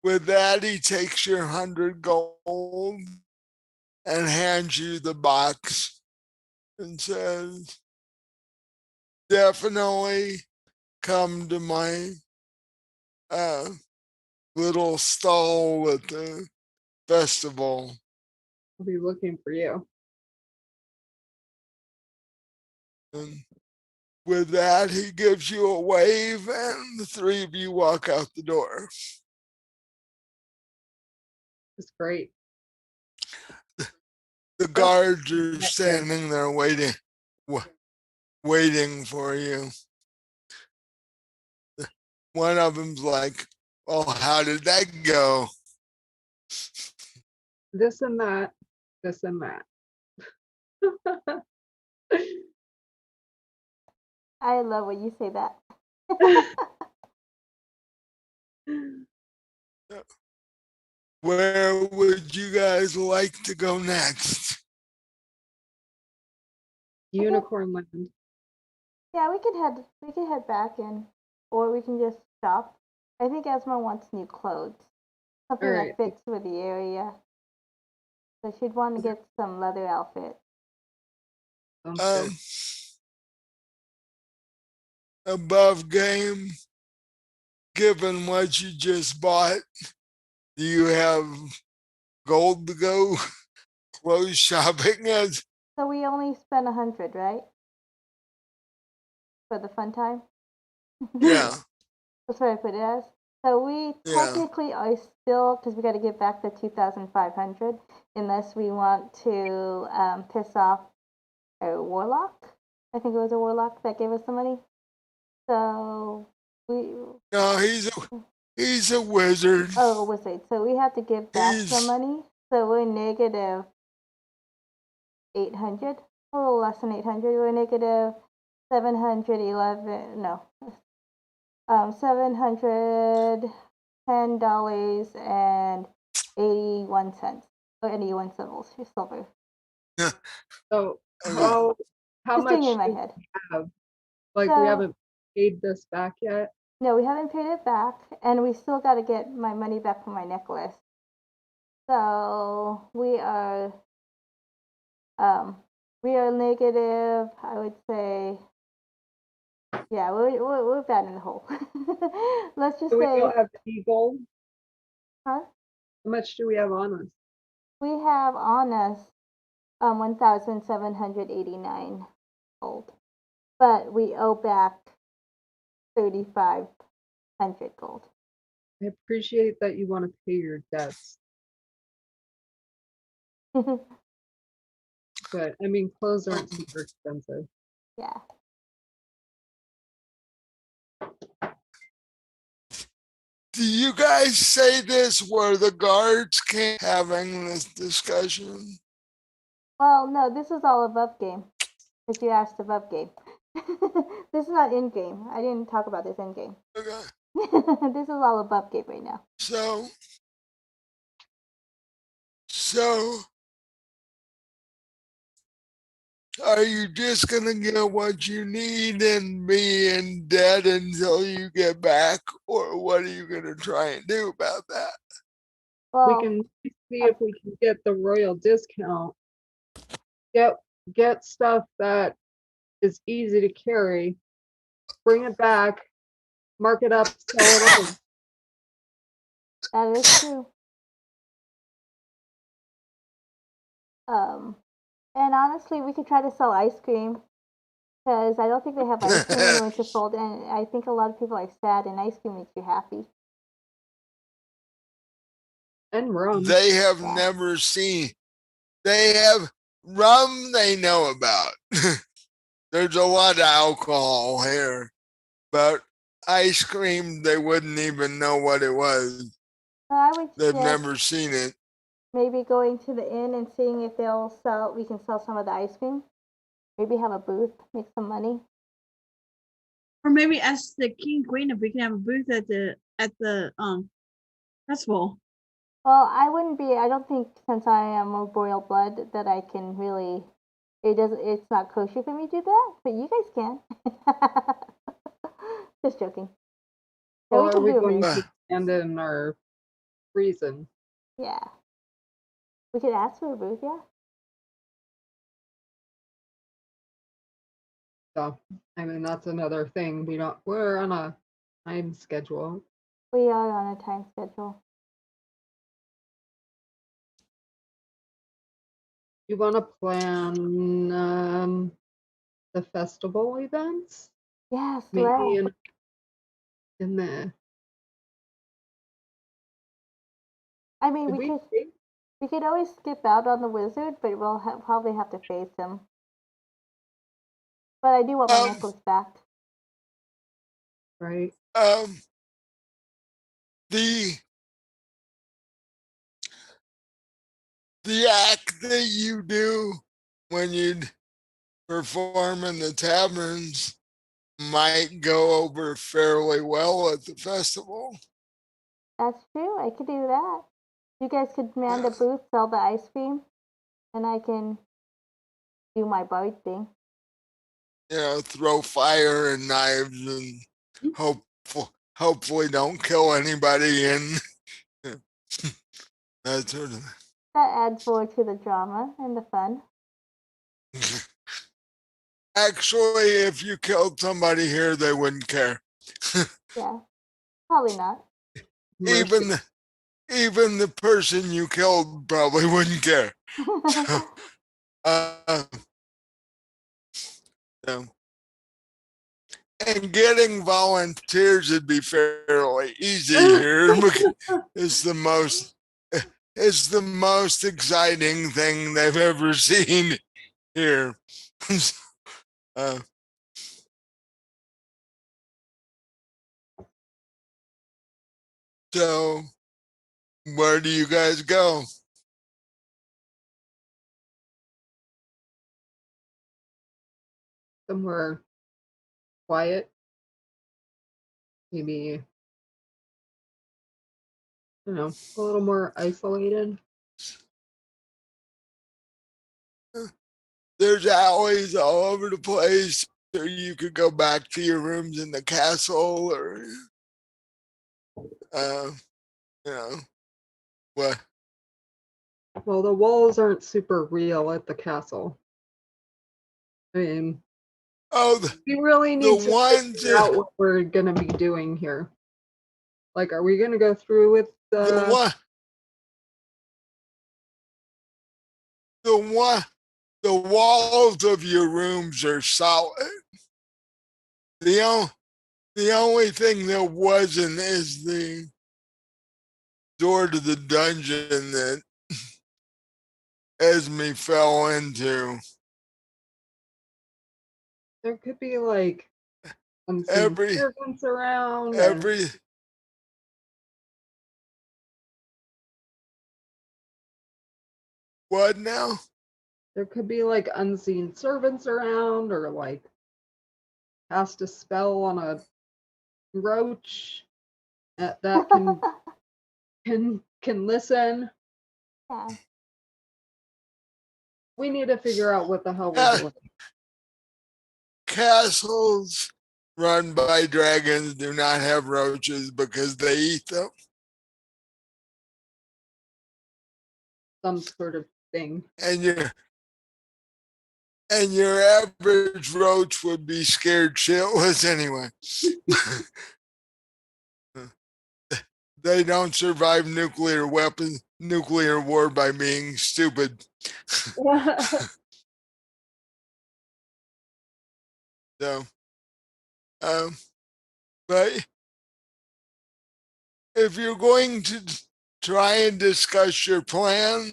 with that, he takes your 100 gold and hands you the box and says, definitely come to my little stall at the festival. I'll be looking for you. And with that, he gives you a wave, and the three of you walk out the door. It's great. The guards are standing there waiting for you. One of them's like, well, how did that go? This and that, this and that. I love when you say that. Where would you guys like to go next? Unicorn Land. Yeah, we could head back in, or we can just stop. I think Esma wants new clothes, something that fits with the area. So she'd want to get some leather outfit. Above game, given what you just bought, do you have gold to go clothes shopping as? So we only spent 100, right? For the fun time? Yeah. That's what I put it as. So we technically are still, because we got to get back the 2,500, unless we want to piss off a warlock. I think it was a warlock that gave us the money. So we. No, he's a wizard. Oh, a wizard. So we have to give back some money. So we're negative 800, a little less than 800. We're negative 711. No, $710.81 or 81 silver. So how Just doing it much in my do head. we have? Like So, we haven't paid this back yet? No, we haven't paid it back, and we still got to get my money back from my necklace. So we are negative. I would say, yeah, we're bad in the hole. Let's just So we say, don't have any gold? huh? How much do we have on us? We have on us 1,789 gold, but we owe back 3,500 gold. I appreciate that you want to pay your debts, but I mean, clothes aren't super expensive. Yeah. Do you guys say this where the guards can't having this discussion? Well, no, this is all above game. If you asked above game. This is not in game. I didn't talk about this in game. Okay. This is all above game right now. So are you just gonna get what you need and be in debt until you get back, or what are you gonna try and do about that? Well, We can see if we can get the royal discount. Get stuff that is easy to carry, bring it back, mark it up, sell it on. that is true. And honestly, we could try to sell ice cream because I don't think they have ice cream in Winterfold, and I think a lot of people are sad, and ice cream makes you happy. And rum. They have never seen. They have rum they know about. There's a lot of alcohol here, but ice cream they wouldn't even know what it was. So I would They've suggest never seen it. maybe going to the inn and seeing if we can sell some of the ice cream. Maybe have a booth, make some money. Or maybe ask the king queen if we can have a booth at the festival. Well, I don't think, since I am of royal blood, that I can really, it's not kosher for me to do that, but you guys can. Just joking. Well, are we going to stand in our reason? Yeah. We could ask for a booth, yeah. So, I mean, that's another thing. We're on a time schedule. We are on a time schedule. You want to plan the festival events? Yes, maybe in the. I mean, we could always skip out on the wizard, but we'll probably have to face him. But I do want my necklace back. Right. The act that you do when you perform in the taverns might go over fairly well at the festival. That's true. I could do that. You guys could man the booth, sell the ice cream, and I can do my bard thing. You know, throw fire and knives and hopefully don't kill anybody and that sort of thing. That adds more to the drama and the fun. Actually, if you killed somebody here, they wouldn't care. Yeah, probably not. Even the person you killed probably wouldn't care. So, and getting volunteers would be fairly easy here because it's the most exciting thing they've ever seen here. So where do you guys go? somewhere quiet. Maybe, you know, a little more isolated. There's alleys all over the place, or you could go back to your rooms in the castle, or you know, what? Well, the walls aren't super real at the castle. I mean, Oh, we really need to ones figure out what we're gonna be doing here. Like, are we gonna go through with the walls of your rooms are solid. The only thing that wasn't is the door to the dungeon that Esme fell into. There could be like unseen Every servants around. What now? There could be like unseen servants around, or like cast a spell on a roach that can listen. Yeah. We need to figure out what the hell we're doing. Castles run by dragons do not have roaches because they eat them. Some sort of thing. And your average roach would be scared shitless anyway. They don't survive nuclear war by being stupid. So, but if you're going to try and discuss your plan,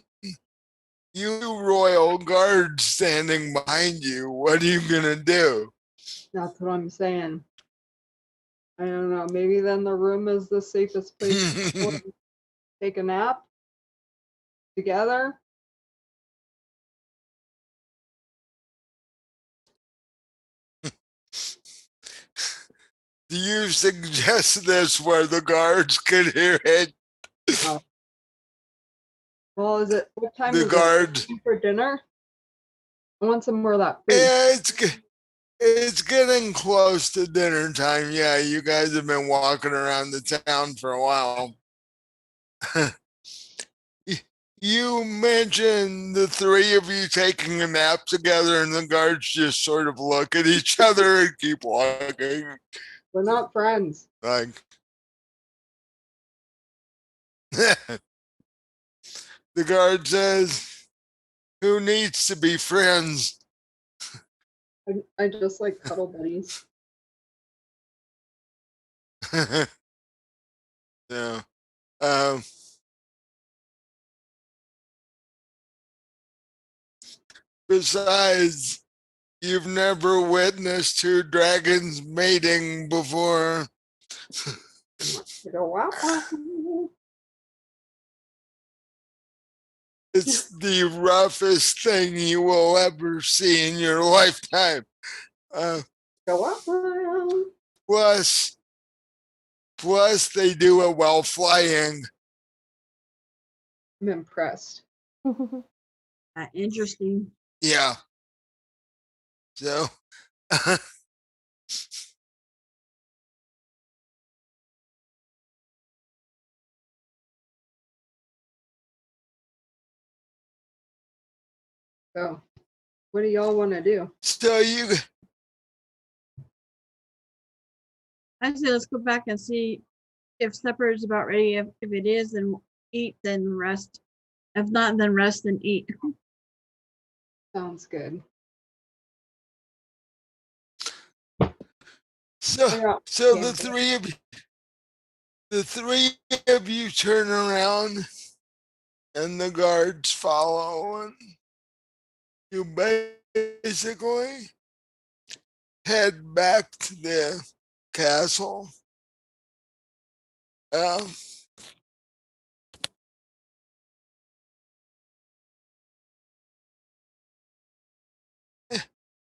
you royal guards standing behind you, what are you gonna do? That's what I'm saying. I don't know. Maybe then the room is the safest place to take a nap together. Do you suggest this where the guards could hear it? Well, is it what time the is guard it for dinner? I want some more of that food. Yeah, it's getting close to dinner time. Yeah, you guys have been walking around the town for a while. You mentioned the three of you taking a nap together, and the guards just sort of look at each other and keep walking. We're not friends. Like, the guard says, "Who needs to be friends?" I just like cuddle buddies. Yeah. Besides, you've never witnessed two dragons mating before. It's the roughest thing you will ever see in your lifetime. Plus, they do it while flying. I'm impressed. Interesting. Yeah. So, So, what do y'all want to do? So you. I say let's go back and see if supper is about ready. If it is, then eat, then rest. If not, then rest and eat. Sounds good. So the three of you turn around, and the guards follow, and you basically head back to the castle.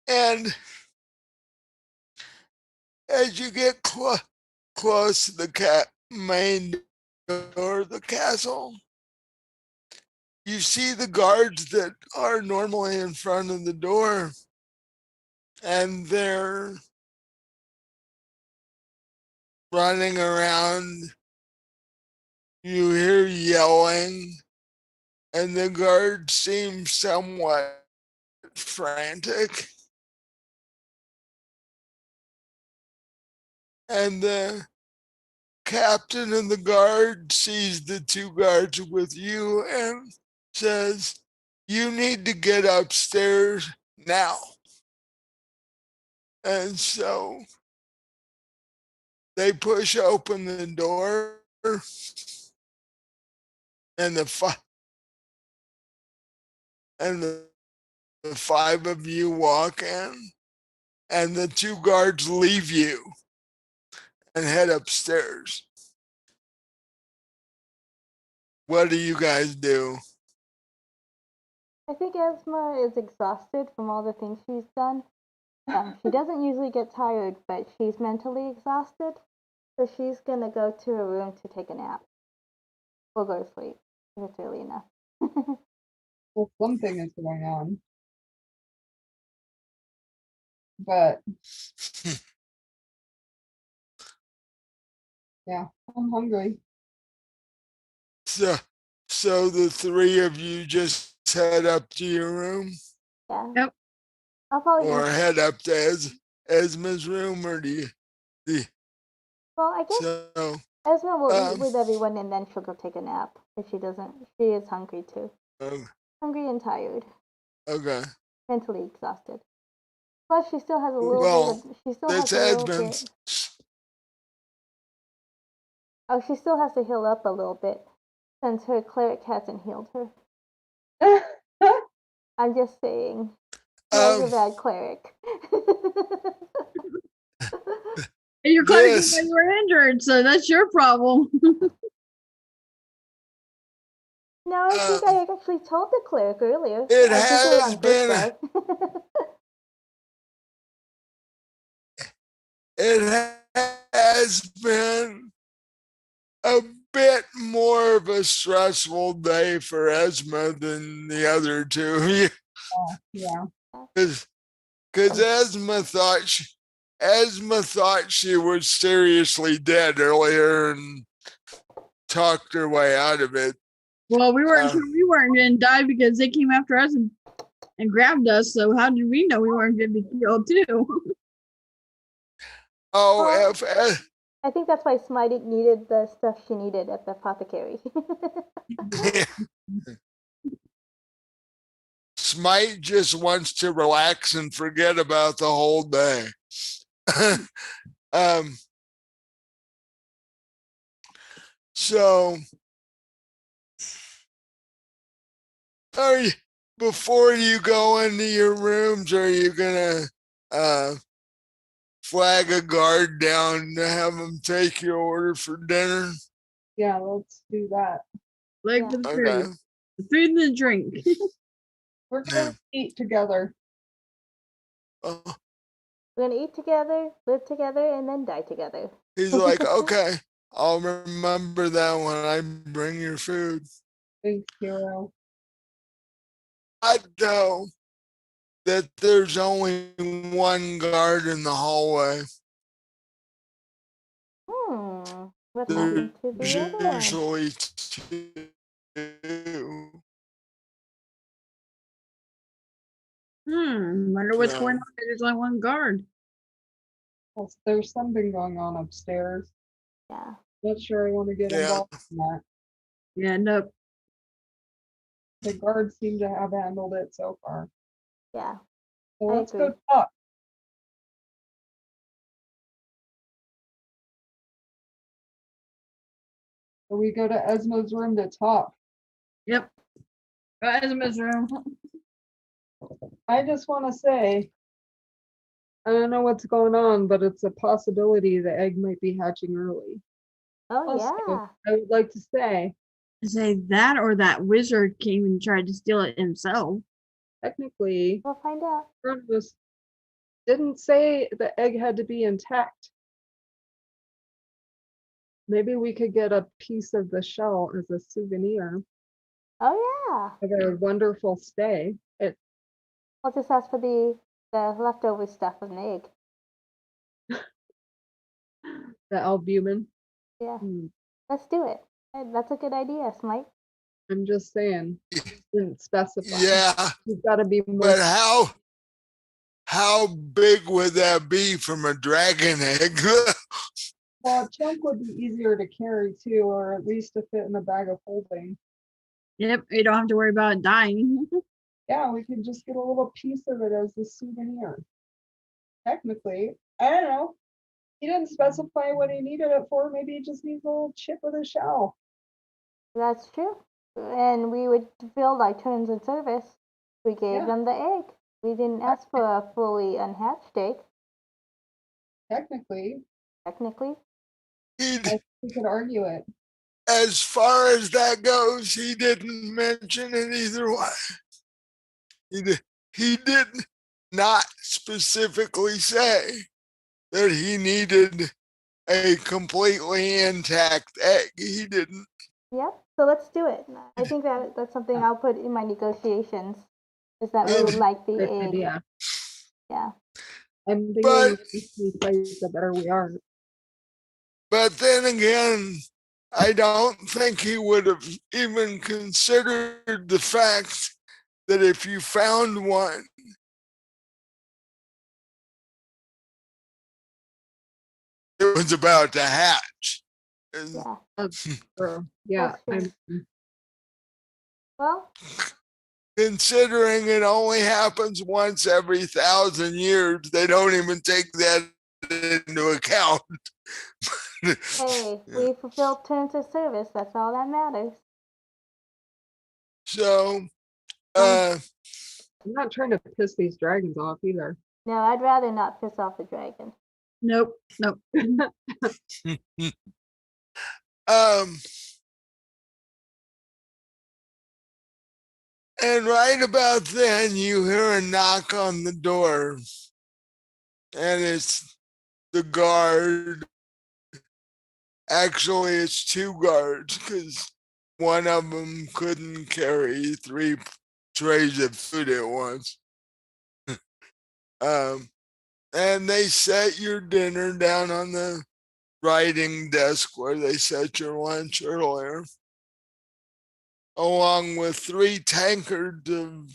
And as you get close to the main door of the castle, you see the guards that are normally in front of the door, and they're running around. You hear yelling, and the guards seem somewhat frantic. And the captain of the guard sees the two guards with you and says, "You need to get upstairs now." And so they push open the door, and the five of you walk in, and the two guards leave you and head upstairs. What do you guys do? I think Esma is exhausted from all the things she's done. She doesn't usually get tired, but she's mentally exhausted. So she's going to go to her room to take a nap. Or go to sleep, if it's early enough. Well, something is going on. But yeah, I'm hungry. So the three of you just head up to your room? Yeah. Yep. I'll probably or head up to Esma's room, or do you? Well, I guess So, Esma will eat with everyone and then she'll go take a nap. If she doesn't, she is hungry too. Hungry and tired. Okay. Mentally exhausted. Plus, she still has a little bit. She still has that's a little Esmond's. bit. Oh, she still has to heal up a little bit since her cleric hasn't healed her. I'm just saying. She was a bad cleric. And your cleric is when you were injured, so that's your problem. No, I think I actually told the cleric earlier. It I has think we're on been. It has been a bit more of a stressful day for Esma than the other two. Yeah. Because Esma thought she was seriously dead earlier and talked her way out of it. Well, we weren't sure we weren't going to die because they came after us and grabbed us. So how did we know we weren't going to be killed too? I think that's why Smite needed the stuff she needed at the apothecary. Smite just wants to relax and forget about the whole day. So, before you go into your rooms, are you gonna flag a guard down to have them take your order for dinner? Yeah, let's do that. Like the food. The food and the drink. We're gonna eat together. We're gonna eat together, live together, and then die together. He's like, okay, I'll remember that when I bring your food. Thanks, hero. I know that there's only one guard in the hallway. What there's happened to the other one? Usually two. Wonder what's going on. There's only one guard. Well, there's something going on upstairs. Yeah. Not sure I want to get involved in that. Yeah, nope. The guards seem to have handled it so far. Yeah. So let's go talk. So we go to Esma's room to talk. Yep. Esma's room. I just want to say, I don't know what's going on, but it's a possibility the egg might be hatching early. Oh, also, yeah. I would like to say that or that wizard came and tried to steal it himself. Technically, we'll find out. One of us didn't say the egg had to be intact. Maybe we could get a piece of the shell as a souvenir Oh yeah. of our wonderful stay. I'll just ask for the leftover stuff of an egg. The albumin. Yeah. Hmm. Let's do it. That's a good idea, Smite. I'm just saying, didn't specify. Yeah, You've got to be more. but how big would that be from a dragon egg? Well, a chunk would be easier to carry too, or at least to fit in a bag of holding. Yep, you don't have to worry about it dying. Yeah, we could just get a little piece of it as a souvenir. Technically, I don't know. He didn't specify what he needed it for. Maybe he just needs a little chip of the shell. That's true. And we would fulfill our terms of service. We gave Yeah. them the egg. We didn't ask for a fully unhatched egg, Technically, technically. we could argue it. As far as that goes, he didn't mention it either way. He did not specifically say that he needed a completely intact egg. He didn't. Yep. So let's do it. I think that's something I'll put in my negotiations. Is that we would like the Good egg. idea. Yeah. I'm But- thinking we fight, the better we are. But then again, I don't think he would have even considered the fact that if you found one, it was about to hatch. And Yeah. Yeah, That's true. Well, considering it only happens once every 1,000 years, they don't even take that into account. hey, we fulfilled terms of service. That's all that matters. So, I'm not trying to piss these dragons off either. No, I'd rather not piss off the dragon. Nope, nope. And right about then, you hear a knock on the door, and it's the guard. Actually, it's two guards because one of them couldn't carry 3 trays of food at once. And they set your dinner down on the writing desk where they set your lunch earlier, along with 3 tankards of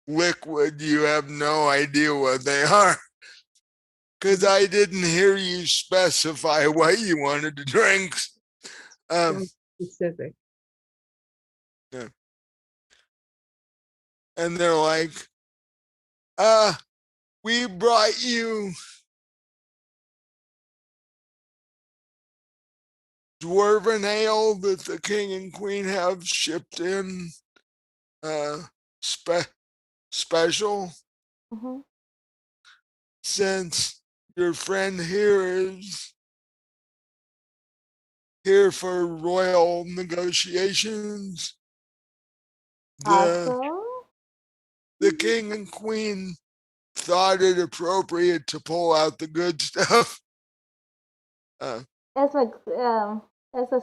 liquid. You have no idea what they are, because I didn't hear you specify what you wanted to drink. Specific. Yeah. And they're like, we brought you dwarven ale that the king and queen have shipped in, special, Mm-hmm. since your friend here is here for royal negotiations. Awesome. The king and queen thought it appropriate to pull out the good stuff. Esma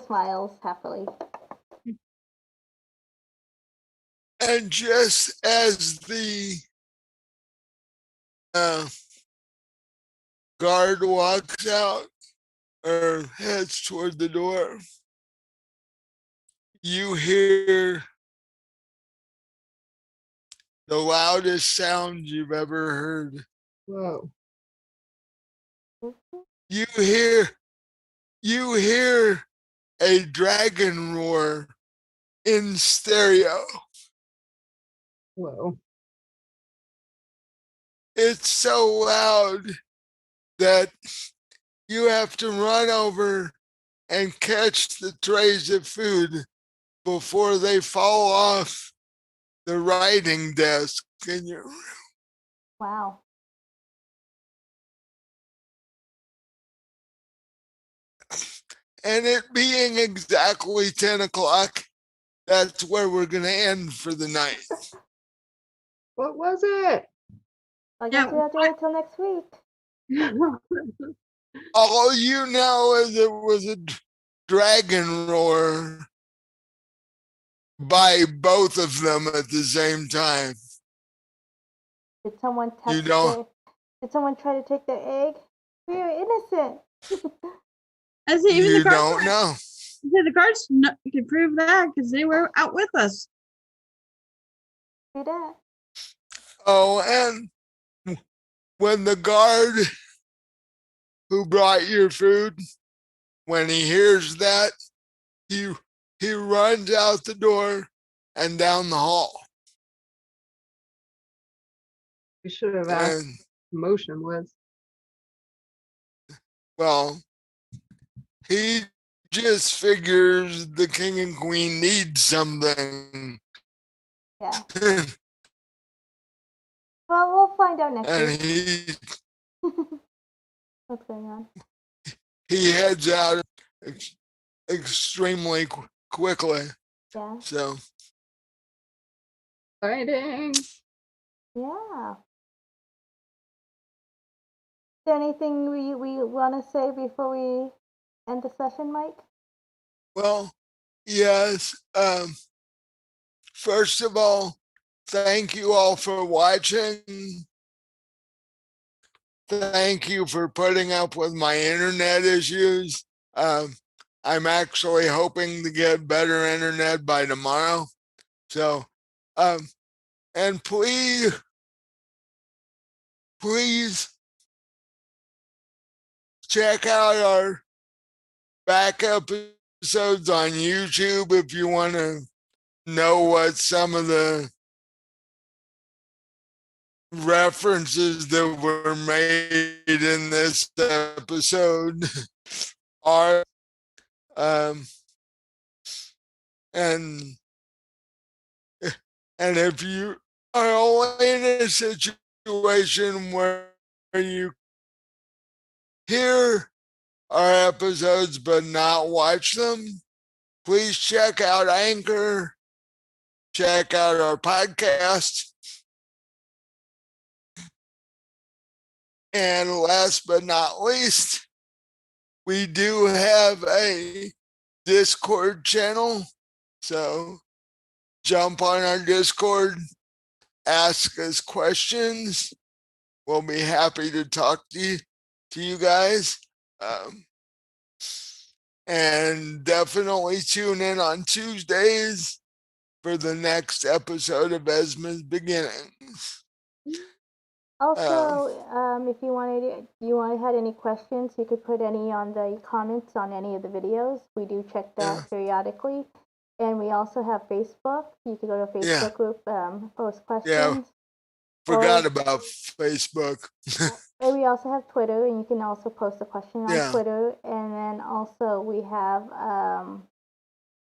smiles happily. And just as the guard walks out or heads toward the door, you hear the loudest sound you've ever heard. Whoa. You hear a dragon roar in stereo. Whoa. It's so loud that you have to run over and catch the trays of food before they fall off the writing desk in your room. Wow. And it being exactly 10 o'clock, that's where we're going to end for the night. What was it? I guess we have to wait till next week. All you know is it was dragon roar by both of them at the same time. Did someone You don't. Did someone try to take their egg? We are innocent. I say even You the cards. don't know. The cards can prove that because they were out with us. Do that. Oh, and when the guard who brought your food, when he hears that, he runs out the door and down the hall. We should have asked And motion was. well, he just figures the king and queen need something. Yeah. Well, we'll find out next And week. What's going on? He heads out extremely quickly. Yeah. So. Exciting. Yeah. Is there anything we want to say before we end the session, Mike? Well, yes. First of all, thank you all for watching. Thank you for putting up with my internet issues. I'm actually hoping to get better internet by tomorrow. So, and please check out our back episodes on YouTube if you want to know what some of the references that were made in this episode are. And if you are only in a situation where you hear our episodes but not watch them, please check out Anchor, check out our podcast. And last but not least, we do have a Discord channel. So jump on our Discord, ask us questions. We'll be happy to talk to you guys. And definitely tune in on Tuesdays for the next episode of Esma's Beginnings. Also, if you had any questions, you could put any on the comments on any of the videos. We do check that periodically. And we also have Facebook. You could go to a Facebook group, post questions. Yeah, forgot about Facebook. And we also have Twitter, and you can also post a question on Twitter. And then also we have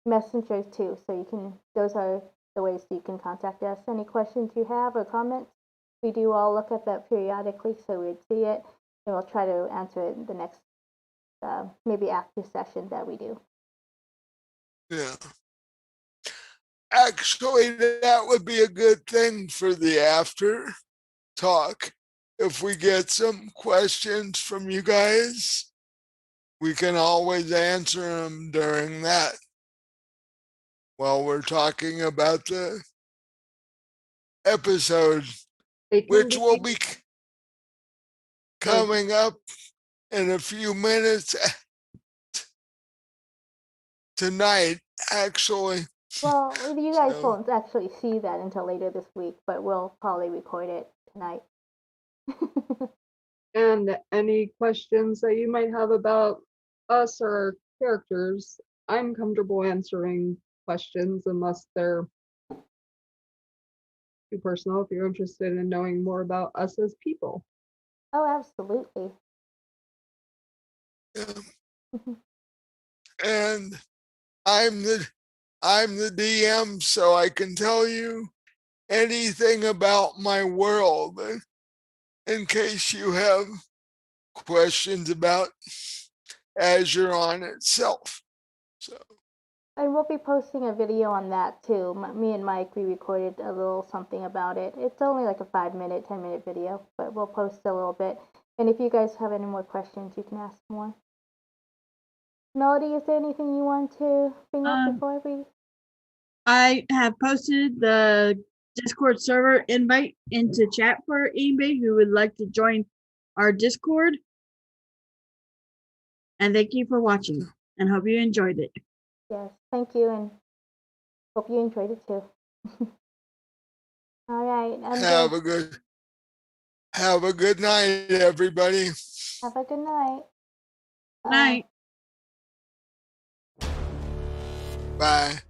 Messenger too. So those are the ways you can contact us. Any questions you have or comments, we do all look at that periodically, so we'd see it, and we'll try to answer it in the next, maybe after session that we do. Yeah. Actually, that would be a good thing for the after talk. If we get some questions from you guys, we can always answer them during that while we're talking about the episode, which will be coming up in a few minutes tonight, actually. Well, you guys won't actually see that until later this week, but we'll probably record it tonight. And any questions that you might have about us or our characters, I'm comfortable answering questions unless they're too personal, if you're interested in knowing more about us as people. Oh, absolutely. Yeah. And I'm the DM, so I can tell you anything about my world in case you have questions about Azuron itself. So. And we'll be posting a video on that too. Me and Mike, we recorded a little something about it. It's only like a 5-minute, 10-minute video, but we'll post a little bit. And if you guys have any more questions, you can ask more. Melody, is there anything you want to bring up Um, before we? I have posted the Discord server invite into chat for anybody who would like to join our Discord. And thank you for watching and hope you enjoyed it. Yes, thank you, and hope you enjoyed it too. All right. Have a good night, everybody. Have a good night. Good night. Bye.